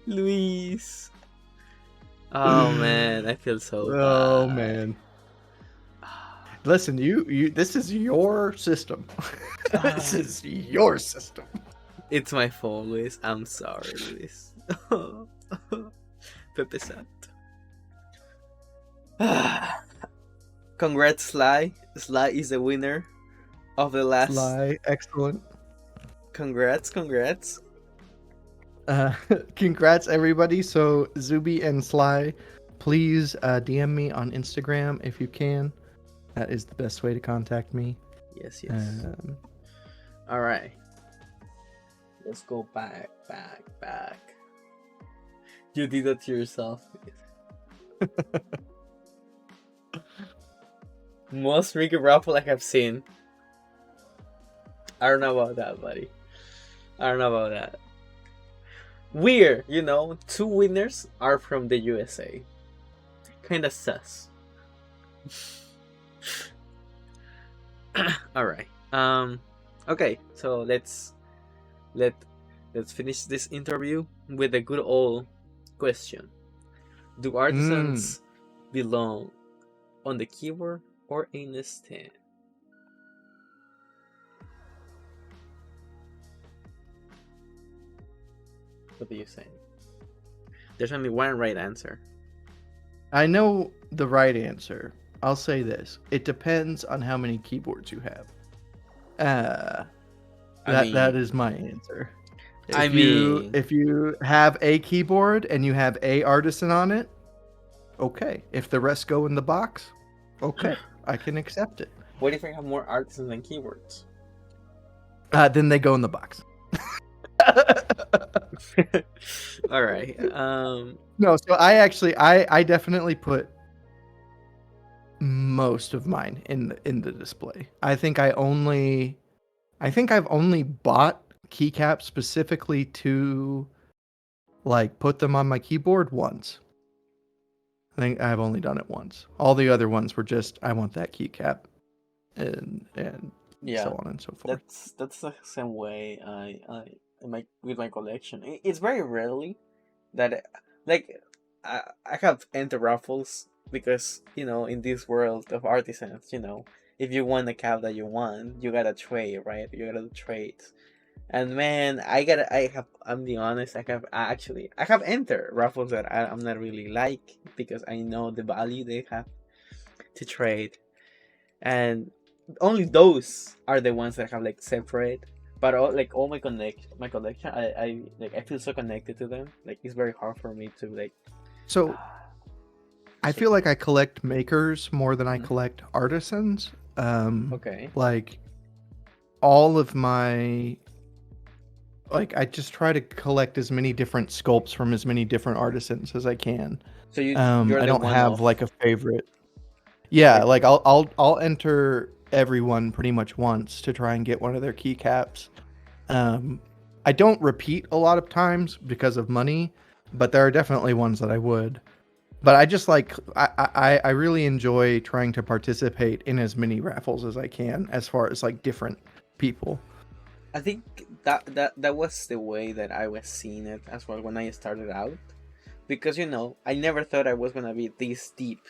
Luis. Oh man, I feel so bad.
Oh man. Listen, you. This is your system. This is your system.
It's my fault, Luis. I'm sorry, Luis. Pepe Sant. Congrats, Sly. Sly is the winner of the last.
Sly, excellent.
Congrats.
Congrats, everybody. So Zuby and Sly, please DM me on Instagram if you can. That is the best way to contact me.
Yes. All right. Let's go back. You did that to yourself. Most rigged raffle I have seen. I don't know about that, buddy. I don't know about that. Weird, you know, 2 winners are from the USA. Kinda sus. Alright. Okay, so let's finish this interview with a good old question. Do artisans belong on the keyboard or in the stand? What do you say? There's only one right answer.
I know the right answer. I'll say this. It depends on how many keyboards you have. That is my answer. If you have a keyboard and you have a Artisan on it, okay. If the rest go in the box, okay, I can accept it.
What if I have more Artisans than keyboards?
Then they go in the box.
All right.
No, so I definitely put most of mine in the display. I think I've only bought Keycap specifically to like put them on my keyboard once. I think I've only done it once. All the other ones were just I want that keycap and so on and so forth.
That's the same way with my collection. It's very rarely that I have enter raffles because, you know, in this world of artisans, you know, if you want the cap that you want, you gotta trade, right? You gotta trade. And man, I'm being honest, I have enter raffles that I'm not really like because I know the value they have to trade. And only those are the ones that have like separate. But all my collection, I feel so connected to them. Like it's very hard for me to like.
So I feel like I collect makers more than I collect artisans.
Okay.
Like all of my, like I just try to collect as many different sculpts from as many different artisans as I can.
So
I don't have like a favorite. Yeah, like I'll enter everyone pretty much once to try and get one of their keycaps. I don't repeat a lot of times because of money, but there are definitely ones that I would. But I just like I really enjoy trying to participate in as many raffles as I can as far as like different people.
I think that was the way that I was seeing it as well when I started out, because you know I never thought I was gonna be this deep.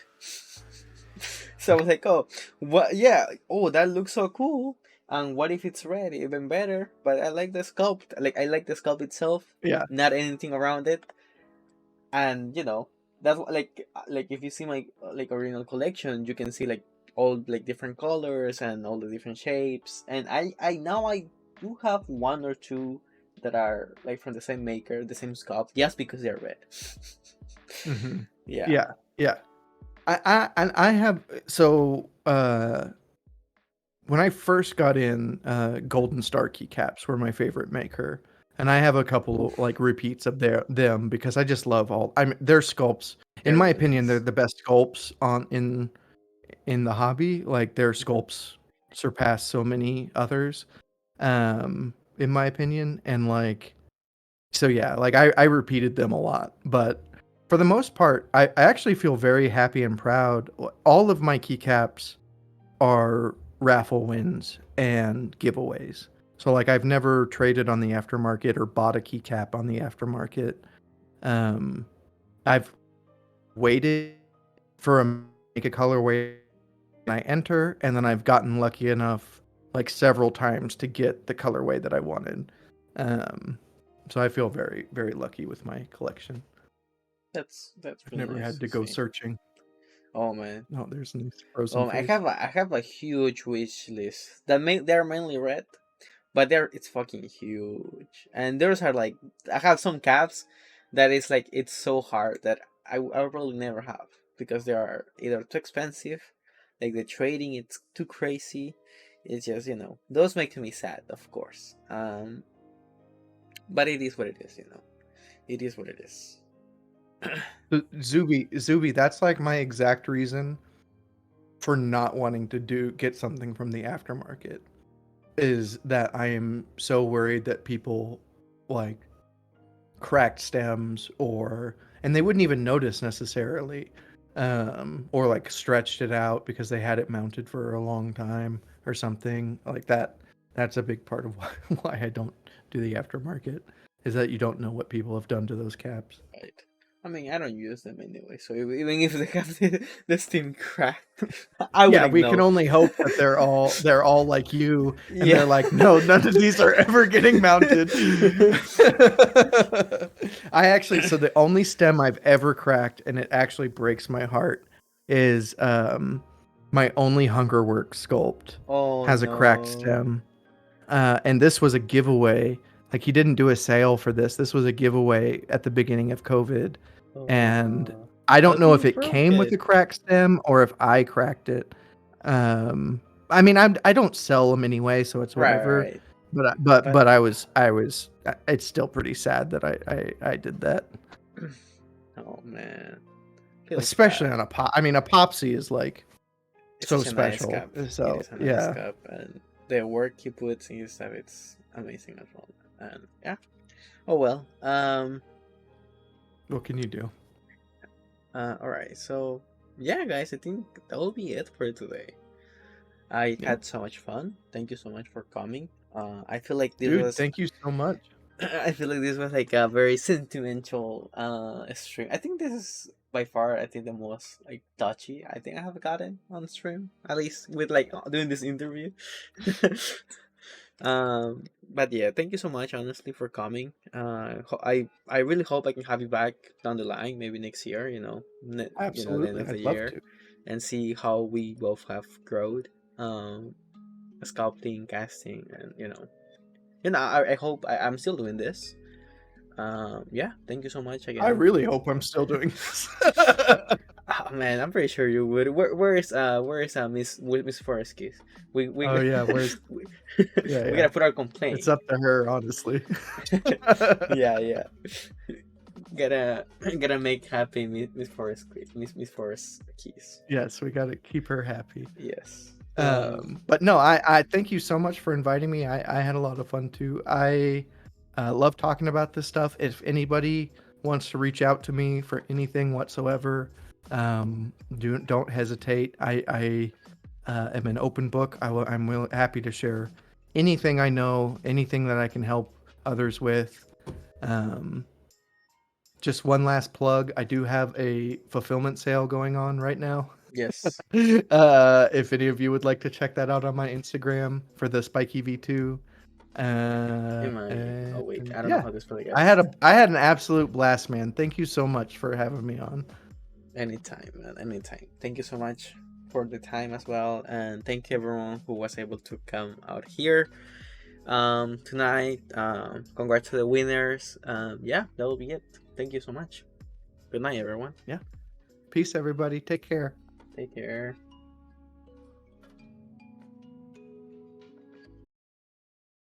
So I was like, oh, what? Yeah, oh, that looks so cool. And what if it's red? Even better. But I like the sculpt. Like I like the sculpt itself.
Yeah.
Not anything around it. And you know, that's like if you see my like original collection, you can see like all like different colors and all the different shapes. And I now I do have 1 or 2 that are like from the same maker, the same sculpt, just because they're red.
Mm-hmm.
Yeah.
I have so when I first got in, Golden Star keycaps were my favorite maker, and I have a couple like repeats of them because I just love their sculpts. In my opinion, they're the best sculpts in the hobby. Like their sculpts surpass so many others, in my opinion, and like so yeah, like I repeated them a lot, but for the most part, I actually feel very happy and proud. All of my keycaps are raffle wins and giveaways. So like I've never traded on the aftermarket or bought a keycap on the aftermarket. I've waited for make a colorway and I enter, and then I've gotten lucky enough like several times to get the colorway that I wanted. So I feel very, very lucky with my collection.
That's really
I've never
nice
had to go searching.
Oh man.
Oh, there's nice frozen face.
I have a huge wish list. They're mainly red, but it's fucking huge. And those are like I have some caps that is like it's so hard that I'll probably never have because they are either too expensive, like the trading it's too crazy. It's just, you know, those make me sad, of course. But it is what it is, you know. It is what it is.
Zuby, that's like my exact reason for not wanting to get something from the aftermarket, is that I am so worried that people like cracked stems, and they wouldn't even notice necessarily, or like stretched it out because they had it mounted for a long time or something like that. That's a big part of why I don't do the aftermarket, is that you don't know what people have done to those caps.
Right. I mean, I don't use them anyway, so even if they have the steam cracked, I
Yeah,
wouldn't
we can
know.
only hope that they're all like you, and
Yeah.
they're like, no, none of these are ever getting mounted. So the only stem I've ever cracked, and it actually breaks my heart, is my only Hungerwork sculpt
Oh
has a cracked
no.
stem, and this was a giveaway. Like, he didn't do a sale for this. This was a giveaway at the beginning of COVID, and
Oh.
I don't
But
know
you
if it
broke
came with
it.
a cracked stem or if I cracked it. I mean, I don't sell them anyway, so it's
Right,
whatever.
right. But
But it's still pretty sad that I did that,
oh man, feels
especially on
bad.
a pop. I mean, a Popsy is like
It's
so
such a nice
special.
cup. It
So
is a nice
yeah,
cup, and the work he puts in his stuff, it's amazing as well. And yeah. Oh well.
what can you do?
All right. So yeah, guys, I think that will be it for today. I
Yeah,
had so much fun. Thank you so much for coming. I feel like this
dude,
was
thank you so much.
I feel like this was like a very sentimental stream. I think this is by far I think the most like touchy I think I have gotten on stream. At least with like doing this interview. But yeah, thank you so much honestly for coming. I really hope I can have you back down the line, maybe next year, the end
Absolutely,
of the
I'd love
year,
to.
and see how we both have grown. Um Sculpting, casting, and I hope I'm still doing this. Yeah, thank you so much
I
again.
really hope I'm still doing this.
Oh, man, I'm pretty sure you would. Where is Miss ForestKeys? We
Oh yeah, where's
we,
yeah,
we
yeah.
gotta put our
It's
complaint.
up to her, honestly.
Yeah, yeah. Gotta make happy Miss ForestKeys. Miss ForestKeys.
Yes, we got to keep her happy.
Yes.
But no, I thank you so much for inviting me. I had a lot of fun too. I love talking about this stuff. If anybody wants to reach out to me for anything whatsoever, don't hesitate. I am an open book. I'm happy to share anything I know, anything that I can help others with. Um, just one last plug. I do have a fulfillment sale going on right now.
Yes.
If any of you would like to check that out on my Instagram for the Spiky V2.
Am I? Oh wait,
And
I don't know
yeah,
how to spell it,
I
guys.
had an absolute blast, man. Thank you so much for having me on.
Anytime, man. Anytime. Thank you so much for the time as well, and thank you everyone who was able to come out here tonight. Congrats to the winners. Yeah, that will be it. Thank you so much. Good night, everyone.
Yeah. Peace, everybody. Take care.
Take care.